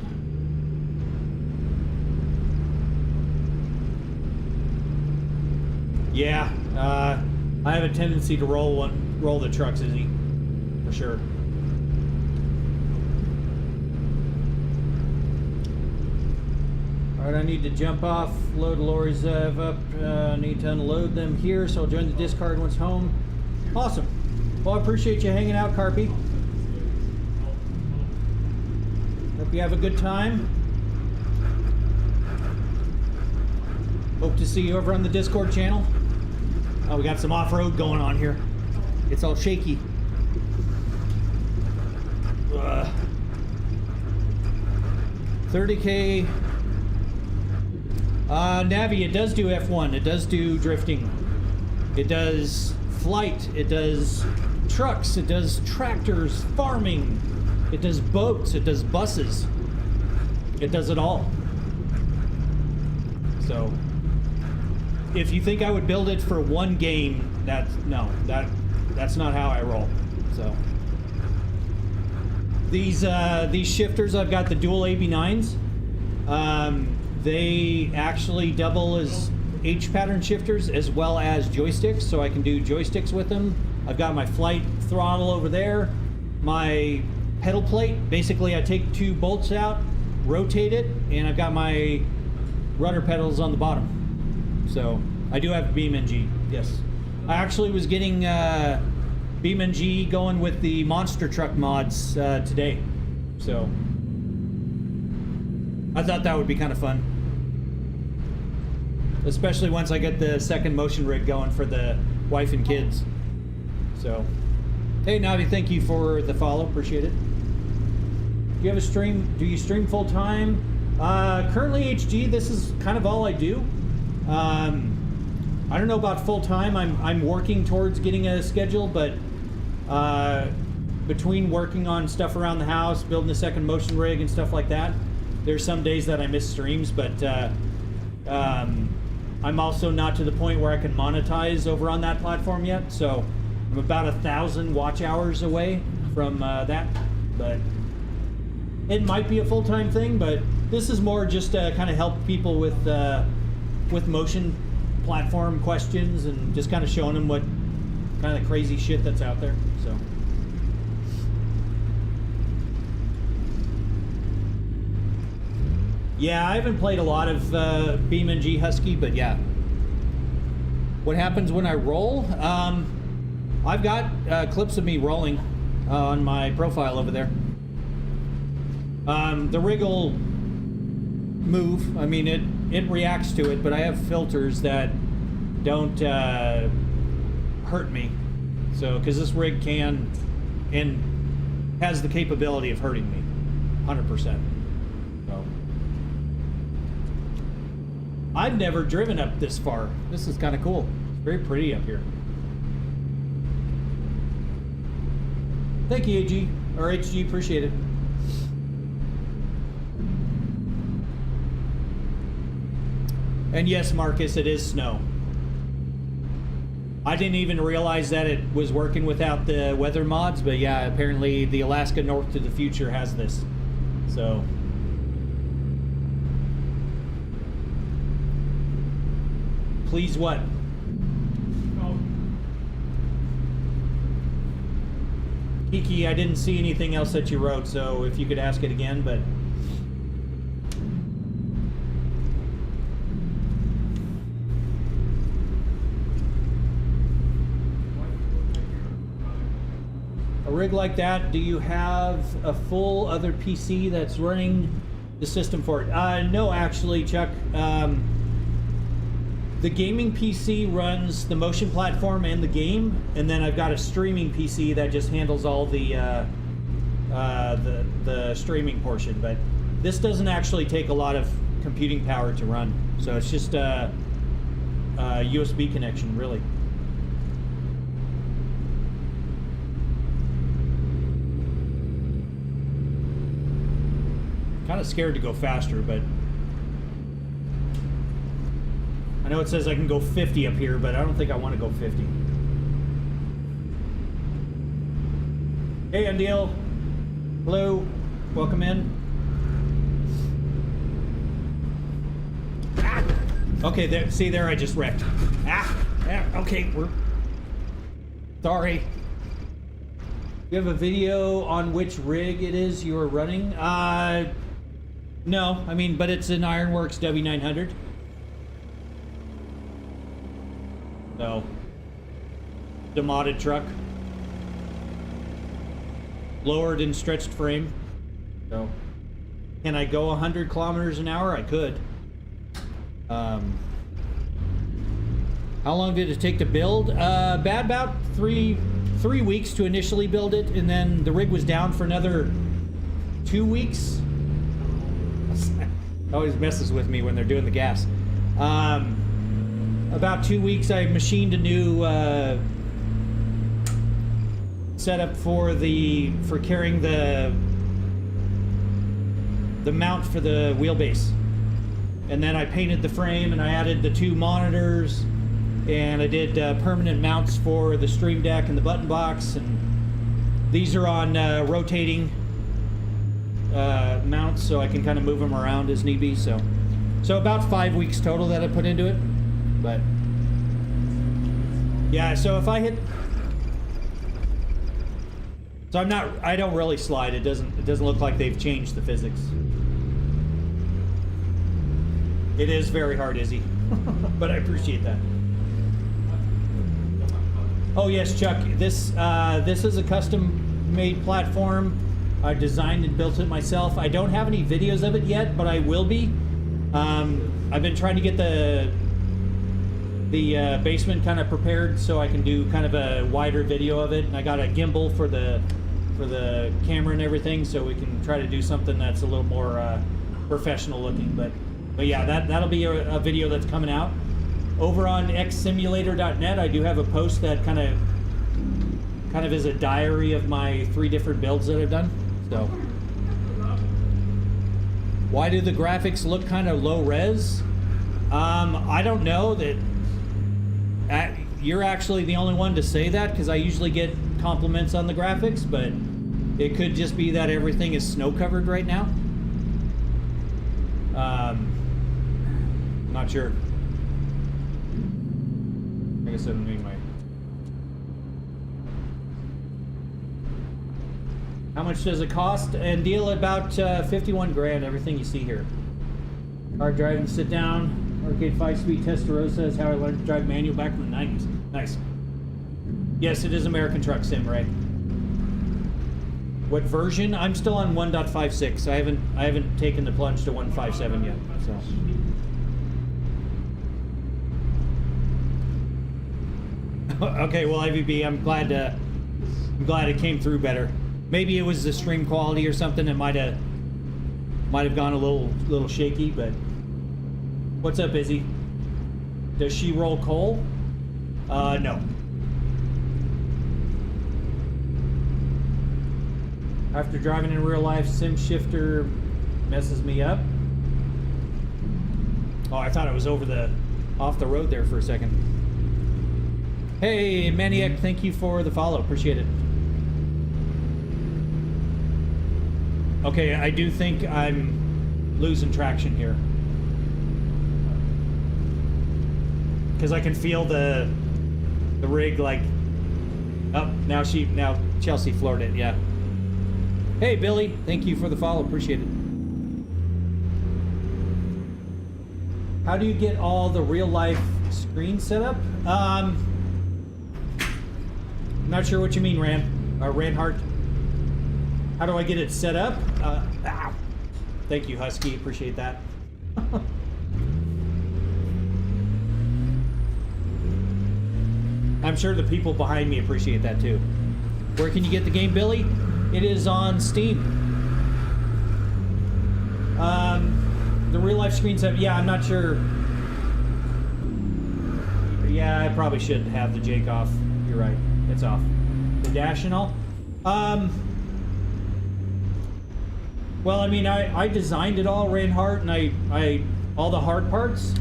Yeah, I have a tendency to roll the trucks, Izzy, for sure. All right, I need to jump off, load lorries up, need to unload them here, so I'll join the discard once home. Awesome. Well, I appreciate you hanging out, Carpy. Hope you have a good time. Hope to see you over on the Discord channel. Oh, we got some off-road going on here. It's all shaky. 30K. Navi, it does do F1. It does do drifting. It does flight. It does trucks, it does tractors, farming, it does boats, it does buses, it does it all. So if you think I would build it for one game, that's not how I roll. So these shifters, I've got the dual AB9s. They actually double as H pattern shifters as well as joysticks, so I can do joysticks with them. I've got my flight throttle over there, my pedal plate. Basically, I take two bolts out, rotate it, and I've got my rudder pedals on the bottom. So I do have BeamNG. Yes, I actually was getting BeamNG going with the monster truck mods today. So I thought that would be kind of fun, especially once I get the second motion rig going for the wife and kids. So, hey Navi, thank you for the follow. Appreciate it. Do you have a stream? Do you stream full time? Currently HG, this is kind of all I do. I don't know about full time. I'm working towards getting a schedule, but between working on stuff around the house, building a second motion rig and stuff like that, there's some days that I miss streams, but I'm also not to the point where I can monetize over on that platform yet, so I'm about 1,000 watch hours away from that, but it might be a full-time thing, but this is more just to kind of help people with motion platform questions and just kind of showing them what kind of crazy shit that's out there, so. Yeah, I haven't played a lot of BeamNG Husky, but yeah. What happens when I roll? I've got clips of me rolling on my profile over there. The rig will move. I mean, it reacts to it, but I have filters that don't hurt me. So, because this rig can and has the capability of hurting me, 100%. So, I've never driven up this far. This is kind of cool. It's very pretty up here. Thank you, AG or HG. Appreciate it. And yes, Marcus, it is snow. I didn't even realize that it was working without the weather mods, but yeah, apparently the Alaska North to the Future has this. So. Please what? Oh, Kiki, I didn't see anything else that you wrote, so if you could ask it again, but... A rig like that, do you have a full other PC that's running the system for it? No, actually, Chuck. The gaming PC runs the motion platform and the game, and then I've got a streaming PC that just handles all the streaming portion. But this doesn't actually take a lot of computing power to run, so it's just a USB connection, really. Kind of scared to go faster, but I know it says I can go 50 up here, but I don't think I want to go 50. Hey, Andiel. Hello. Welcome in. Ah! Okay, there. See there, I just wrecked. Ah! Yeah, okay, we're... Sorry. You have a video on which rig it is you are running? No, I mean, but it's an Ironworks W900. So, the modded truck. Lowered and stretched frame. So, can I go 100 kilometers an hour? I could. How long did it take to build? About three weeks to initially build it, and then the rig was down for another 2 weeks. Always messes with me when they're doing the gas. About 2 weeks, I machined a new setup for carrying the mount for the wheelbase, and then I painted the frame and I added the 2 monitors, and I did permanent mounts for the stream deck and the button box, and these are on rotating mounts, so I can kind of move them around as need be. So about 5 weeks total that I put into it. But yeah, so if I hit, so I don't really slide. It doesn't look like they've changed the physics. It is very hard, Izzy. but I appreciate that. Oh yes, Chuck. This is a custom-made platform. I designed and built it myself. I don't have any videos of it yet, but I will be. I've been trying to get the basement kind of prepared so I can do kind of a wider video of it. And I got a gimbal for the camera and everything, so we can try to do something that's a little more professional looking. But yeah, that'll be a video that's coming out. Over on xsimulator.net, I do have a post that kind of is a diary of my 3 different builds that I've done. So, why do the graphics look kind of low res? I don't know. That you're actually the only one to say that, because I usually get compliments on the graphics, but it could just be that everything is snow covered right now. Not sure. I guess I don't need my... How much does it cost? And deal about 51 grand, everything you see here. Hard driving, sit down. Arcade 5-speed Testarossa is how I learned to drive manual back in the 90s. Nice. Yes, it is American Truck Sim, right? What version? I'm still on 1.56. I haven't taken the plunge to 1.57 yet. So. Okay, well, IVB, I'm glad it came through better. Maybe it was the stream quality or something that might have gone a little shaky, but what's up, Izzy? Does she roll coal? No. After driving in real life, Sim Shifter messes me up. Oh, I thought it was off the road there for a second. Hey, Maniac, thank you for the follow. Appreciate it. Okay, I do think I'm losing traction here. Because I can feel the rig like... Oh, now Chelsea floored it, yeah. Hey, Billy, thank you for the follow. Appreciate it. How do you get all the real-life screens set up? I'm not sure what you mean, Randhart. How do I get it set up? Thank you, Husky. Appreciate that. I'm sure the people behind me appreciate that too. Where can you get the game, Billy? It is on Steam. The real life screen set. Yeah, I'm not sure. Yeah, I probably should have the Jake off. You're right. It's off. The dash and all. Well, I mean, I designed it all, Reinhardt, and I all the hard parts.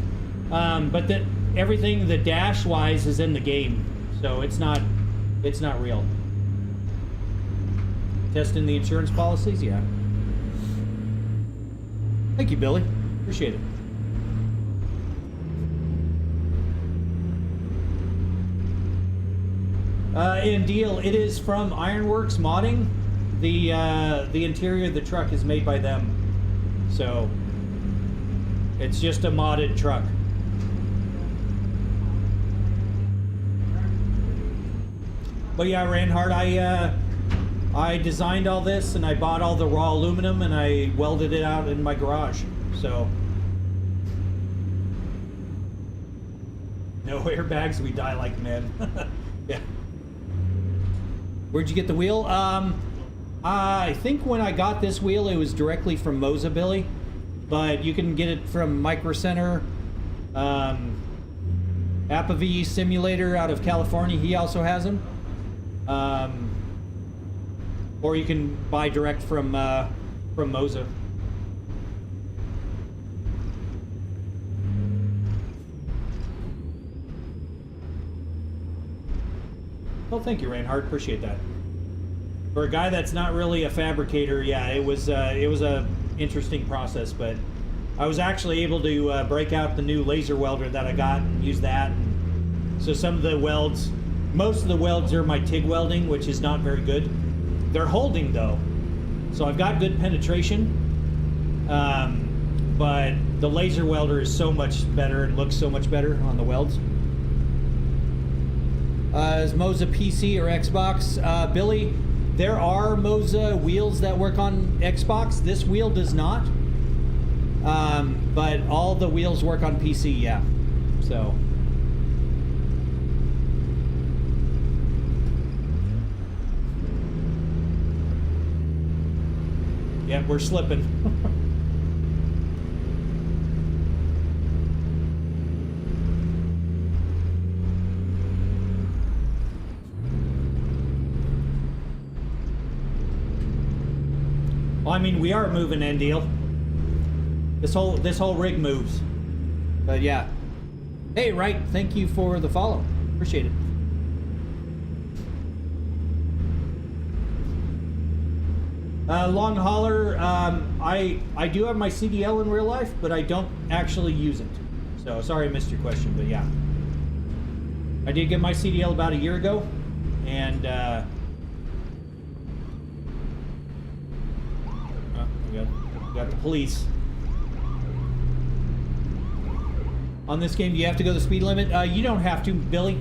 But everything the dash wise is in the game, so it's not real. Testing the insurance policies, yeah. Thank you, Billy. Appreciate it. In deal, it is from Ironworks Modding. The interior of the truck is made by them, so it's just a modded truck. But yeah, Reinhardt, I designed all this, and I bought all the raw aluminum, and I welded it out in my garage. So no airbags, we die like men. Yeah. Where'd you get the wheel? I think when I got this wheel, it was directly from Moza, Billy, but you can get it from Micro Center. Apav Simulator out of California, he also has them. Or you can buy direct from Moza. Well, thank you, Reinhardt. Appreciate that. For a guy that's not really a fabricator, yeah, it was a interesting process, but I was actually able to break out the new laser welder that I got and use that. So some of the welds, most of the welds are my TIG welding, which is not very good. They're holding though, so I've got good penetration. But but the laser welder is so much better and looks so much better on the welds. Is Moza PC or Xbox? Billy, there are Moza wheels that work on Xbox. This wheel does not. But all the wheels work on PC, yeah. So. Yeah, we're slipping. Well, I mean, we are moving, Endeel. This whole rig moves. But yeah. Hey, right. Thank you for the follow. Appreciate it. Long hauler. I do have my CDL in real life, but I don't actually use it. So sorry I missed your question, but yeah. I did get my CDL about a year ago, and we got the police. On this game, do you have to go the speed limit? You don't have to, Billy.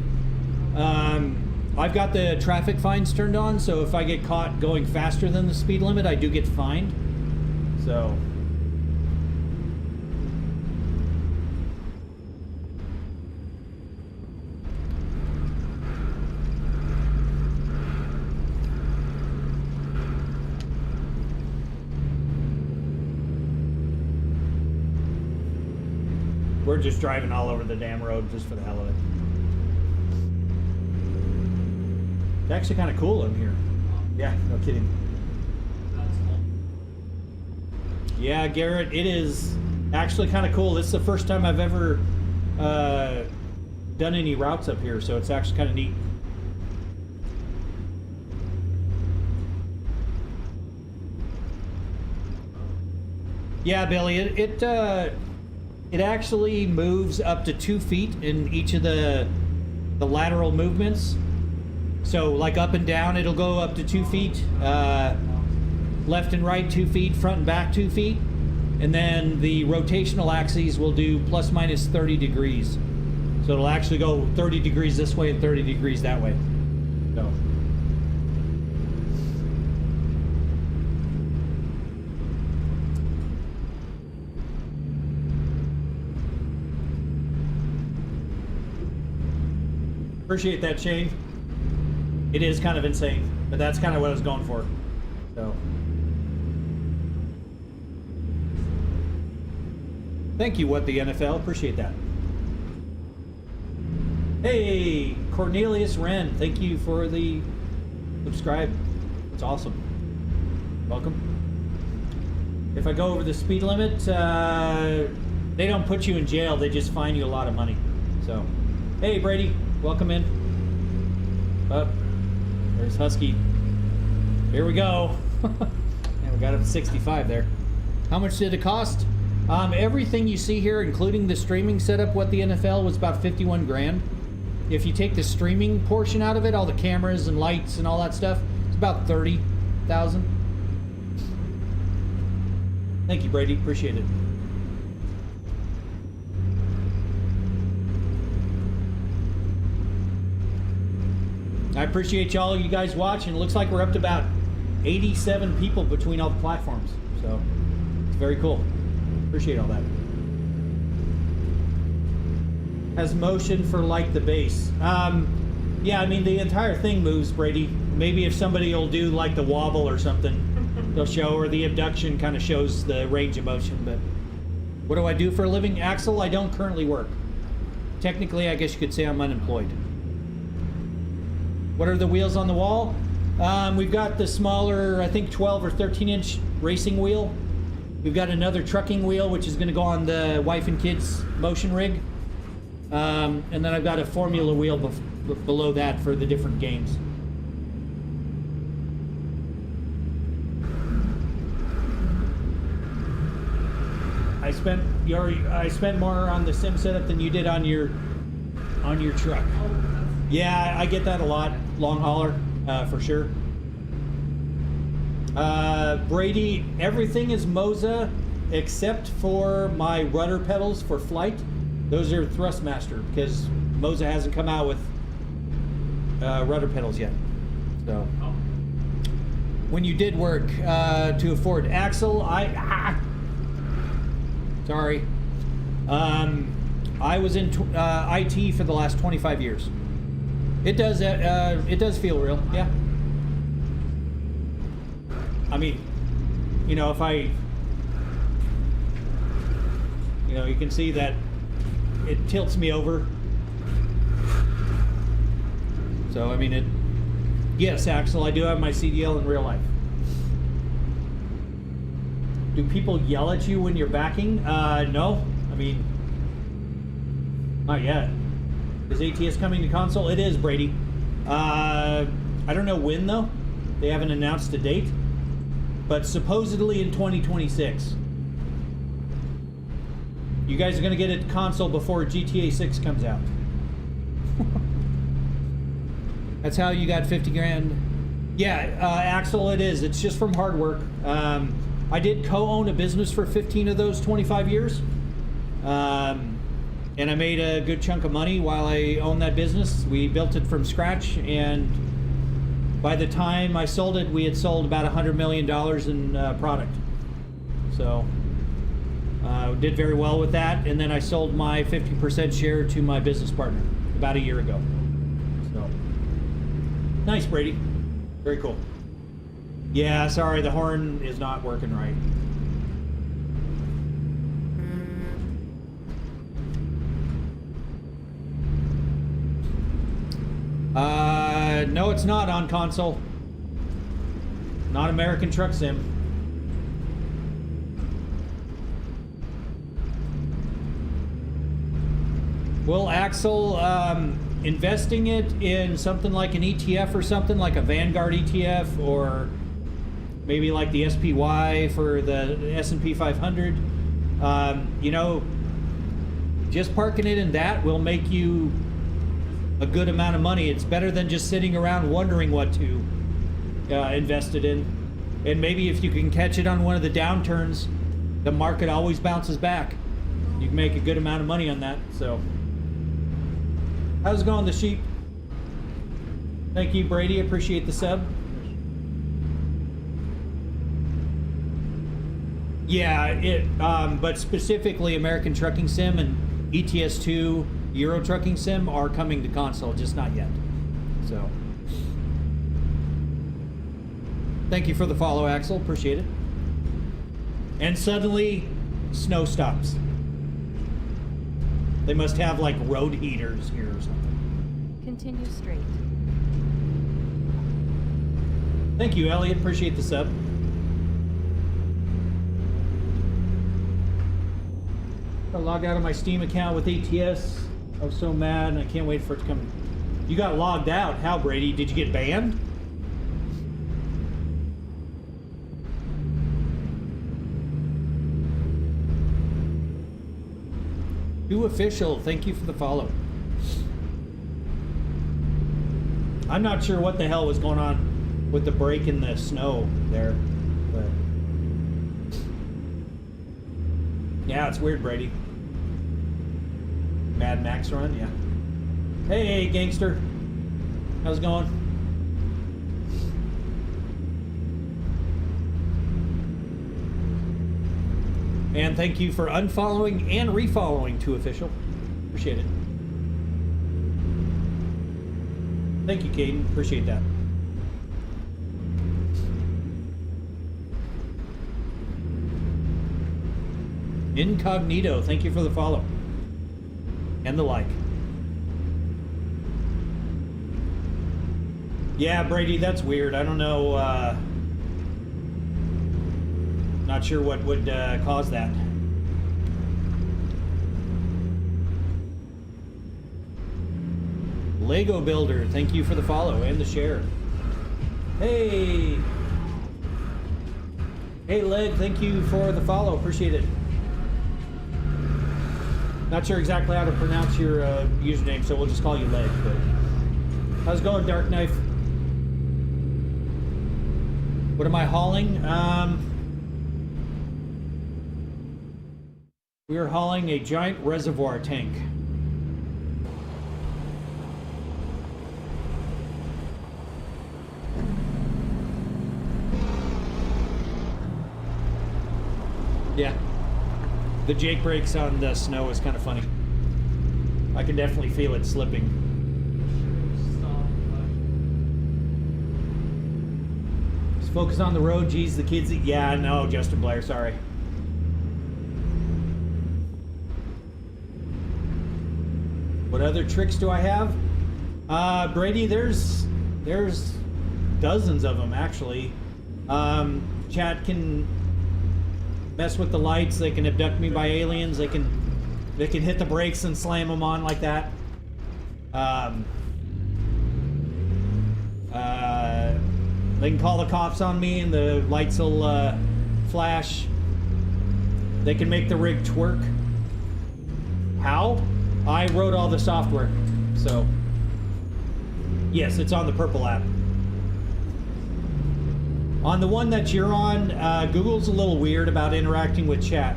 I've got the traffic fines turned on, so if I get caught going faster than the speed limit, I do get fined. So. We're just driving all over the damn road just for the hell of it. It's actually kind of cool in here. Yeah, no kidding. Yeah, Garrett, it is actually kind of cool. This is the first time I've ever done any routes up here, so it's actually kind of neat. Yeah, Billy, it actually moves up to 2 feet in each of the lateral movements. So like up and down, it'll go up to 2 feet. Left and right 2 feet, front and back 2 feet. And then the rotational axes will do plus minus 30 degrees. So it'll actually go 30 degrees this way and 30 degrees that way. So. Appreciate that, Shane. It is kind of insane, but that's kind of what I was going for. So, thank you, What the NFL. Appreciate that. Hey, Cornelius Wren. Thank you for the subscribe. It's awesome. Welcome. If I go over the speed limit, they don't put you in jail. They just fine you a lot of money. So, hey, Brady. Welcome in. Up. There's Husky. Here we go. And we got up to 65 there. How much did it cost? Everything you see here, including the streaming setup, What the NFL, was about 51 grand. If you take the streaming portion out of it, all the cameras and lights and all that stuff, it's about 30,000. Thank you, Brady. Appreciate it. I appreciate y'all, you guys watching. It looks like we're up to about 87 people between all the platforms. So, it's very cool. Appreciate all that. Has motion for like the base. Yeah, I mean, the entire thing moves, Brady. Maybe if somebody will do like the wobble or something, they'll show, or the abduction kind of shows the range of motion. But what do I do for a living? Axel, I don't currently work. Technically, I guess you could say I'm unemployed. What are the wheels on the wall? We've got the smaller, I think 12 or 13 inch racing wheel. We've got another trucking wheel, which is going to go on the wife and kids motion rig. And then I've got a formula wheel below that for the different games. I spent more on the sim setup than you did on your truck. Yeah, I get that a lot. Long hauler, for sure. Brady, everything is Moza except for my rudder pedals for flight. Those are Thrustmaster because Moza hasn't come out with rudder pedals yet. So when you did work to afford Axel, sorry. I was in IT for the last 25 years. It does feel real, yeah. I mean, you know, if I, you know, you can see that it tilts me over. So, I mean, yes, Axel, I do have my CDL in real life. Do people yell at you when you're backing? No. I mean, not yet. Is ATS coming to console? It is, Brady. I don't know when, though. They haven't announced a date. But supposedly in 2026. You guys are going to get a console before GTA 6 comes out. That's how you got 50 grand. Yeah, Axel, it is. It's just from hard work. I did co-own a business for 15 of those 25 years. And I made a good chunk of money while I owned that business. We built it from scratch, and by the time I sold it, we had sold about $100 million in product. So, did very well with that, and then I sold my 50% share to my business partner about a year ago. So, nice, Brady. Very cool. Yeah, sorry, the horn is not working right. No, it's not on console. Not American Truck Sim. Well, Axel, investing it in something like an ETF or something like a Vanguard ETF, or maybe like the SPY for the S&P 500, you know, just parking it in that will make you a good amount of money. It's better than just sitting around wondering what to invest it in. And maybe if you can catch it on one of the downturns, the market always bounces back. You can make a good amount of money on that. So, how's it going, the sheep? Thank you, Brady. Appreciate the sub. Yeah, but specifically American Trucking Sim and ETS2 Euro Trucking Sim are coming to console, just not yet. So, thank you for the follow, Axel. Appreciate it. And suddenly, snow stops. They must have like road heaters here or something. Continue straight. Thank you, Elliot. Appreciate the sub. I logged out of my Steam account with ATS. I was so mad, and I can't wait for it to come. You got logged out. How, Brady? Did you get banned? Too official. Thank you for the follow. I'm not sure what the hell was going on with the break in the snow there, but yeah, it's weird, Brady. Mad Max run, yeah. Hey, gangster. How's it going? And thank you for unfollowing and refollowing Too Official. Appreciate it. Thank you, Caden. Appreciate that. Incognito, thank you for the follow. And the like. Yeah, Brady, that's weird. I don't know, not sure what would cause that. Lego Builder, thank you for the follow and the share. Hey! Hey, Leg, thank you for the follow. Appreciate it. Not sure exactly how to pronounce your username, so we'll just call you Leg. But how's it going, Dark Knife? What am I hauling? We are hauling a giant reservoir tank. Yeah. The Jake brakes on the snow is kind of funny. I can definitely feel it slipping. Just focus on the road, geez, the kids. Yeah, no, Justin Blair, sorry. What other tricks do I have? Brady, there's dozens of them actually. Chat can mess with the lights. They can abduct me by aliens. They can hit the brakes and slam them on like that. They can call the cops on me and the lights will flash. They can make the rig twerk. How? I wrote all the software, so yes, it's on the Purple app. On the one that you're on, Google's a little weird about interacting with chat,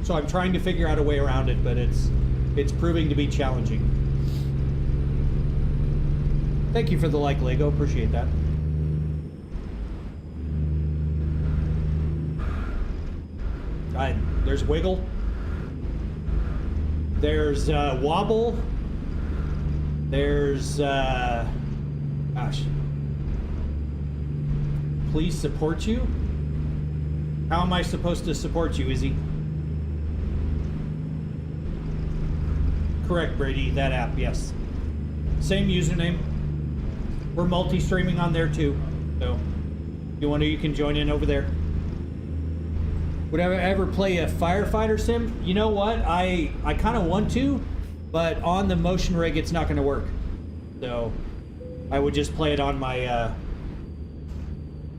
so I'm trying to figure out a way around it, but it's proving to be challenging. Thank you for the like, Lego. Appreciate that. There's Wiggle. There's Wobble. There's gosh. Please support you? How am I supposed to support you, Izzy? Correct, Brady. That app, yes. Same username. We're multi-streaming on there too. So if you want to, you can join in over there. Would I ever play a firefighter sim? You know what? I kind of want to, but on the motion rig it's not going to work. So I would just play it on my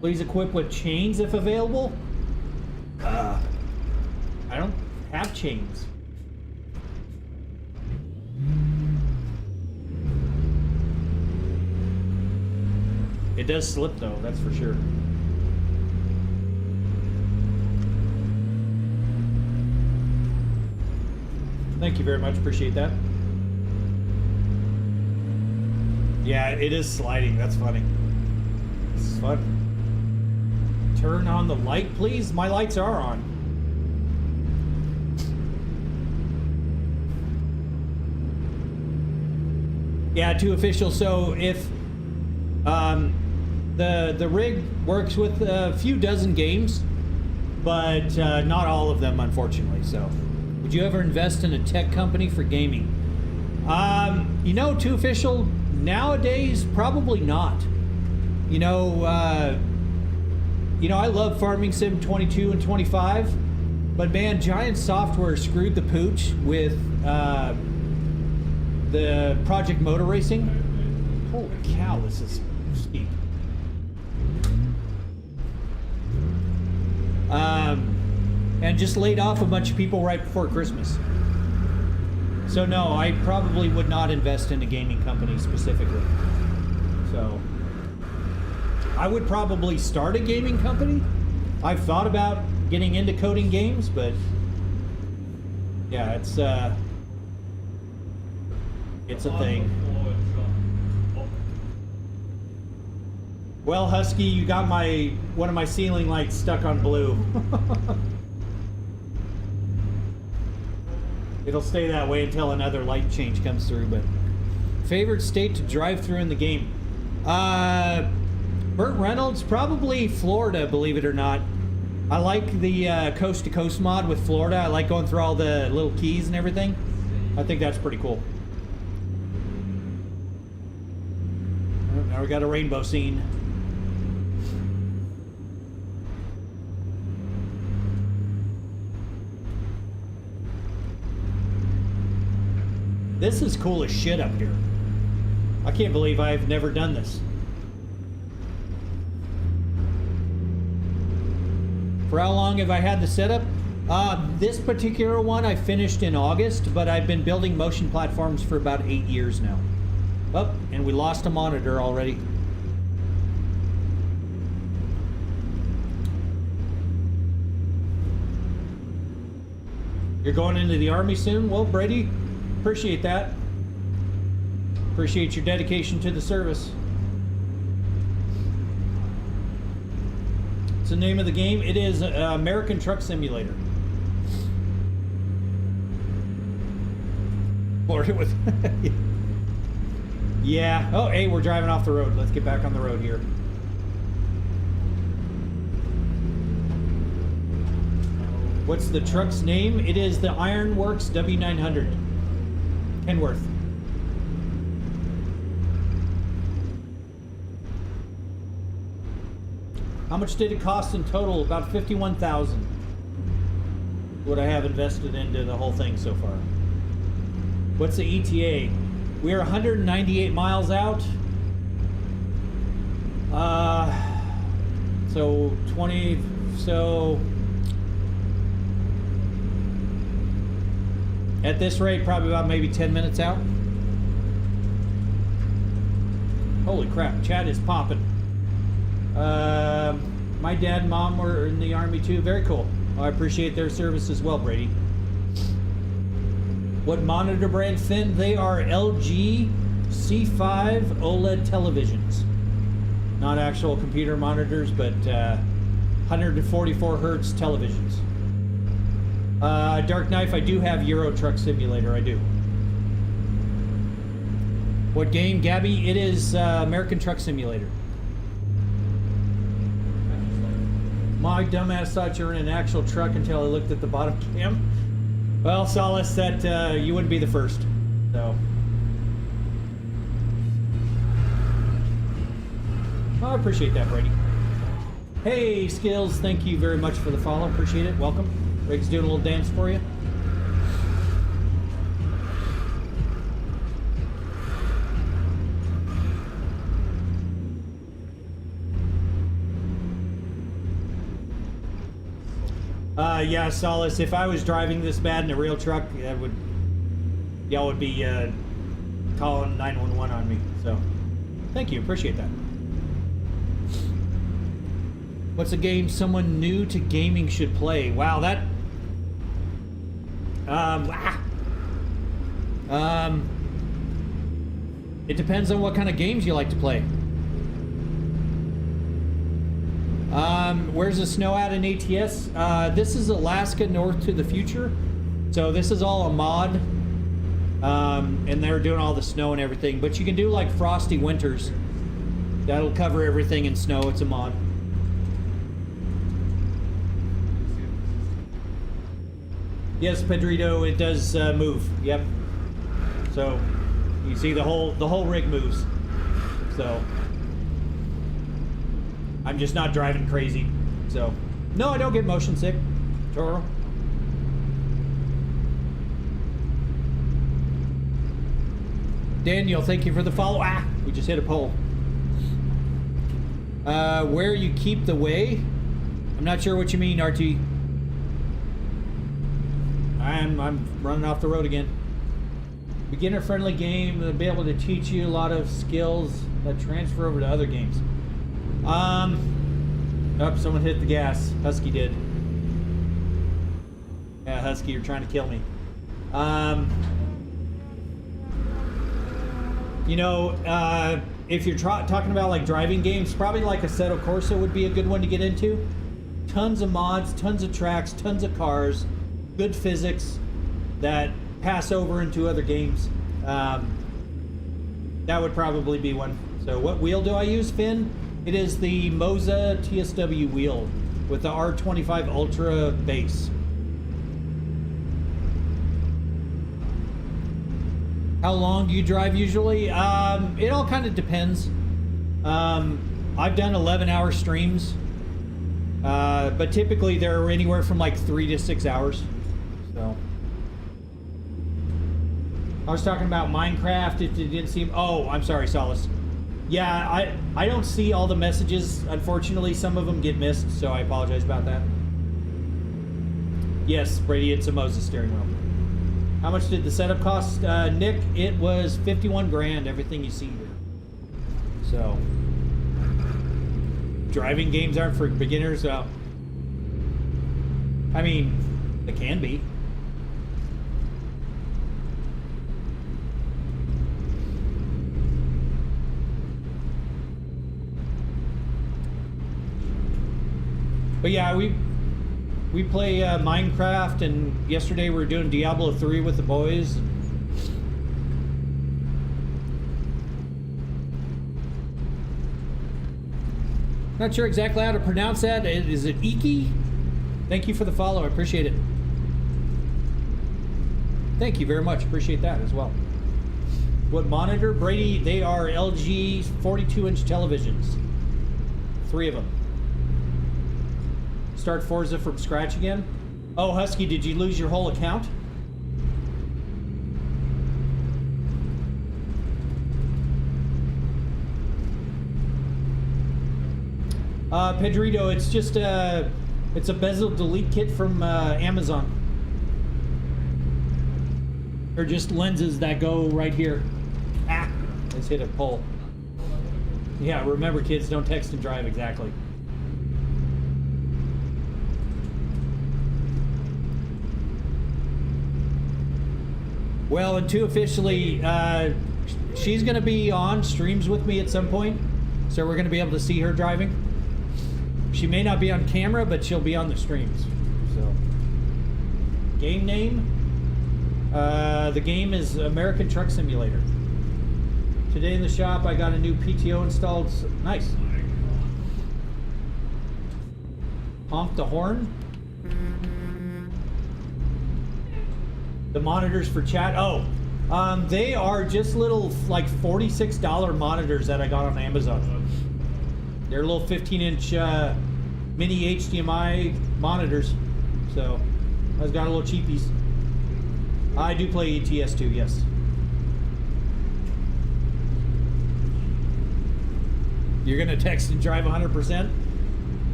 please equip with chains if available. I don't have chains. It does slip though, that's for sure. Thank you very much, appreciate that. Yeah, it is sliding, that's funny. This is fun. Turn on the light, please. My lights are on. Yeah, too official. So if the rig works with a few dozen games, but not all of them, unfortunately. So, would you ever invest in a tech company for gaming? You know, too official. Nowadays, probably not. You know, I love Farming Sim 22 and 25, but man, Giant Software screwed the pooch with the Project Motor Racing. Holy cow, this is steep. And just laid off a bunch of people right before Christmas. So no, I probably would not invest in a gaming company specifically. So I would probably start a gaming company. I've thought about getting into coding games, but yeah, it's a thing. Well, Husky, you got one of my ceiling lights stuck on blue. It'll stay that way until another light change comes through, but favorite state to drive through in the game? Burt Reynolds, probably Florida, believe it or not. I like the coast to coast mod with Florida. I like going through all the little keys and everything. I think that's pretty cool. Now we got a rainbow scene. This is cool as shit up here. I can't believe I've never done this. For how long have I had the setup? This particular one I finished in August, but I've been building motion platforms for about 8 years now. Oh, and we lost a monitor already. You're going into the Army soon? Well, Brady, appreciate that. Appreciate your dedication to the service. What's the name of the game? It is American Truck Simulator. Ordered with. Yeah. Oh, hey, we're driving off the road. Let's get back on the road here. What's the truck's name? It is the Ironworks W900. Kenworth. How much did it cost in total? About $51,000. What I have invested into the whole thing so far. What's the ETA? We are 198 miles out. So 20. So at this rate, probably about maybe 10 minutes out. Holy crap! Chat is popping. My dad and mom were in the Army too. Very cool. I appreciate their service as well, Brady. What monitor brand, Finn? They are LG C5 OLED televisions. Not actual computer monitors, but 144 hertz televisions. Dark Knife, I do have Euro Truck Simulator, I do. What game, Gabby? It is American Truck Simulator. My dumbass thought you were in an actual truck until I looked at the bottom cam. Well, Solace, that you wouldn't be the first. So, I appreciate that, Brady. Hey, Skills, thank you very much for the follow. Appreciate it. Welcome. Rig's doing a little dance for you. Yeah, Solace, if I was driving this bad in a real truck, y'all would be calling 911 on me. So, thank you, appreciate that. What's a game someone new to gaming should play? Wow, that... It depends on what kind of games you like to play. Where's the snow at in ATS? This is Alaska North to the Future. So this is all a mod. And they're doing all the snow and everything. But you can do like Frosty Winters. That'll cover everything in snow. It's a mod. Yes, Pedrito, it does move. Yep. So you see the whole rig moves. So I'm just not driving crazy. So no, I don't get motion sick. Toro. Daniel, thank you for the follow. We just hit a pole. Where you keep the way? I'm not sure what you mean, RT. I'm running off the road again. Beginner-friendly game that'll be able to teach you a lot of skills that transfer over to other games. Oh, someone hit the gas. Husky did. Yeah, Husky, you're trying to kill me. You know, if you're talking about like driving games, probably like Assetto Corsa would be a good one to get into. Tons of mods, tons of tracks, tons of cars, good physics that pass over into other games. That would probably be one. So what wheel do I use, Finn? It is the Moza TSW wheel with the R25 Ultra base. How long do you drive usually? It all kind of depends. I've done 11-hour streams, but typically they're anywhere from like 3 to 6 hours. So I was talking about Minecraft. It didn't seem. Oh, I'm sorry, Solace. Yeah, I don't see all the messages. Unfortunately, some of them get missed, so I apologize about that. Yes, Brady, it's a Moses steering wheel. How much did the setup cost, Nick? It was 51 grand, everything you see here. So, driving games aren't for beginners. I mean, they can be. But yeah, we play Minecraft, and yesterday we were doing Diablo 3 with the boys. Not sure exactly how to pronounce that. Is it Iki? Thank you for the follow. I appreciate it. Thank you very much. Appreciate that as well. What monitor? Brady, they are LG 42-inch televisions. 3 of them. Start Forza from scratch again? Oh, Husky, did you lose your whole account? Pedrito, it's just it's a bezel delete kit from Amazon. Or just lenses that go right here. Ah, let's hit a pole. Yeah, remember kids, don't text and drive, exactly. Well, and two, officially, she's gonna be on streams with me at some point, so we're gonna be able to see her driving. She may not be on camera, but she'll be on the streams. So, game name? The game is American Truck Simulator. Today in the shop, I got a new PTO installed. Nice. Honk the horn. The monitors for chat. Oh, they are just little like $46 monitors that I got on Amazon. They're little 15-inch mini HDMI monitors. So I've got a little cheapies. I do play ETS too, yes. You're gonna text and drive 100%?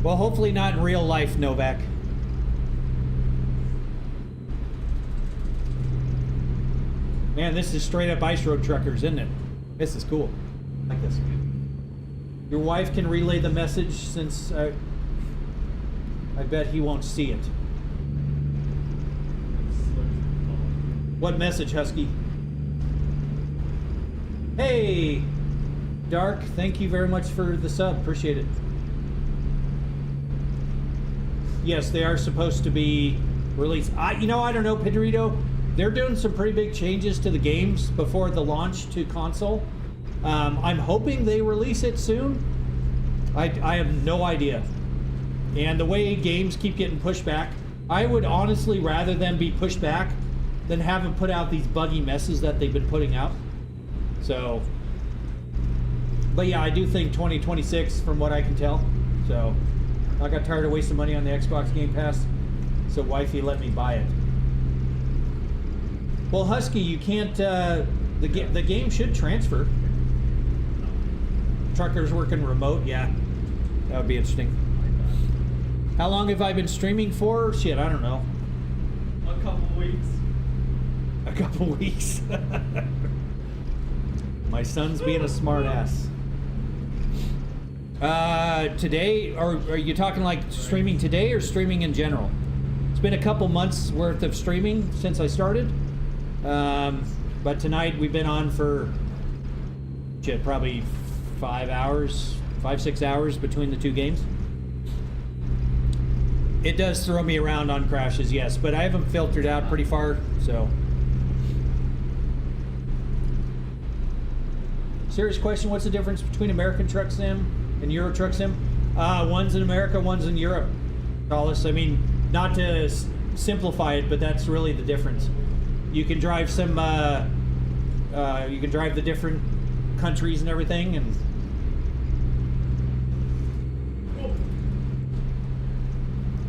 Well, hopefully not in real life, Novak. Man, this is straight up ice road truckers, isn't it? This is cool. I like this. Your wife can relay the message since I bet he won't see it. What message, Husky? Hey, Dark, thank you very much for the sub. Appreciate it. Yes, they are supposed to be released. I don't know, Pedrito. They're doing some pretty big changes to the games before the launch to console. I'm hoping they release it soon. I have no idea. And the way games keep getting pushed back, I would honestly rather them be pushed back than have them put out these buggy messes that they've been putting out. So, but yeah, I do think 2026 from what I can tell. So, I got tired of wasting money on the Xbox Game Pass, so wifey let me buy it. Well, Husky, you can't, the game should transfer. Truckers working remote, yeah. That would be interesting. How long have I been streaming for? Shit, I don't know. A couple weeks. A couple weeks. My son's being a smart ass. Today, or are you talking like streaming today or streaming in general? It's been a couple months worth of streaming since I started. But tonight we've been on for shit, probably 5-6 hours between the two games. It does throw me around on crashes, yes, but I haven't filtered out pretty far, so. Serious question, what's the difference between American Truck Sim and Euro Truck Sim? One's in America, one's in Europe. Carlos, I mean, not to simplify it, but that's really the difference. You can drive some, you can drive the different countries and everything, and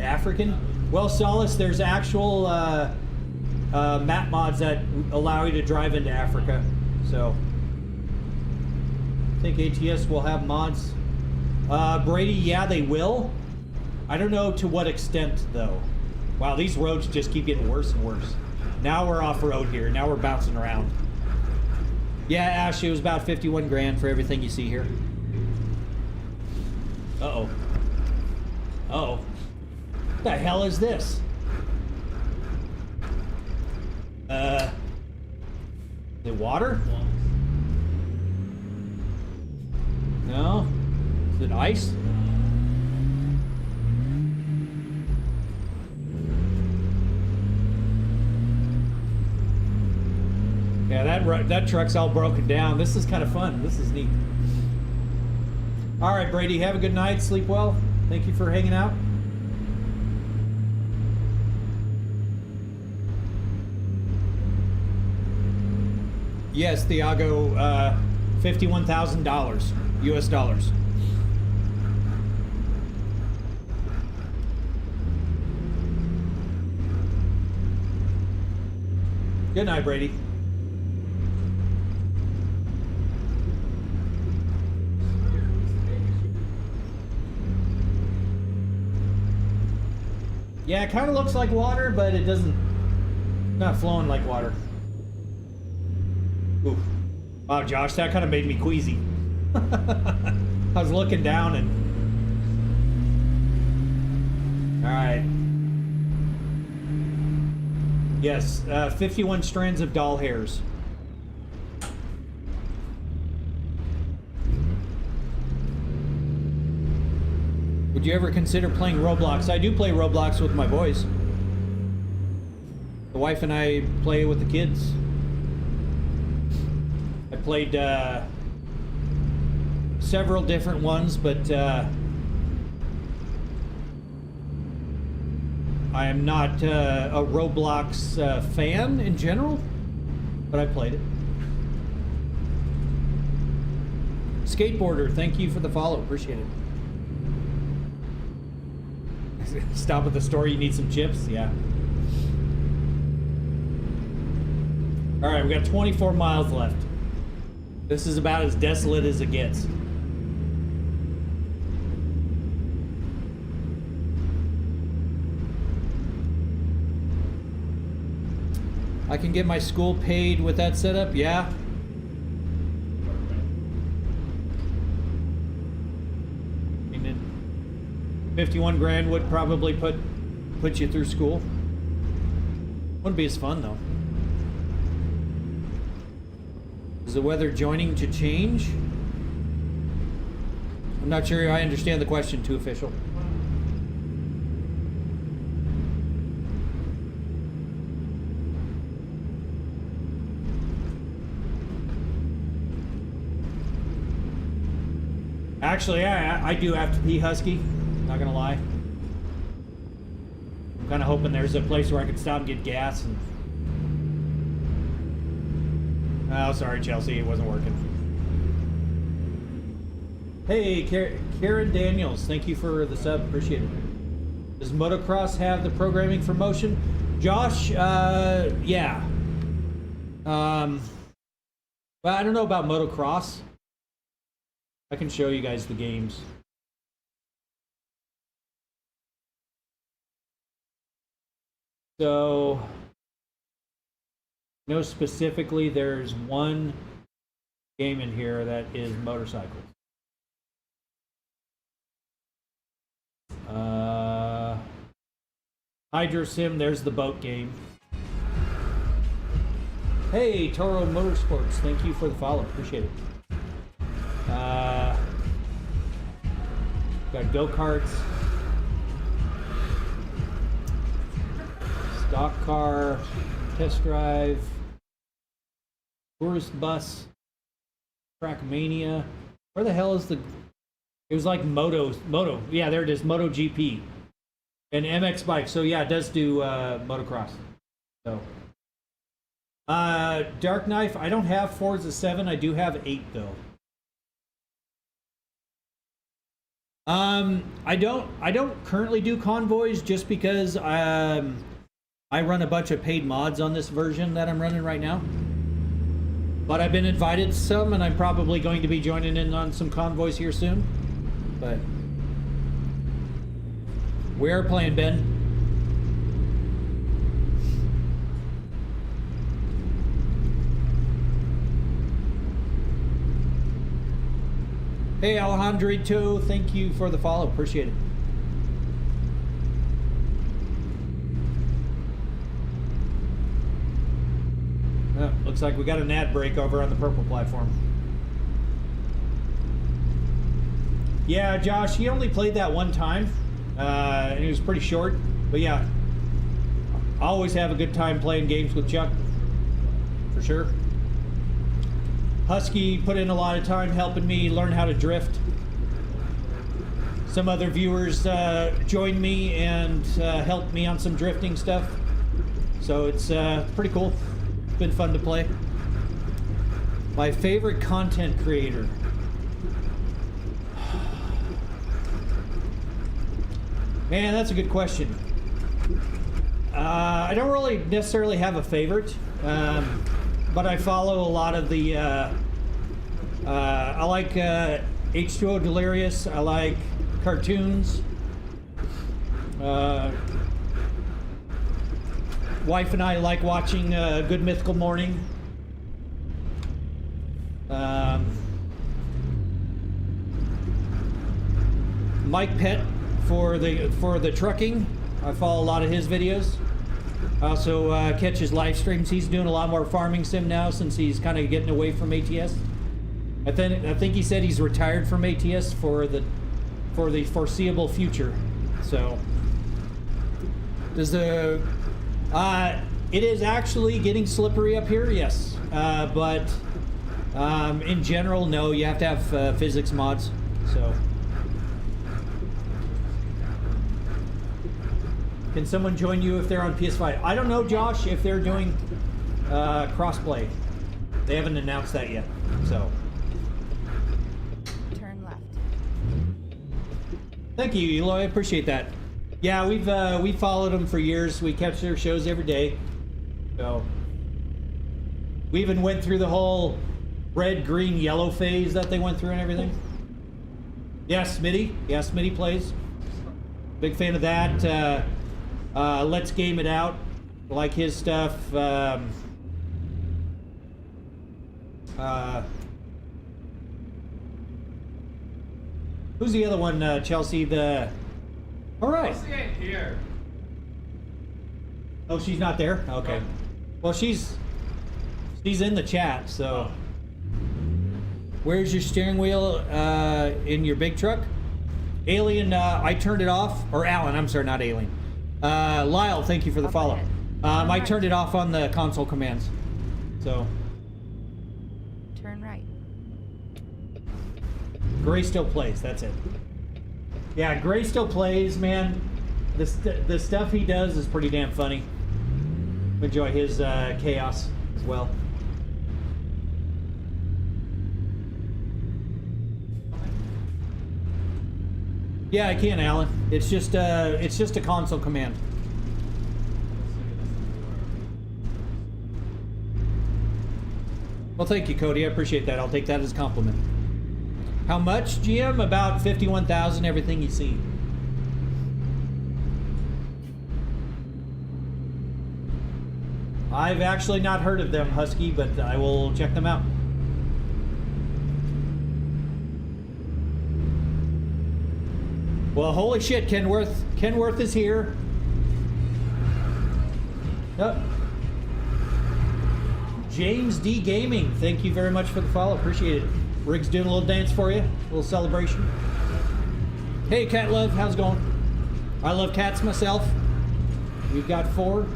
African? Well, Solace, there's actual map mods that allow you to drive into Africa. So, I think ATS will have mods. Brady, yeah, they will. I don't know to what extent, though. Wow, these roads just keep getting worse and worse. Now we're off-road here. Now we're bouncing around. Yeah, Ash, it was about 51 grand for everything you see here. Uh-oh. Uh-oh. What the hell is this? Is it water? No? Is it ice? Yeah, that truck's all broken down. This is kind of fun. This is neat. All right, Brady, have a good night. Sleep well. Thank you for hanging out. Yes, Thiago, $51,000 US dollars. Good night, Brady. Yeah, it kind of looks like water, but it doesn't. Not flowing like water. Oof. Wow, Josh, that kind of made me queasy. I was looking down and. All right. Yes, 51 strands of doll hairs. Would you ever consider playing Roblox? I do play Roblox with my boys. The wife and I play with the kids. I played several different ones, but I am not a Roblox fan in general, but I played it. Skateboarder, thank you for the follow. Appreciate it. Stop at the store, you need some chips? Yeah. Alright, we got 24 miles left. This is about as desolate as it gets. I can get my school paid with that setup, yeah. 51 grand would probably put you through school. Wouldn't be as fun though. Is the weather joining to change? I'm not sure I understand the question, too official. Actually, I do have to pee, Husky. Not gonna lie. I'm kind of hoping there's a place where I can stop and get gas. And... Oh, sorry, Chelsea, it wasn't working. Hey, Karen Daniels, thank you for the sub. Appreciate it. Does motocross have the programming for motion? Josh, yeah. Well, I don't know about motocross. I can show you guys the games. So, no, specifically, there's one game in here that is motorcycles. Hydro Sim, there's the boat game. Hey, Toro Motorsports, thank you for the follow, appreciate it. Got go-karts. Stock car, test drive, tourist bus, Trackmania. Where the hell is the... It was like Moto. Yeah, there it is, MotoGP. And MX bike. So yeah, it does do motocross. So, Dark Knife. I don't have Forza 7. I do have 8 though. I don't currently do convoys just because I run a bunch of paid mods on this version that I'm running right now. But I've been invited to some, and I'm probably going to be joining in on some convoys here soon. But we are playing, Ben. Hey, Alejandrito, thank you for the follow. Appreciate it. Looks like we got an ad break over on the purple platform. Yeah, Josh, he only played that one time, and it was pretty short. But yeah, I always have a good time playing games with Chuck, for sure. Husky put in a lot of time helping me learn how to drift. Some other viewers joined me and helped me on some drifting stuff. So it's pretty cool. It's been fun to play. My favorite content creator. Man, that's a good question. I don't really necessarily have a favorite, but I follow a lot of the. I like H2O Delirious. I like cartoons. Wife and I like watching Good Mythical Morning. Mike Pett for the trucking. I follow a lot of his videos. I also catch his live streams. He's doing a lot more farming sim now since he's kind of getting away from ATS. I think he said he's retired from ATS for the foreseeable future. So does the it is actually getting slippery up here, yes, but in general, no. You have to have physics mods. So can someone join you if they're on PS5? I don't know, Josh, if they're doing crossplay. They haven't announced that yet. So Turn left. thank you, Eloy. I appreciate that. Yeah, we've followed them for years. We catch their shows every day. So we even went through the whole red, green, yellow phase that they went through and everything. Yes, Smitty. Yeah, Smitty plays. Big fan of that. Let's Game It Out. Like his stuff. Who's the other one, Chelsea? All right. Chelsea ain't here. Oh, she's not there? Okay. No. Well, she's in the chat, so. Where's your steering wheel in your big truck? Alien, I turned it off. Or Alan, I'm sorry, not Alien. Lyle, thank you for the Up follow. ahead. I turned it off on the console commands. So, Turn right. Gray still plays, that's it. Yeah, Gray still plays, man. The stuff he does is pretty damn funny. Enjoy his chaos as well. Yeah, I can, Alan. It's just a console command. Well, thank you, Cody. I appreciate that. I'll take that as a compliment. How much, GM? About 51,000. Everything you see. I've actually not heard of them, Husky, but I will check them out. Well, holy shit, Kenworth. Kenworth is here. Yep. James D Gaming, thank you very much for the follow. Appreciate it. Rig's doing a little dance for you, a little celebration. Hey, Cat Love, how's it going? I love cats myself. We've got 4.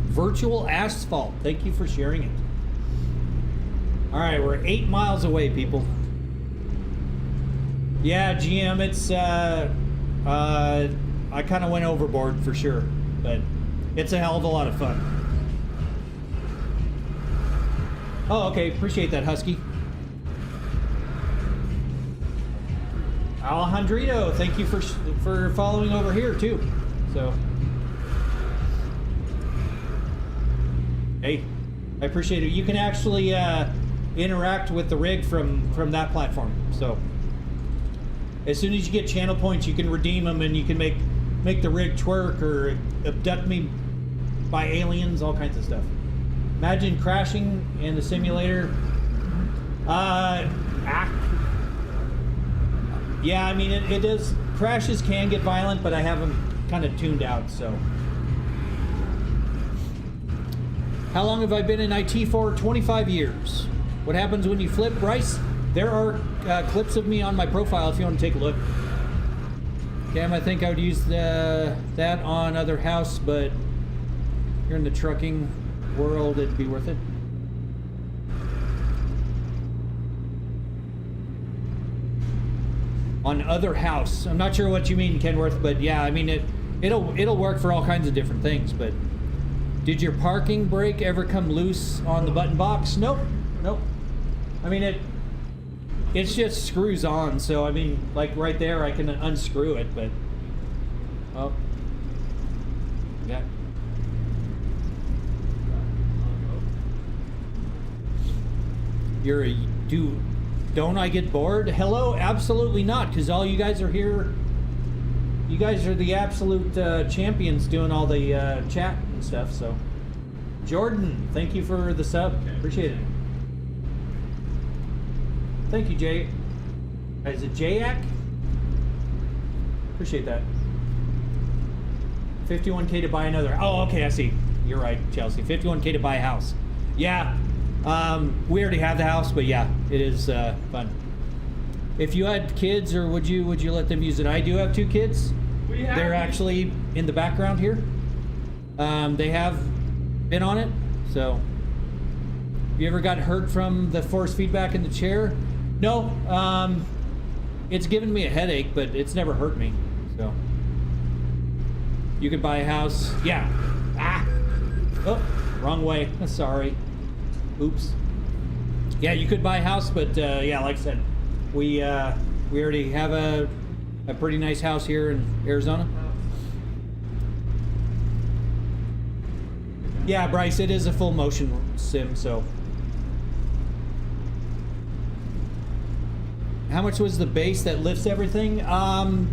Virtual Asphalt, thank you for sharing it. All right, we're 8 miles away, people. Yeah, GM, it's I kind of went overboard for sure, but it's a hell of a lot of fun. Oh, okay, appreciate that, Husky. Alejandrito, thank you for following over here too. So, hey, I appreciate it. You can actually interact with the rig from that platform. So, as soon as you get channel points, you can redeem them, and you can make the rig twerk or abduct me by aliens, all kinds of stuff. Imagine crashing in the simulator. Yeah, I mean, it does. Crashes can get violent, but I have them kind of tuned out, so. How long have I been in IT for? 25 years. What happens when you flip, Bryce? There are clips of me on my profile if you want to take a look. Cam, I think I would use that on other house, but here in the trucking world, it'd be worth it. On other house. I'm not sure what you mean, Kenworth, but yeah, I mean it'll work for all kinds of different things, but did your parking brake ever come loose on the button box? Nope. Nope. I mean it just screws on, so I mean like right there I can unscrew it, but oh. Yeah. You're a dude. Don't I get bored? Hello? Absolutely not, because all you guys are here. You guys are the absolute champions doing all the chat and stuff, so. Jordan, thank you for the sub. Appreciate it. Thank you, Jay. Is it Jayak? Appreciate that. 51K to buy another. Oh, okay, I see. You're right, Chelsea. 51K to buy a house. Yeah. We already have the house, but yeah, it is fun. If you had kids, or would you let them use it? I do have 2 kids. They're actually in the background here. They have been on it. So, you ever got hurt from the force feedback in the chair? No. It's given me a headache, but it's never hurt me. So, you could buy a house. Yeah. Ah. Oh, wrong way. Sorry. Oops. Yeah, you could buy a house, but yeah, like I said, we already have a pretty nice house here in Arizona. Yeah, Bryce, it is a full motion sim, so. How much was the base that lifts everything?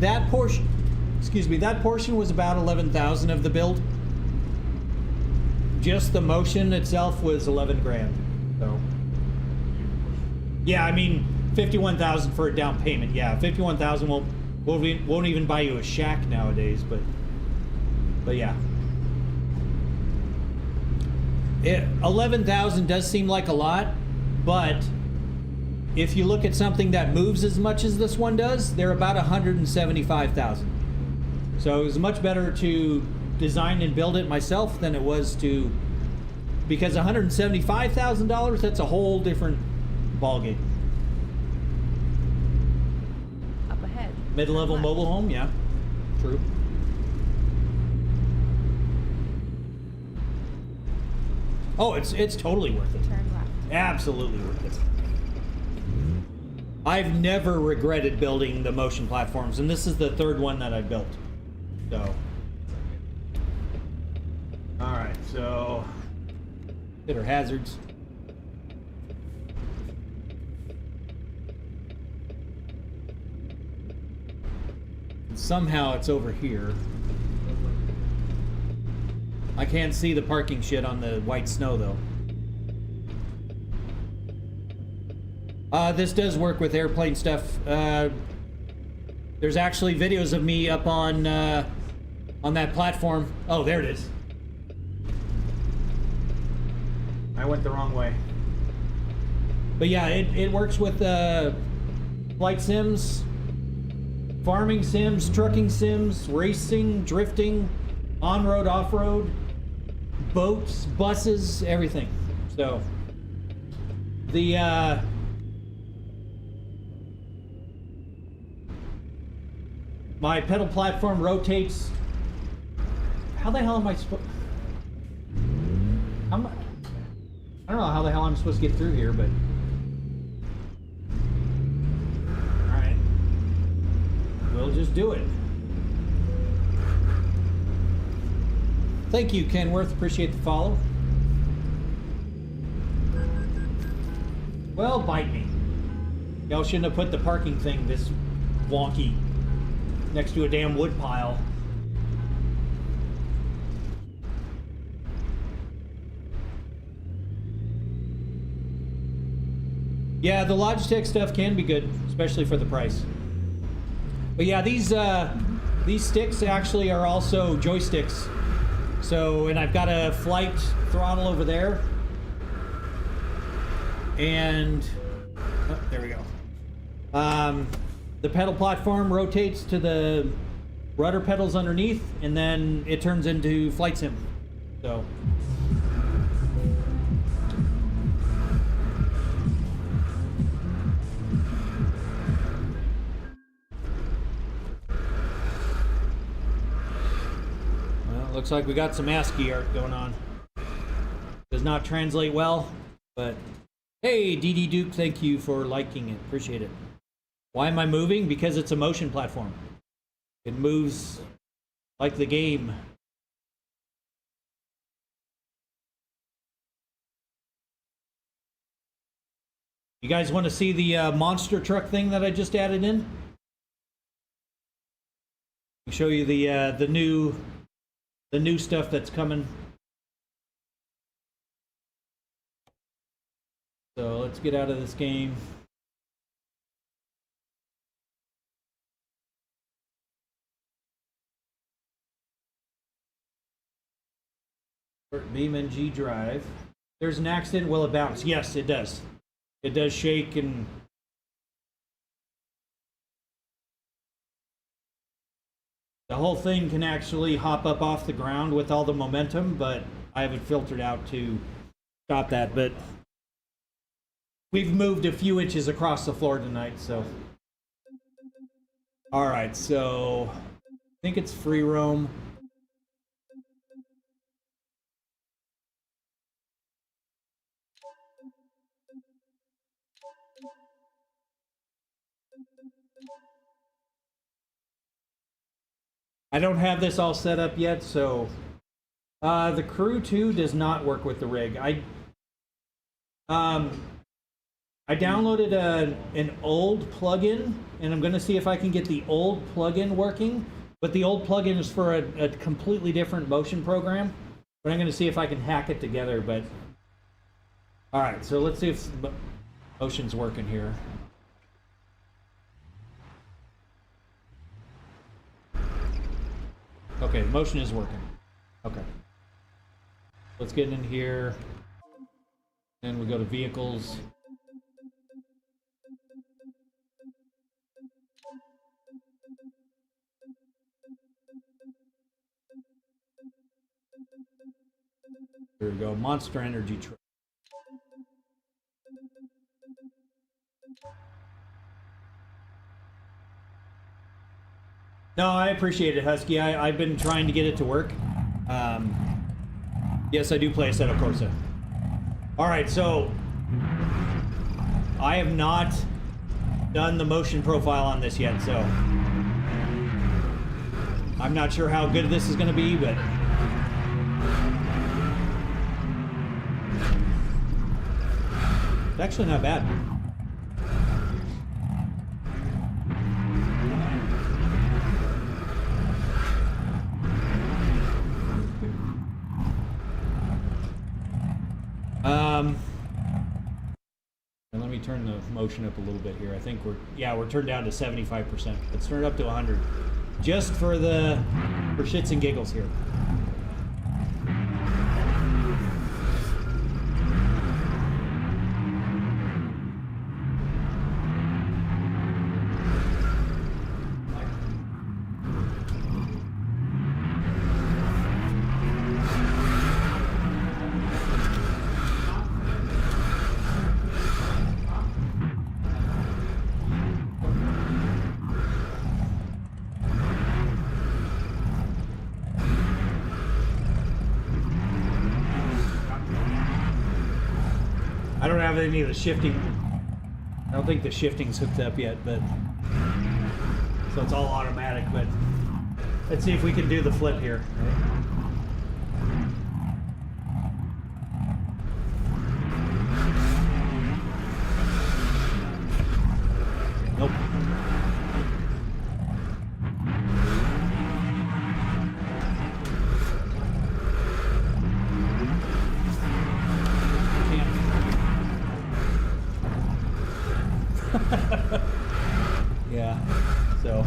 That portion, excuse me, that portion was about 11,000 of the build. Just the motion itself was 11 grand. So, yeah, I mean, 51,000 for a down payment. Yeah, 51,000 won't even buy you a shack nowadays. But yeah, 11,000 does seem like a lot, but if you look at something that moves as much as this one does, they're about 175,000. So it was much better to design and build it myself than it was to, because $175,000, that's a whole different ballgame. Up ahead. Mid-level mobile home, yeah, true. Oh, it's totally worth it. Turn left. Absolutely worth it. I've never regretted building the motion platforms, and this is the 3rd one that I built. So, all right, so hit our hazards. And somehow it's over here. I can't see the parking shit on the white snow though. This does work with airplane stuff. There's actually videos of me up on that platform. Oh, there it is. I went the wrong way. But yeah, it works with flight sims, farming sims, trucking sims, racing, drifting, on-road, off-road, boats, buses, everything. So the my pedal platform rotates. How the hell am I supposed? I don't know how the hell I'm supposed to get through here, but all right, we'll just do it. Thank you, Kenworth. Appreciate the follow. Well, bite me. Y'all shouldn't have put the parking thing this wonky next to a damn wood pile. Yeah, the Logitech stuff can be good, especially for the price. But yeah, these sticks actually are also joysticks. So, and I've got a flight throttle over there. And, oh, there we go. The pedal platform rotates to the rudder pedals underneath, and then it turns into flight sim. So. Well, looks like we got some ASCII art going on. Does not translate well, but hey, DD Duke, thank you for liking it. Appreciate it. Why am I moving? Because it's a motion platform. It moves like the game. You guys want to see the monster truck thing that I just added in? I'll show you the new stuff that's coming. So let's get out of this game. Beam and G drive. There's an accident. Will it bounce? Yes, it does. It does shake and the whole thing can actually hop up off the ground with all the momentum, but I have it filtered out to stop that. But we've moved a few inches across the floor tonight, so. All right, so I think it's free roam. I don't have this all set up yet, so the Crew 2 does not work with the rig. I downloaded an old plugin, and I'm going to see if I can get the old plugin working. But the old plugin is for a completely different motion program. But I'm going to see if I can hack it together. But all right, so let's see if motion's working here. Okay, motion is working. Okay. Let's get in here. Then we go to vehicles. Here we go, Monster Energy truck. No, I appreciate it, Husky. I've been trying to get it to work. Yes, I do play Assetto Corsa. All right, so I have not done the motion profile on this yet, so I'm not sure how good this is going to be, but it's actually not bad. And let me turn the motion up a little bit here. I think we're turned down to 75%. Let's turn it up to 100. Just for shits and giggles here. I don't have any of the shifting. I don't think the shifting's hooked up yet, but so it's all automatic. But let's see if we can do the flip here. Nope. Yeah, so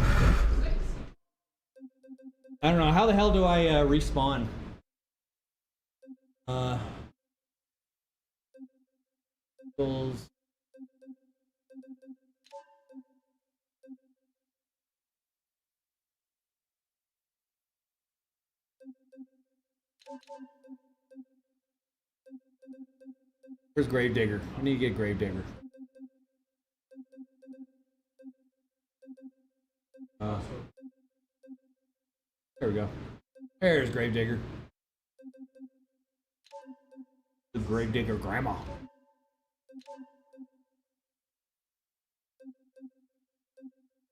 I don't know, how the hell do I respawn? Tools. Where's Gravedigger? I need to get Gravedigger. There we go. There's Gravedigger. The Gravedigger Grandma.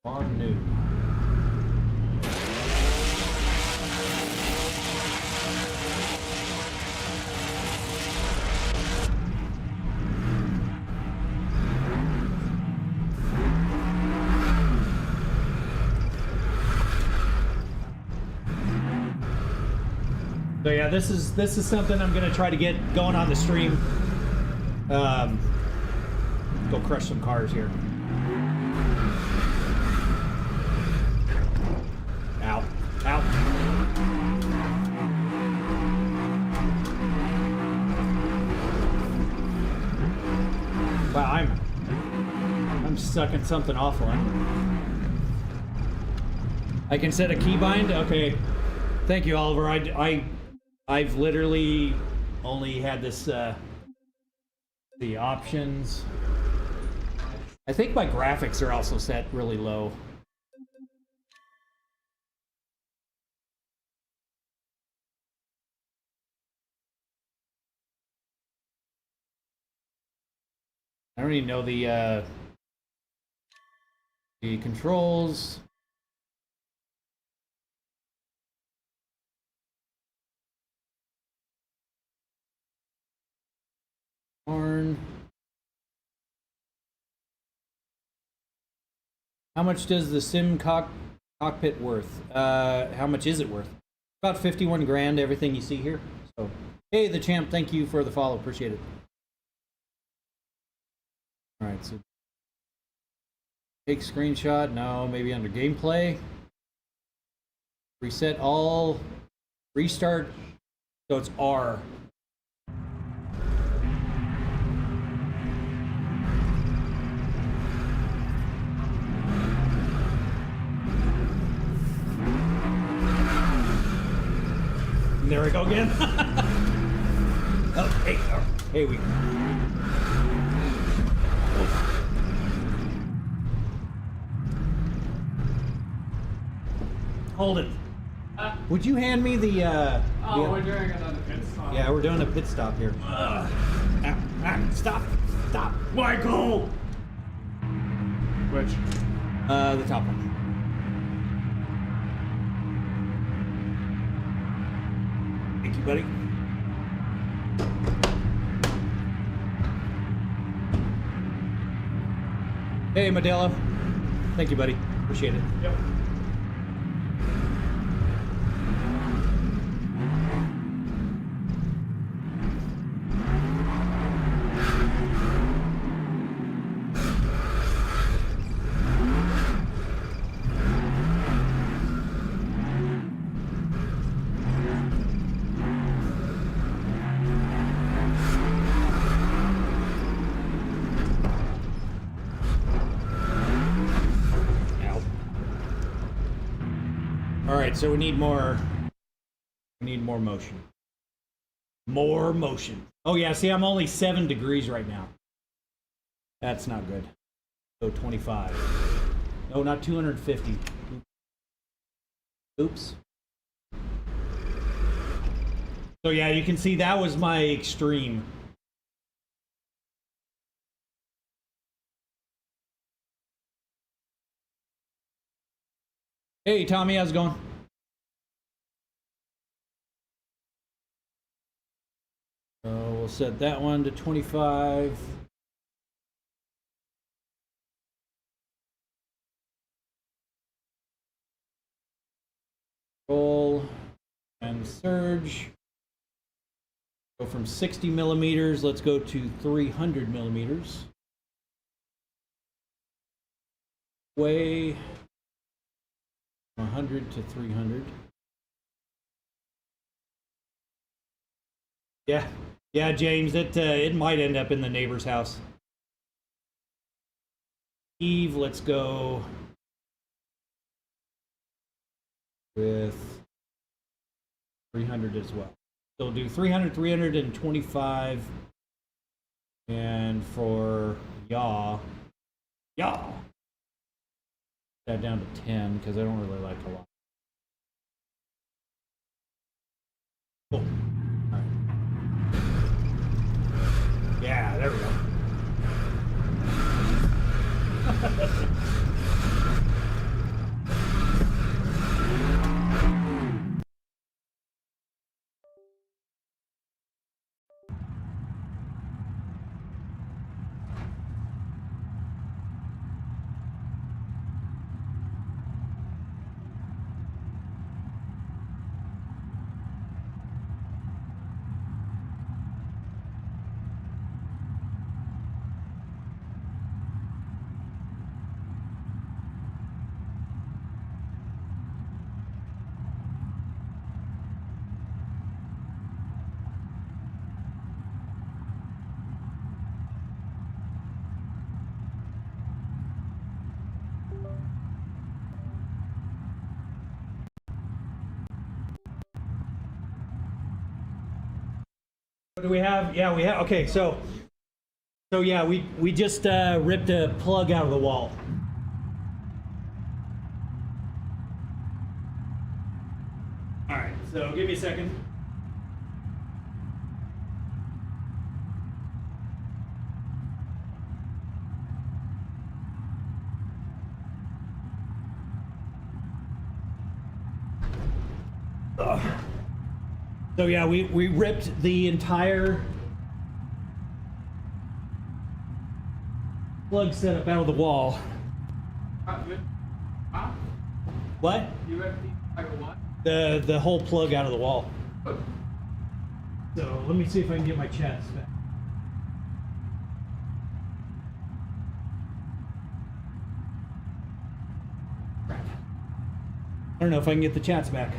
On new. So yeah, this is something I'm gonna try to get going on the stream. Go crush some cars here. Ow. Ow. Wow, I'm sucking something awful. I can set a keybind? Okay. Thank you, Oliver. I've literally only had this the options. I think my graphics are also set really low. I don't even know the controls. Horn. How much does the sim cockpit worth? How much is it worth? About 51 grand, everything you see here. So, hey, the champ, thank you for the follow. Appreciate it. All right, so take screenshot. No, maybe under gameplay. Reset all. Restart. So it's R. There we go again. Oh, hey, oh, hey, we. Oh. Hold it. Would you hand me the? We're doing another pit stop. Yeah, we're doing a pit stop here. Stop! Stop! Michael! Which? The top one. Thank you, buddy. Hey, Modelo. Thank you, buddy. Appreciate it. Yep. So we need more motion. More motion. Oh yeah, see, I'm only 7 degrees right now. That's not good. So 25. No, not 250. Oops. So yeah, you can see that was my extreme. Hey Tommy, how's it going? We'll set that one to 25. Roll and surge. Go from 60 millimeters, let's go to 300 millimeters. Way 100 to 300. Yeah, James, it might end up in the neighbor's house. Heave, let's go with 300 as well. So we'll do 300, 325. And for yaw, that down to 10 because I don't really like a lot. Cool. All right. Yeah, there we go. What do we have? Yeah, we have. Okay, so yeah, we just ripped a plug out of the wall. All right, so give me a second. So yeah, we ripped the entire plug setup out of the wall. Huh? What? You ripped like a what? The whole plug out of the wall. So let me see if I can get my chats back. Crap. I don't know if I can get the chats back.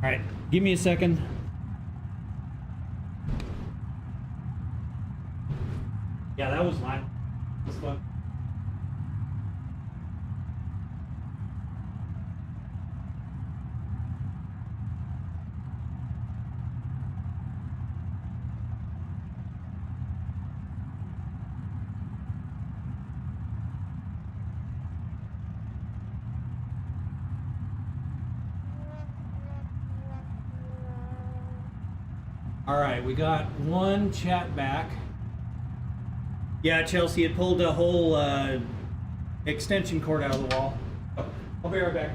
All right, give me a second. Yeah, that was mine. This one. All right, we got one chat back. Yeah, Chelsea had pulled a whole extension cord out of the wall. Oh, I'll be right back.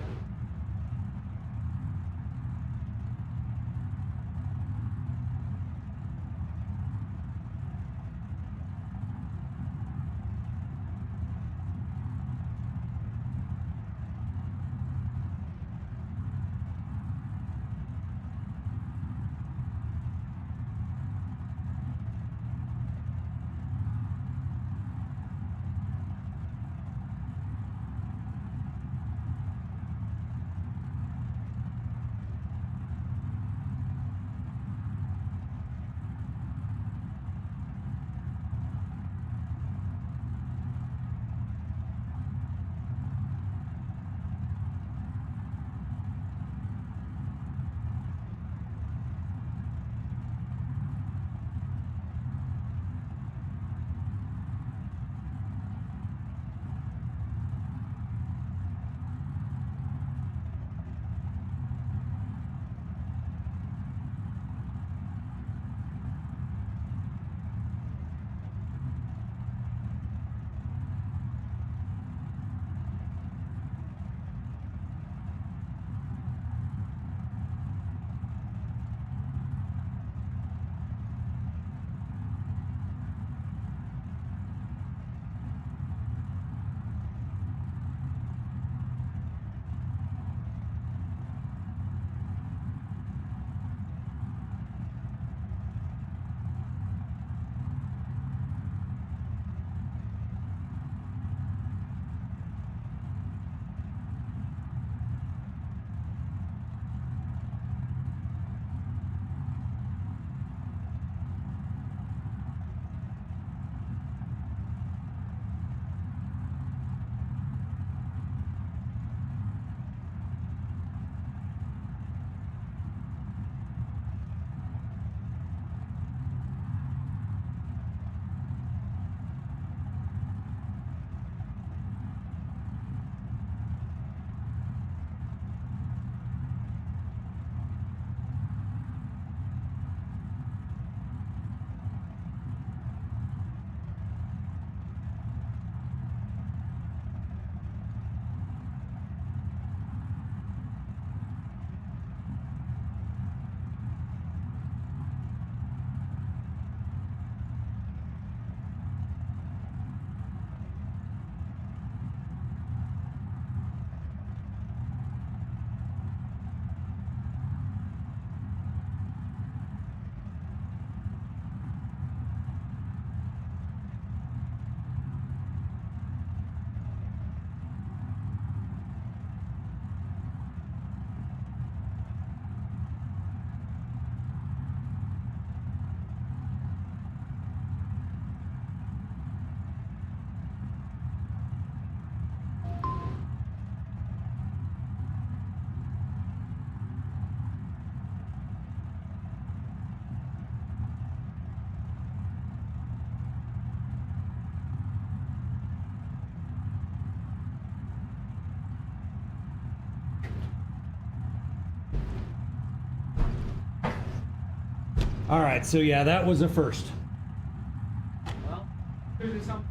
All right, so yeah, that was a first. Well, there's some.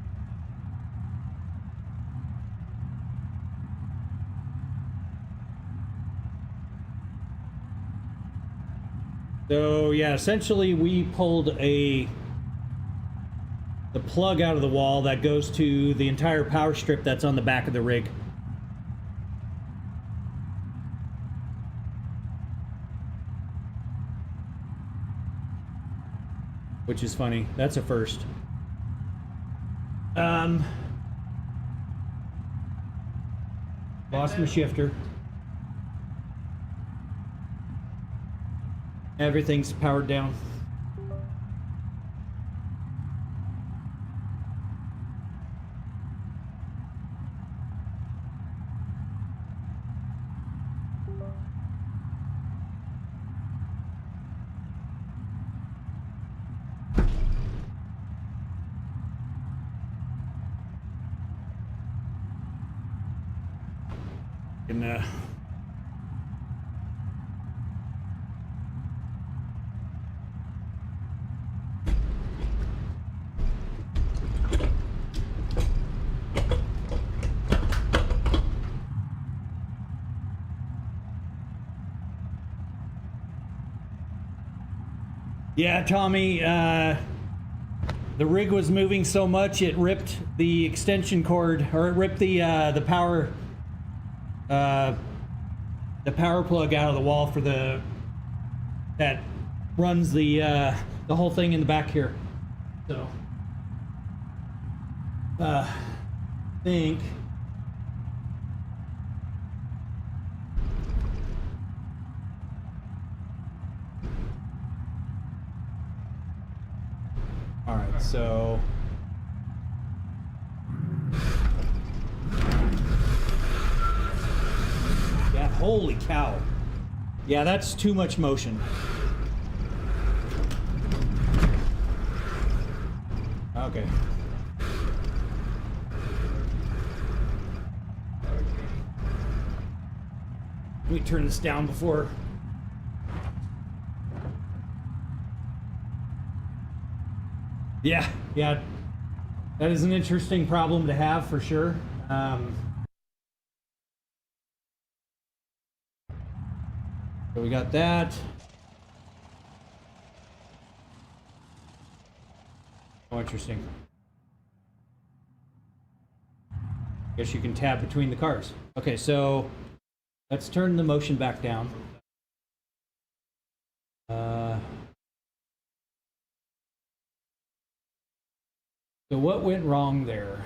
So yeah, essentially we pulled the plug out of the wall that goes to the entire power strip that's on the back of the rig. Which is funny. That's a first. Lost my shifter. Everything's powered down. And yeah, Tommy, the rig was moving so much it ripped the extension cord, or it ripped the power plug out of the wall for that runs the whole thing in the back here. So think all right, so yeah, holy cow. Yeah, that's too much motion. Okay. Let me turn this down before. Yeah, that is an interesting problem to have for sure. So we got that. Oh, interesting. Guess you can tab between the cars. Okay, so let's turn the motion back down. So what went wrong there?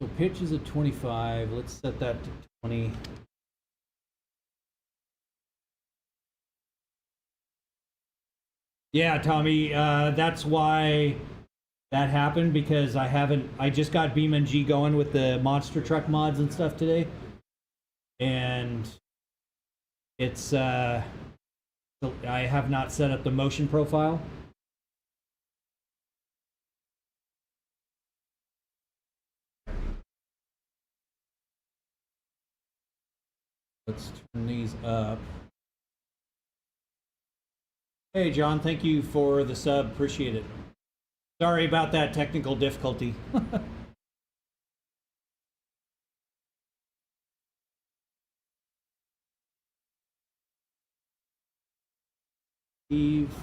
So pitch is at 25. Let's set that to 20. Yeah, Tommy, that's why that happened, because I just got BeamNG going with the monster truck mods and stuff today. And it's, I have not set up the motion profile. Let's turn these up. Hey, John, thank you for the sub. Appreciate it. Sorry about that technical difficulty. Heave.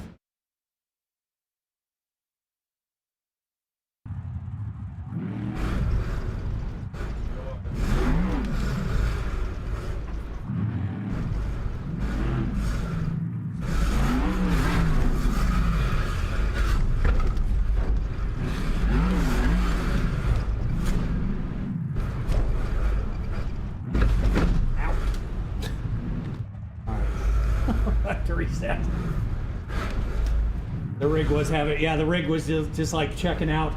To reset. The rig was having, yeah, the rig was just like checking out.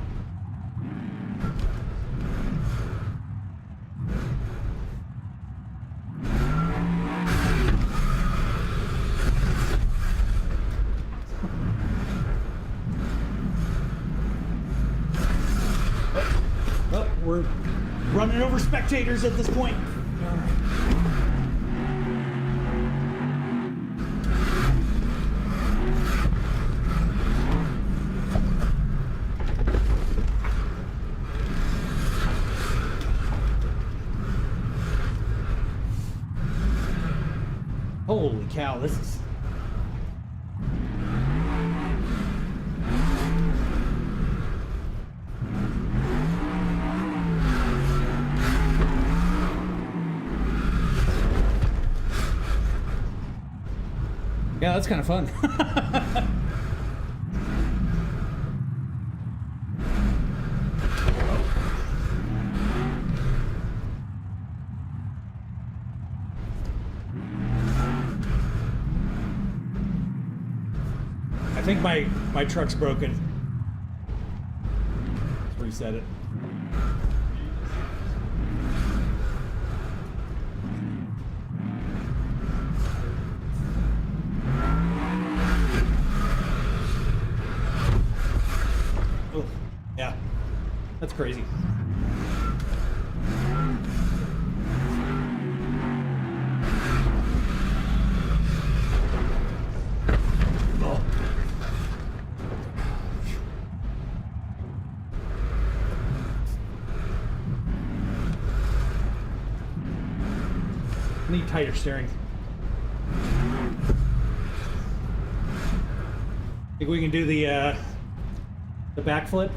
Oh, we're running over spectators at this point. Holy cow, this is... Yeah, that's kind of fun. I think my truck's broken. Let's reset it. Oh, yeah. That's crazy. Oh. I need tighter steering. Think we can do the backflip?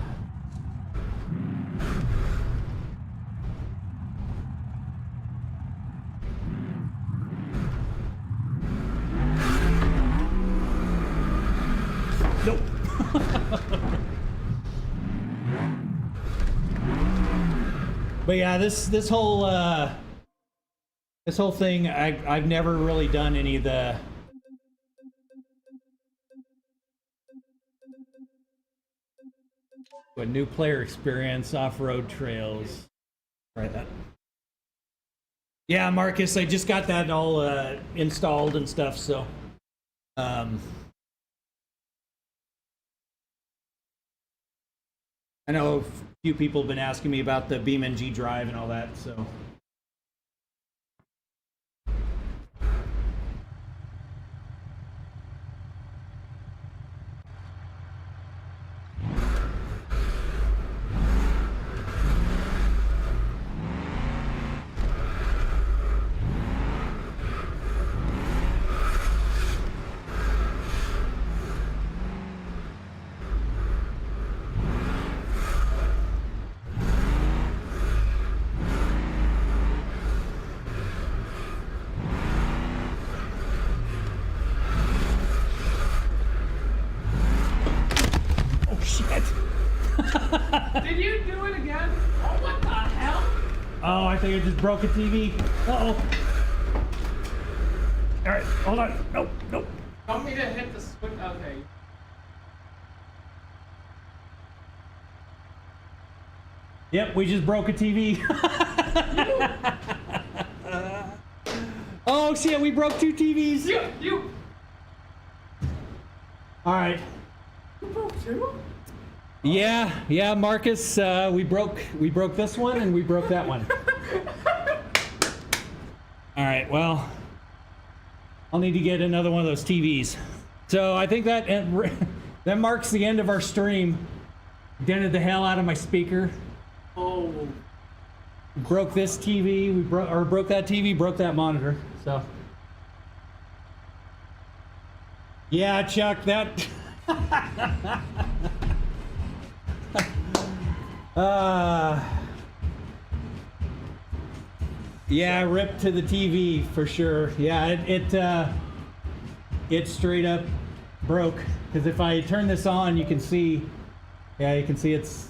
Nope. But yeah, this whole thing, I've never really done any of the new player experience, off-road trails. Try that. Yeah, Marcus, I just got that all installed and stuff, so I know a few people have been asking me about the BeamNG drive and all that, so. Did you do it again? Oh, what the hell? Oh, I think I just broke a TV. Uh-oh. All right, hold on. Nope, nope. Want me to hit the switch? Okay. Yep, we just broke a TV. Oh, shit, we broke 2 TVs. You All right. broke 2? Yeah, Marcus, we broke this one and we broke that one. All right, well, I'll need to get another one of those TVs. So I think that marks the end of our stream. Dented the hell out of my speaker. Oh. Broke this TV. We broke that TV. Broke that monitor. So. Yeah, Chuck, that. Yeah, ripped to the TV for sure. Yeah, it straight up broke. Because if I turn this on, you can see. Yeah, you can see it's.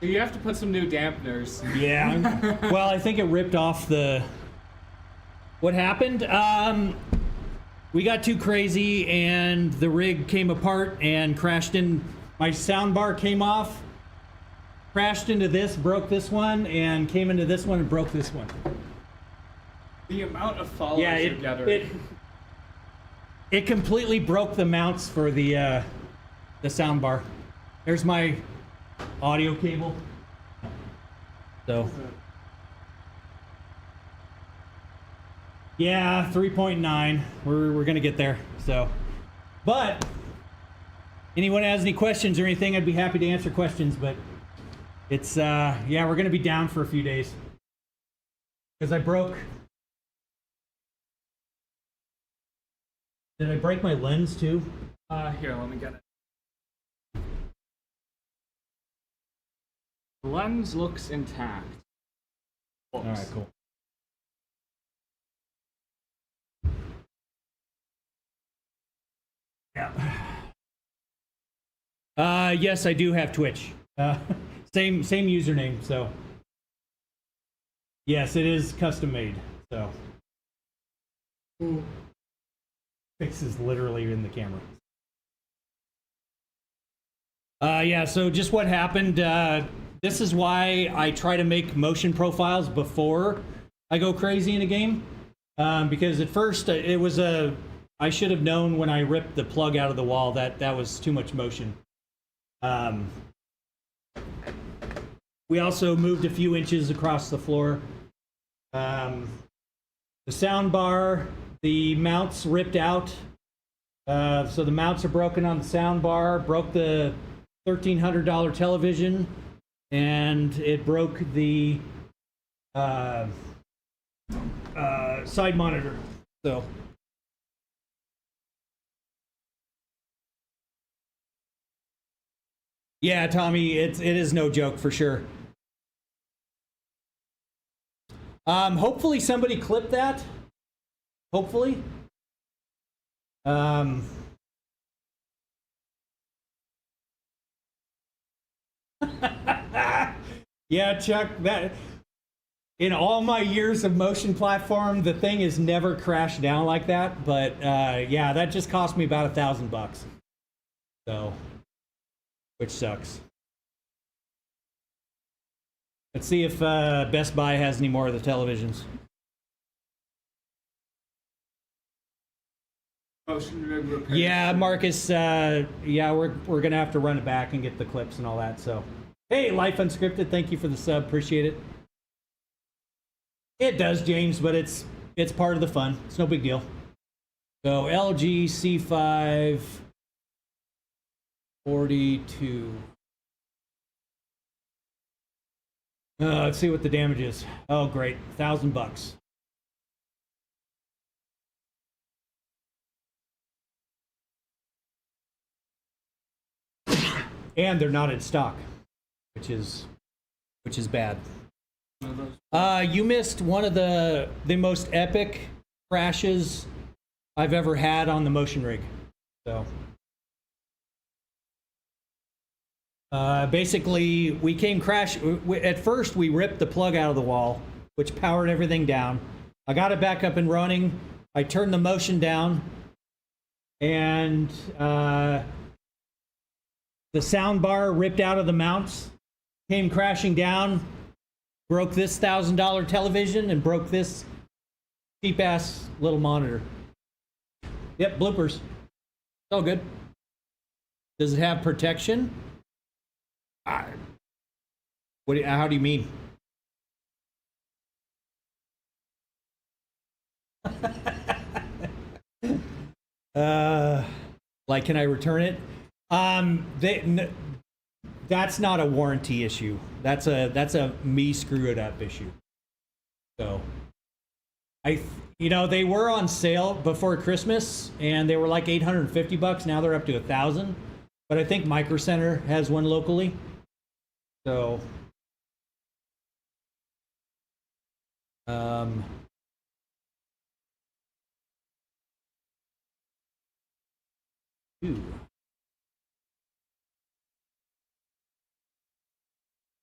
You have to put some new dampeners. Yeah. Well, I think it ripped off the. What happened? We got too crazy, and the rig came apart and crashed in. My sound bar came off, crashed into this, broke this one, and came into this one and broke this one. The amount of followers you get. It completely broke the mounts for the sound bar. There's my audio cable. So. Yeah, 3.9. We're gonna get there. So, but anyone has any questions or anything, I'd be happy to answer questions. But it's yeah, we're gonna be down for a few days because I broke Did I break my lens too? Here, let me get it. The lens looks intact. All right, cool. Yeah. Yes, I do have Twitch. Same username, so. Yes, it is custom made, so. Fix is literally in the camera. Yeah, so just what happened, this is why I try to make motion profiles before I go crazy in a game. Because at first it was I should have known when I ripped the plug out of the wall that that was too much motion. We also moved a few inches across the floor. The sound bar, the mounts ripped out. So the mounts are broken on the sound bar, broke the $1,300 television, and it broke the side monitor. So. Yeah, Tommy, it is no joke for sure. Hopefully somebody clipped that. Hopefully. Yeah, Chuck, that in all my years of motion platform, the thing has never crashed down like that. But yeah, that just cost me about $1,000. So, which sucks. Let's see if Best Buy has any more of the televisions. Motion rig repair. Yeah, Marcus. Yeah, we're gonna have to run it back and get the clips and all that. So, hey, Life Unscripted, thank you for the sub. Appreciate it. It does, James, but it's part of the fun. It's no big deal. So LG C5 42. Let's see what the damage is. Oh, great, $1,000. And they're not in stock, which is bad. You missed one of the most epic crashes I've ever had on the motion rig. So basically, we came crash. At first, we ripped the plug out of the wall, which powered everything down. I got it back up and running. I turned the motion down, and the sound bar ripped out of the mounts, came crashing down, broke this $1,000 television, and broke this cheap-ass little monitor. Yep, bloopers. It's all good. Does it have protection? How do you mean? Like, can I return it? That's not a warranty issue. That's a me screw it up issue. So, they were on sale before Christmas, and they were like $850. Now they're up to $1,000. But I think Micro Center has one locally. So,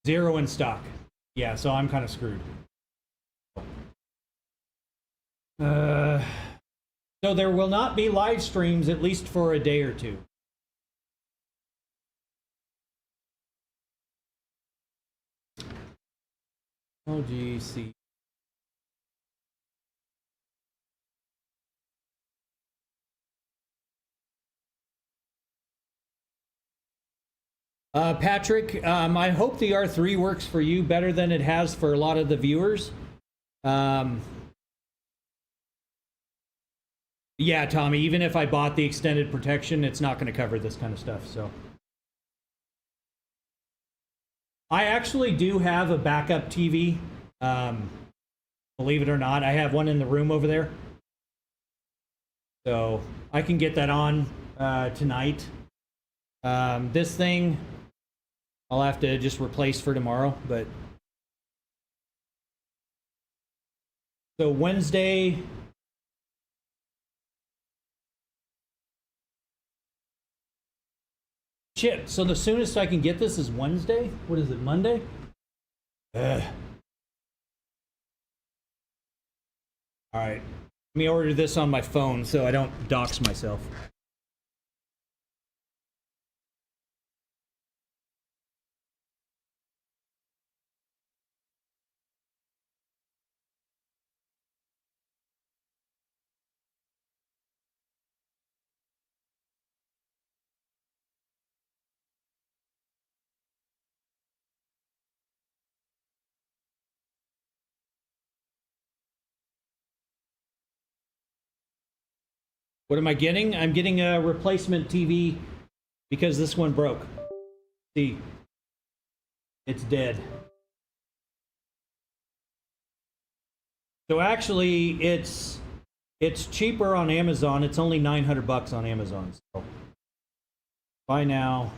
zero in stock. Yeah, so I'm kind of screwed. So there will not be live streams at least for a day or two. LGC. Patrick, I hope the R3 works for you better than it has for a lot of the viewers. Yeah, Tommy, even if I bought the extended protection, it's not going to cover this kind of stuff, so. I actually do have a backup TV. Believe it or not, I have one in the room over there. So I can get that on tonight. This thing, I'll have to just replace for tomorrow, but... So Wednesday... Shit, so the soonest I can get this is Wednesday? What is it, Monday? Ugh. Alright. Let me order this on my phone so I don't dox myself. What am I getting? I'm getting a replacement TV because this one broke. See, it's dead. So actually, it's cheaper on Amazon. It's only $900 on Amazon. So buy now.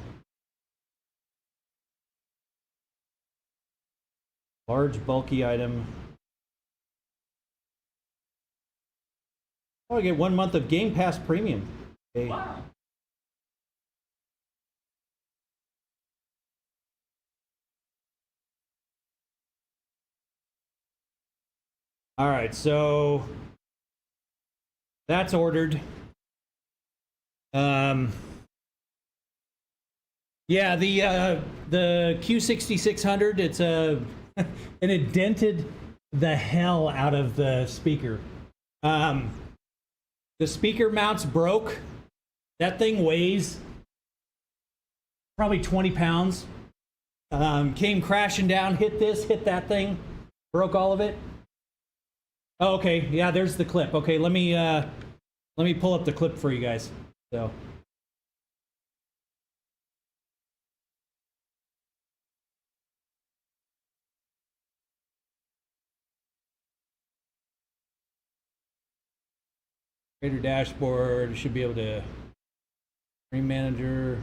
Large bulky item. Oh, I get 1 month of Game Pass Premium. Okay. Wow. All right, so that's ordered. Yeah, the Q6600, it's a and it dented the hell out of the speaker. The speaker mounts broke. That thing weighs probably 20 pounds. Came crashing down, hit this, hit that thing, broke all of it. Oh, okay, yeah, there's the clip. Okay, let me pull up the clip for you guys. So. Creator dashboard, you should be able to stream manager.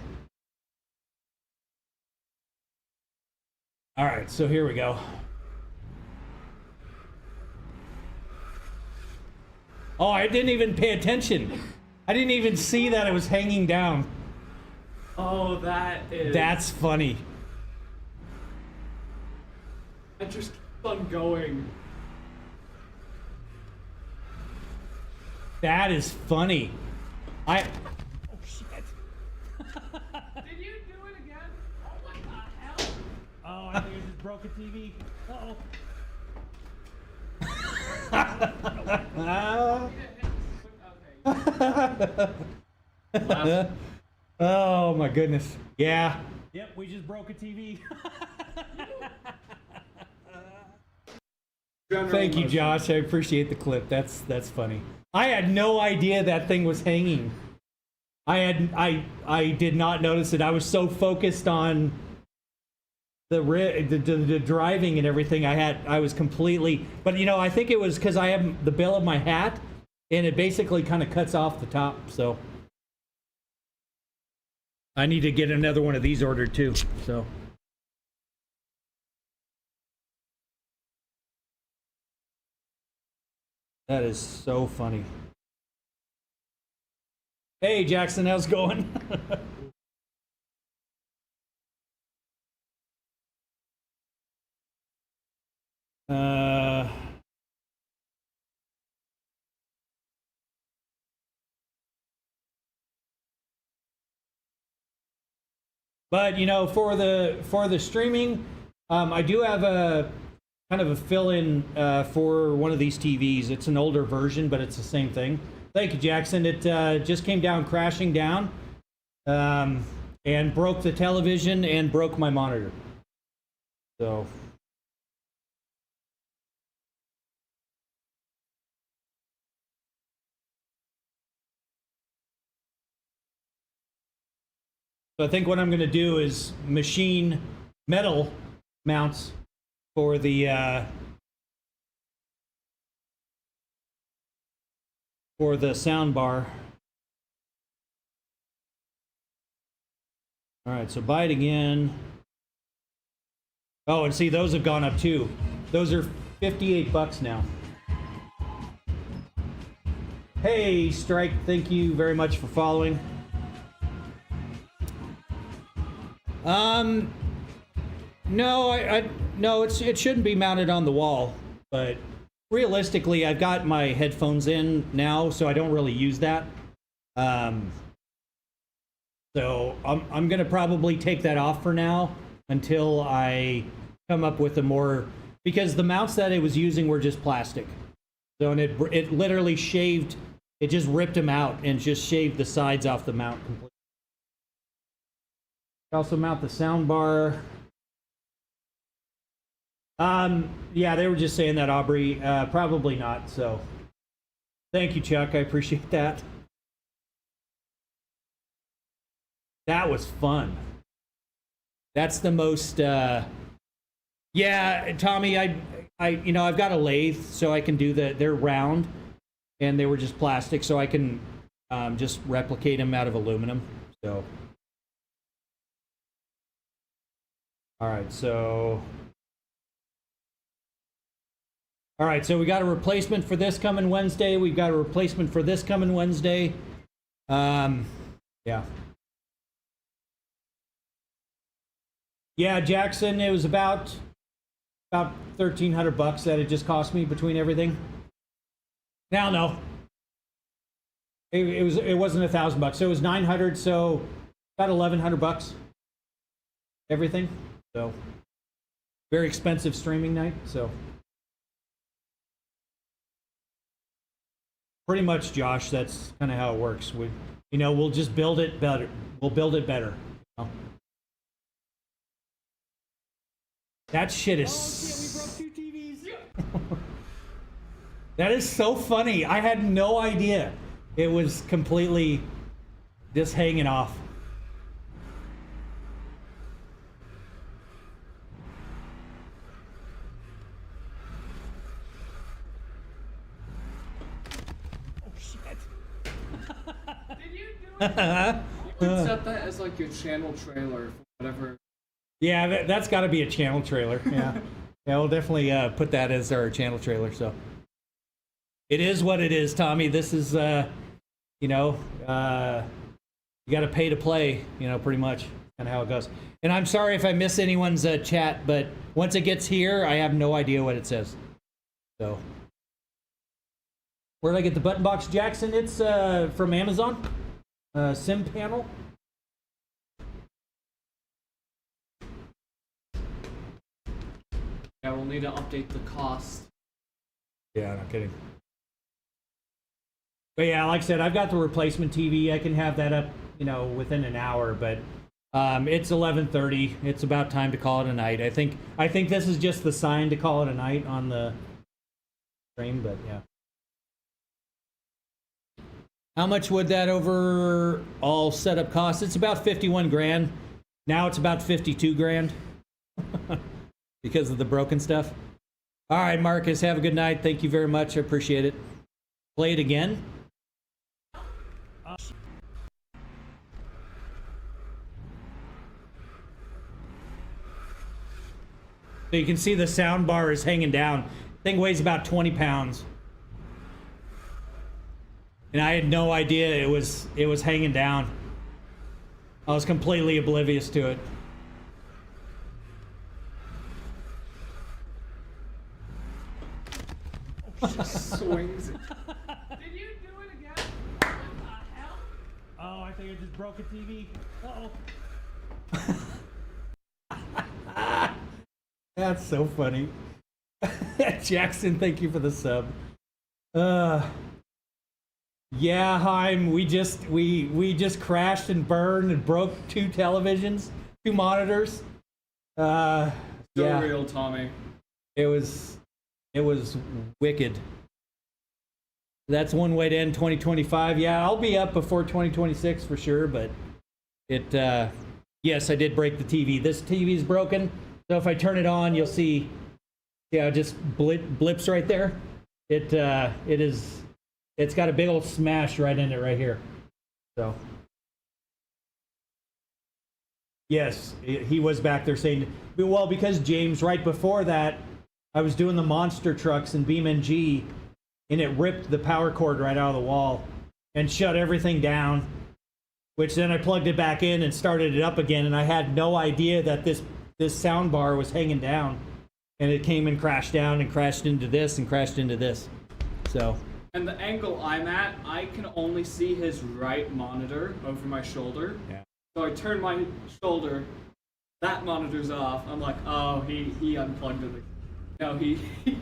All right, so here we go. Oh, I didn't even pay attention. I didn't even see that it was hanging down. Oh, That's funny. It just keeps on going. That is funny. Oh shit. Did you do it again? Oh, what the hell? Oh, I think I just broke a TV. Uh-oh. Oh my goodness. Yeah. Yep, we just broke a TV. Thank you, Josh. I appreciate the clip. That's funny. I had no idea that thing was hanging. I did not notice it. I was so focused on the driving and everything. I was completely. But you know, I think it was because I have the bill of my hat, and it basically kind of cuts off the top. So I need to get another one of these ordered too. So. That is so funny. Hey, Jackson, how's it going? But you know, for the streaming, I do have a kind of a fill-in for one of these TVs. It's an older version, but it's the same thing. Thank you, Jackson. It just came down crashing down and broke the television and broke my monitor. So. So I think what I'm going to do is machine metal mounts for the sound bar. All right, so buy it again. Oh, and see, those have gone up too. Those are $58 now. Hey, Strike, thank you very much for following. No, no, it shouldn't be mounted on the wall, but realistically, I've got my headphones in now, so I don't really use that. So I'm gonna probably take that off for now until I come up with a more, because the mounts that it was using were just plastic. So, and it literally shaved, it just ripped them out and just shaved the sides off the mount completely. Also mount the sound bar. Yeah, they were just saying that, Aubrey. Probably not, so. Thank you, Chuck. I appreciate that. That was fun. That's the most, yeah, Tommy, you know, I've got a lathe, so I can do they're round, and they were just plastic, so I can just replicate them out of aluminum, so. All right, so we got a replacement for this coming Wednesday. We've got a replacement for this coming Wednesday. Yeah. Yeah, Jackson, it was about $1,300 that it just cost me between everything. Now, no. It wasn't $1,000, so it was 900, so about $1,100. Everything. So very expensive streaming night, so pretty much, Josh, that's kind of how it works. We'll just build it better. We'll build it better. You know? That shit is. Oh shit, we broke 2 TVs. That is so funny. I had no idea. It was completely just hanging off. Did you do it? You could set that as like your channel trailer for whatever. Yeah, that's got to be a channel trailer. Yeah, yeah, we'll definitely put that as our channel trailer. So it is what it is, Tommy. This is, you know, you got to pay to play. You know, pretty much, kind of how it goes. And I'm sorry if I miss anyone's chat, but once it gets here, I have no idea what it says. So. Where did I get the button box, Jackson? It's from Amazon. Sim panel. Yeah, we'll need to update the cost. Yeah, no kidding. But yeah, like I said, I've got the replacement TV. I can have that up, you know, within an hour. But it's 11:30. It's about time to call it a night. I think this is just the sign to call it a night on the stream. But yeah. How much would that overall setup cost? It's about 51 grand. Now it's about 52 grand because of the broken stuff. All right, Marcus, have a good night. Thank you very much. I appreciate it. Play it again. So you can see the sound bar is hanging down. Thing weighs about 20 pounds. And I had no idea it was hanging down. I was completely oblivious to it. Swings. Did you do it again? What the hell? Oh, I think I just broke a TV. Uh-oh. That's so funny. Jackson, thank you for the sub. Yeah, Haim, we just crashed and burned and broke 2 televisions, 2 monitors. So yeah. real, Tommy. It was wicked. That's one way to end 2025. Yeah, I'll be up before 2026 for sure, but yes, I did break the TV. This TV is broken, so if I turn it on, you'll see, yeah, it just blips right there. It's got a big old smash right in it right here. So Yes, he was back there saying, well, because James, right before that, I was doing the monster trucks in BeamNG, and it ripped the power cord right out of the wall and shut everything down, which then I plugged it back in and started it up again, and I had no idea that this sound bar was hanging down, and it came and crashed down and crashed into this and crashed into this. So. And the angle I'm at, I can only see his right monitor over my shoulder. Yeah. So I turn my shoulder, that monitor's off. I'm like, oh, he unplugged it. No, he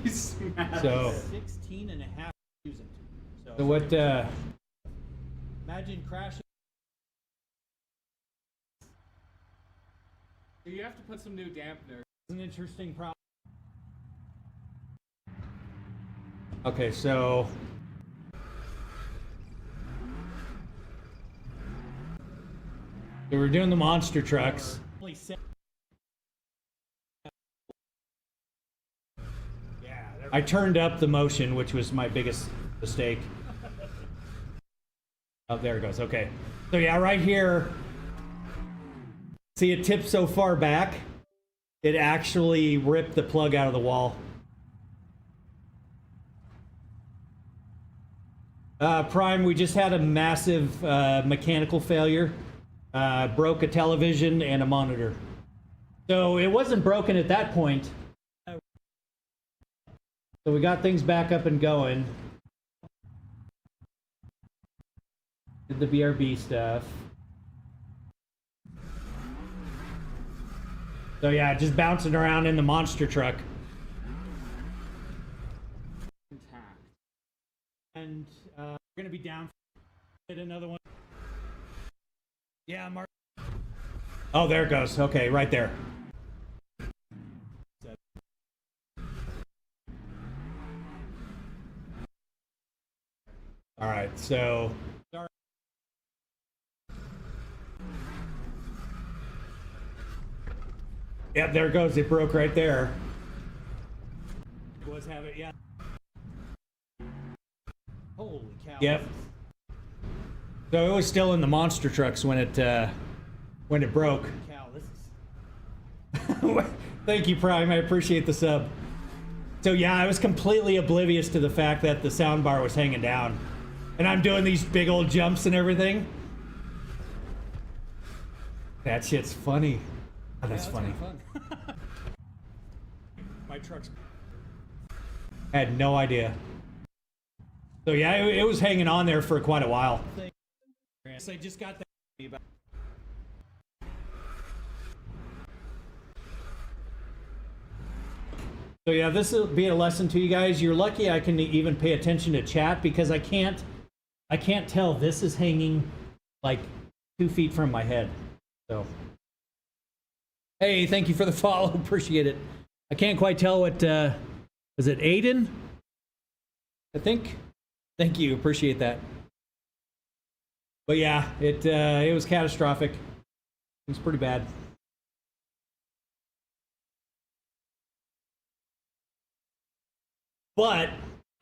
smashed. So 16 and a half using. So what? Imagine crashing. You have to put some new dampener. It's an interesting problem. Okay, so. So we're doing the monster trucks. I turned up the motion, which was my biggest mistake. Oh, there it goes. Okay. So yeah, right here. See, it tipped so far back, it actually ripped the plug out of the wall. Prime, we just had a massive mechanical failure. Broke a television and a monitor. So it wasn't broken at that point. So we got things back up and going. Did the BRB stuff. So yeah, just bouncing around in the monster truck. Intact. And we're gonna be down. Hit another one. Yeah, Mark. Oh, there it goes. Okay, right there. All right, so. Yep, there it goes. It broke right there. Was having, yeah. Holy cow. Yep. So it was still in the monster trucks when it broke. Cow, this is. Thank you, Prime. I appreciate the sub. So yeah, I was completely oblivious to the fact that the sound bar was hanging down, and I'm doing these big old jumps and everything. That shit's funny. Oh, that's funny. My truck's. I had no idea. So yeah, it was hanging on there for quite a while. So I just got that. So yeah, this will be a lesson to you guys. You're lucky I can even pay attention to chat because I can't tell this is hanging like 2 feet from my head. So. Hey, thank you for the follow. Appreciate it. I can't quite tell what, is it Aiden? I think. Thank you. Appreciate that. But yeah, it was catastrophic. It was pretty bad. But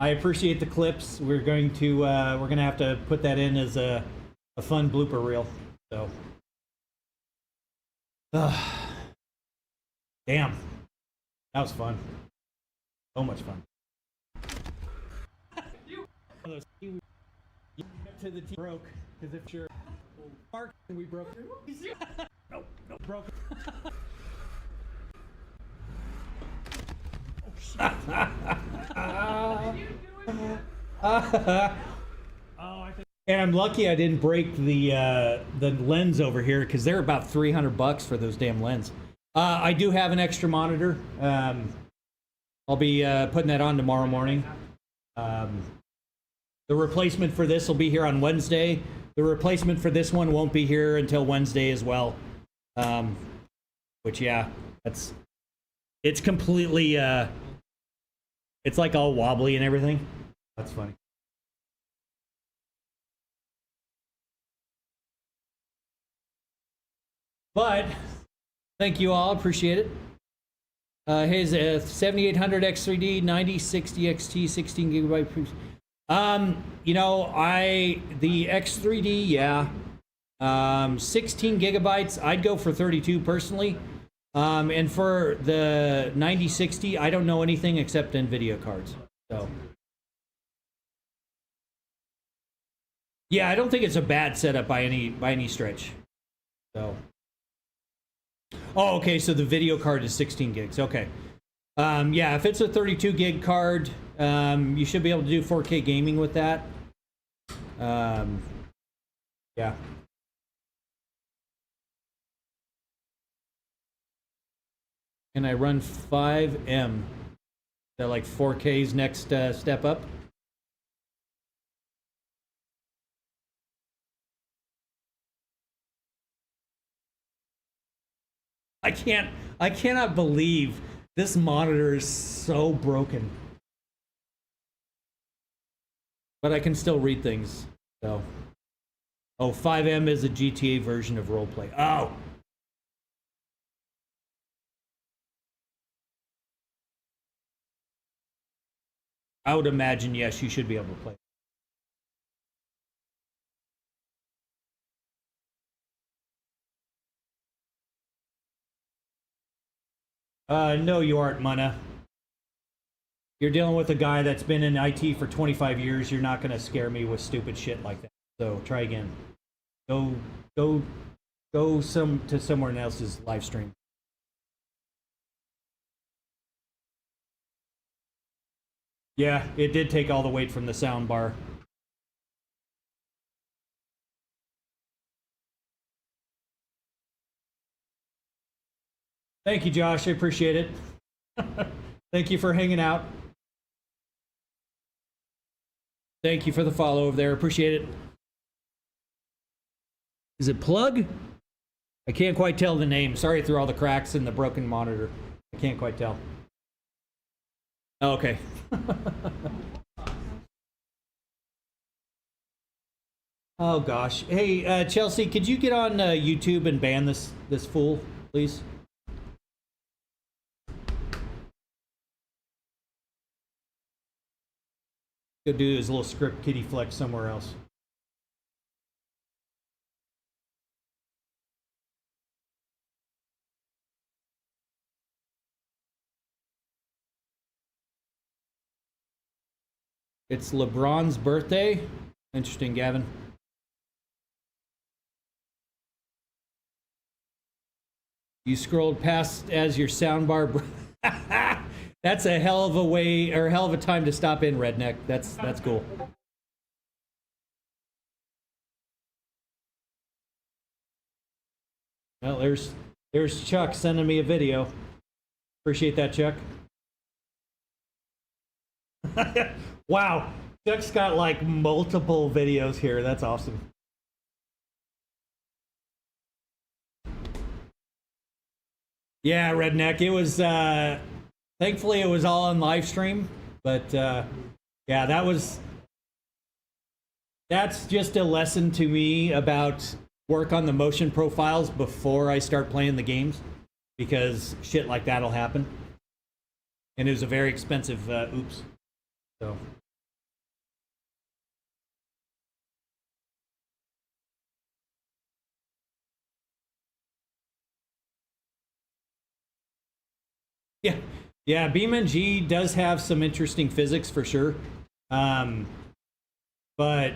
I appreciate the clips. We're gonna have to put that in as a fun blooper reel. So. Damn. That was fun. So much fun. To the broke, because if you're Mark, we broke. No, broke. Oh shit. And I'm lucky I didn't break the lens over here because they're about $300 for those damn lens. I do have an extra monitor. I'll be putting that on tomorrow morning. The replacement for this will be here on Wednesday. The replacement for this one won't be here until Wednesday as well. Which yeah, it's completely it's like all wobbly and everything. That's funny. But thank you all, appreciate it. Here's a 7800 X3D, 9060 XT, 16 gigabyte. You know, the X3D, yeah, 16 gigabytes, I'd go for 32 personally. And for the 9060, I don't know anything except NVIDIA cards. So, yeah, I don't think it's a bad setup by any stretch. So, oh, okay, so the video card is 16 gigs. Okay. Yeah, if it's a 32 gig card, you should be able to do 4K gaming with that. Yeah. And I run 5M. That like 4K's next step up. I cannot believe this monitor is so broken. But I can still read things. So, oh, 5M is a GTA version of roleplay. Oh. I would imagine, yes, you should be able to play. No, you aren't, Mana. You're dealing with a guy that's been in IT for 25 years. You're not going to scare me with stupid shit like that. So try again. Go to someone else's live stream. Yeah, it did take all the weight from the sound bar. Thank you, Josh. I appreciate it. Thank you for hanging out. Thank you for the follow over there. Appreciate it. Is it Plug? I can't quite tell the name. Sorry through all the cracks in the broken monitor. I can't quite tell. Oh, okay. Oh gosh. Hey, Chelsea, could you get on YouTube and ban this fool, please? Go do his little script kitty flex somewhere else. It's LeBron's birthday. Interesting, Gavin. You scrolled past as your soundbar. That's a hell of a way, or hell of a time to stop in, Redneck. That's cool. Well, there's Chuck sending me a video. Appreciate that, Chuck. Wow, Chuck's got like multiple videos here. That's awesome. Yeah, Redneck. It was thankfully it was all on live stream, but yeah, that's just a lesson to me about work on the motion profiles before I start playing the games, because shit like that'll happen. And it was a very expensive oops. So yeah, yeah, BeamNG does have some interesting physics for sure. But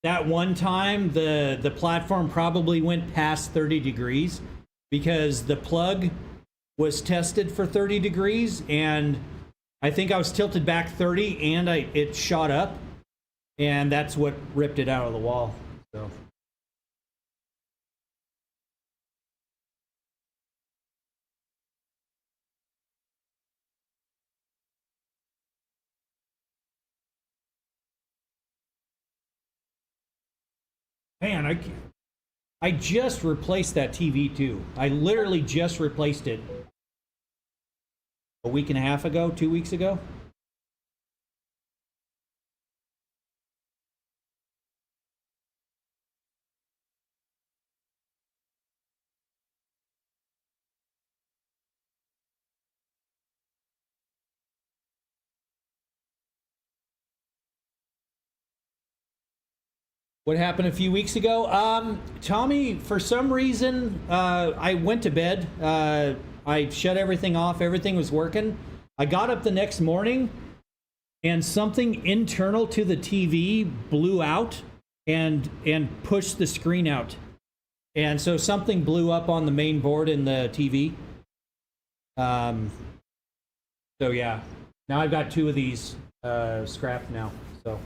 that one time the platform probably went past 30 degrees because the plug was tested for 30 degrees, and I think I was tilted back 30 and it shot up, and that's what ripped it out of the wall. So man, I just replaced that TV too. I literally just replaced it a week and a half ago, 2 weeks ago. What happened a few weeks ago? Tommy, for some reason, I went to bed. I shut everything off. Everything was working. I got up the next morning, and something internal to the TV blew out and pushed the screen out. And so something blew up on the main board in the TV. So yeah, now I've got 2 of these scrapped now. So.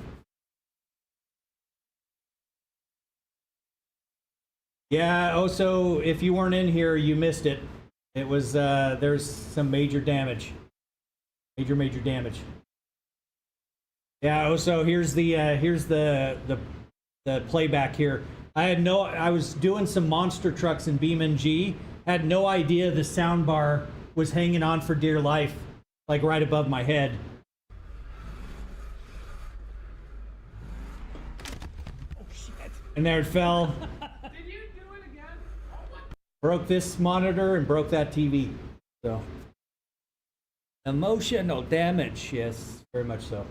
Yeah, oh, so if you weren't in here, you missed it. It was, there's some major damage. Major damage. Yeah, oh, so here's the playback here. I was doing some monster trucks in BeamNG, had no idea the sound bar was hanging on for dear life, like right above my head. Oh, shit. And there it fell. Broke this monitor and broke that TV. So emotional damage, yes, very much so.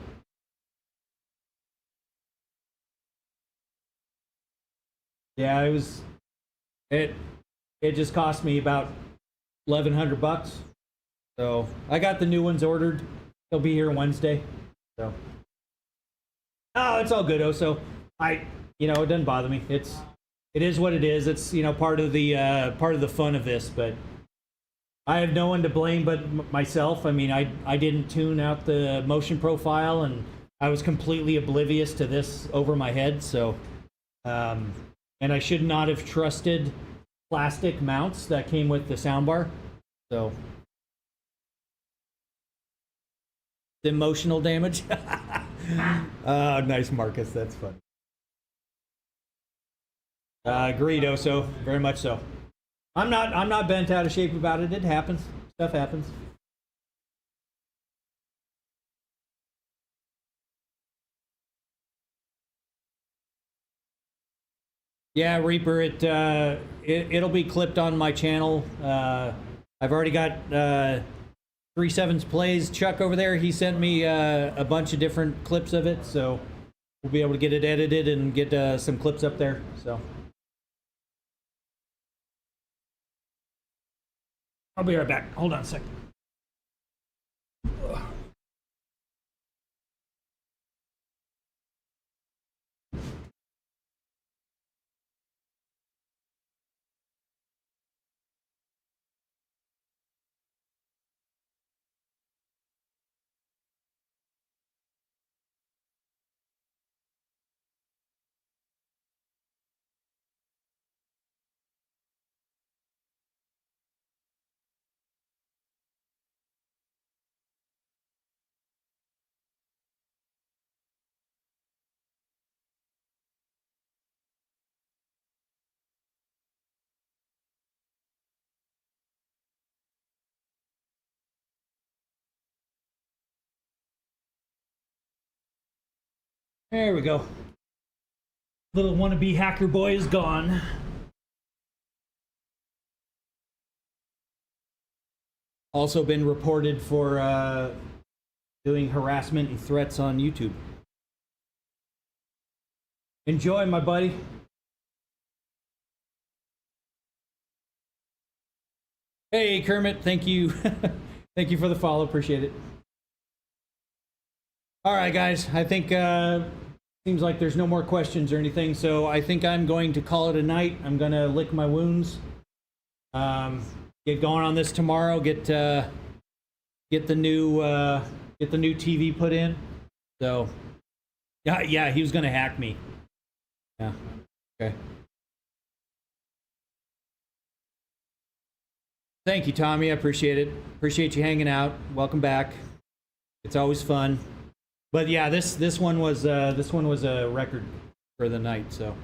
Yeah, it just cost me about $1,100. So I got the new ones ordered. They'll be here Wednesday. So oh, it's all good. Oh, so it doesn't bother me. It is what it is. It's, part of the fun of this, but I have no one to blame but myself. I mean, I didn't tune out the motion profile, and I was completely oblivious to this over my head. So, and I should not have trusted plastic mounts that came with the soundbar. So, the emotional damage. Oh, nice, Marcus. That's fun. Agreed, Oso. Very much so. I'm not bent out of shape about it. It happens. Stuff happens. Yeah, Reaper. It'll be clipped on my channel. I've already got 3/7 plays. Chuck over there, he sent me a bunch of different clips of it, so we'll be able to get it edited and get some clips up there. So. I'll be right back. Hold on a second. There we go. Little wannabe hacker boy is gone. Also been reported for doing harassment and threats on YouTube. Enjoy, my buddy. Hey, Kermit, thank you. Thank you for the follow. Appreciate it. All right, guys. I think seems like there's no more questions or anything, so I think I'm going to call it a night. I'm gonna lick my wounds. Get going on this tomorrow. Get the new TV put in. So, yeah, he was gonna hack me. Yeah. Okay. Thank you, Tommy. I appreciate it. Appreciate you hanging out. Welcome back. It's always fun. But yeah, this one was a record for the night. So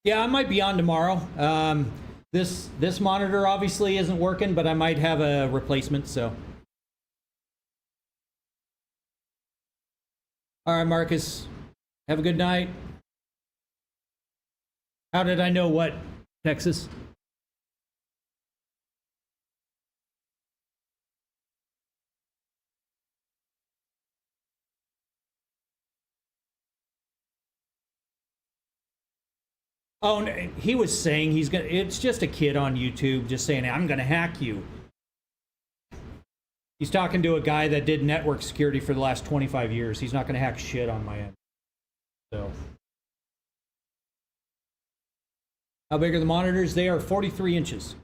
yeah, I might be on tomorrow. This monitor obviously isn't working, but I might have a replacement. So all right, Marcus. Have a good night. How did I know what, Texas? Oh, no, he was saying he's gonna. It's just a kid on YouTube just saying, "I'm gonna hack you." He's talking to a guy that did network security for the last 25 years. He's not gonna hack shit on my end. So, how big are the monitors? They are 43 inches.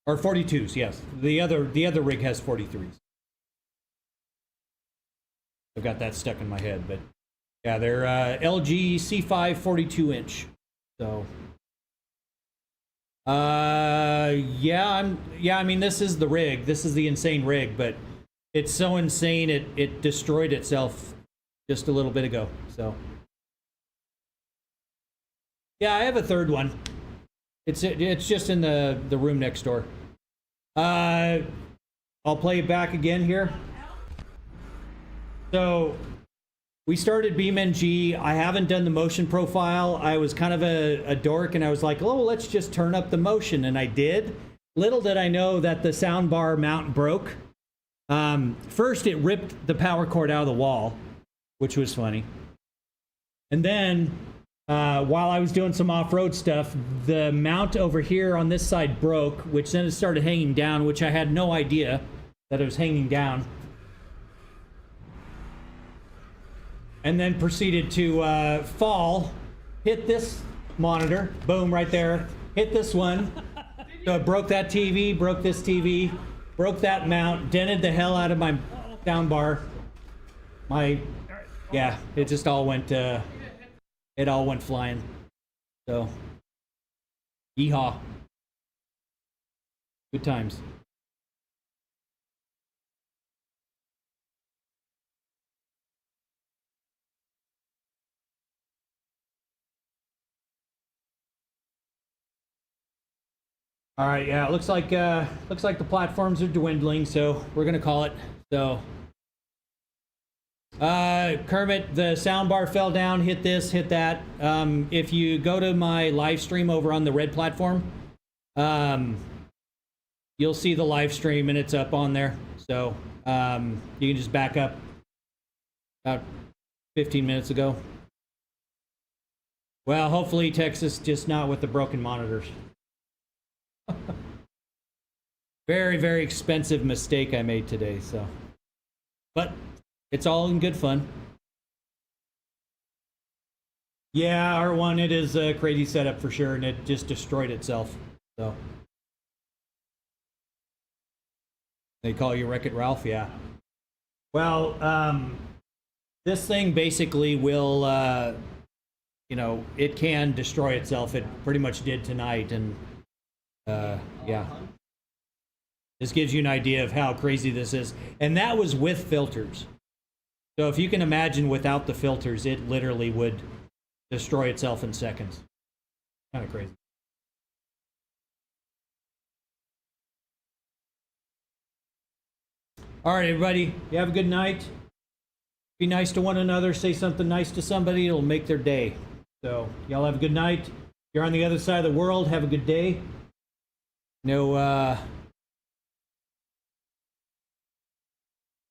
Or 42s, yes. The other rig has 43s. I've got that stuck in my head, but yeah, they're LG C5 42 inch. So yeah, I mean, this is the rig. This is the insane rig, but it's so insane it destroyed itself just a little bit ago. So yeah, I have a third one. It's just in the room next door. I'll play it back again here. So we started BeamNG. I haven't done the motion profile. I was kind of a dork, and I was like, oh, let's just turn up the motion, and I did. Little did I know that the soundbar mount broke. First, it ripped the power cord out of the wall, which was funny. And then, while I was doing some off-road stuff, the mount over here on this side broke, which then it started hanging down, which I had no idea that it was hanging down. And then proceeded to fall, hit this monitor, boom, right there, hit this one. So it broke that TV, broke this TV, broke that mount, dented the hell out of my soundbar. Yeah, it just all went, it all went flying. So, yeehaw. Good times. All right, yeah, it looks like the platforms are dwindling, so we're gonna call it. So, Kermit, the soundbar fell down, hit this, hit that. If you go to my live stream over on the red platform, you'll see the live stream and it's up on there. So, you can just back up about 15 minutes ago. Well, hopefully Texas, just not with the broken monitors. Very, very expensive mistake I made today, so. But it's all in good fun. Yeah, R1, it is a crazy setup for sure, and it just destroyed itself, so. They call you Wreck-It Ralph, yeah. Well, this thing basically will, you know, it can destroy itself. It pretty much did tonight, and yeah. This gives you an idea of how crazy this is. And that was with filters. So if you can imagine without the filters, it literally would destroy itself in seconds. Kind of crazy. All right, everybody, you have a good night. Be nice to one another. Say something nice to somebody. It'll make their day. So y'all have a good night. If you're on the other side of the world, have a good day.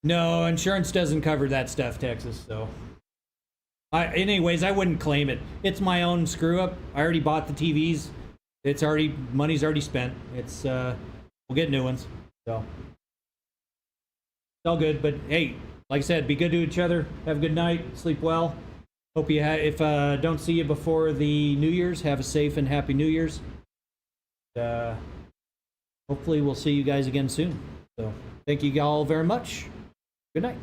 No, insurance doesn't cover that stuff, Texas, so. Anyways, I wouldn't claim it. It's my own screw up. I already bought the TVs. Money's already spent. We'll get new ones, so. It's all good, but hey, like I said, be good to each other. Have a good night. Sleep well. Hope you if don't see you before the New Year's, have a safe and happy New Year's. Hopefully we'll see you guys again soon. So thank you all very much. Good night.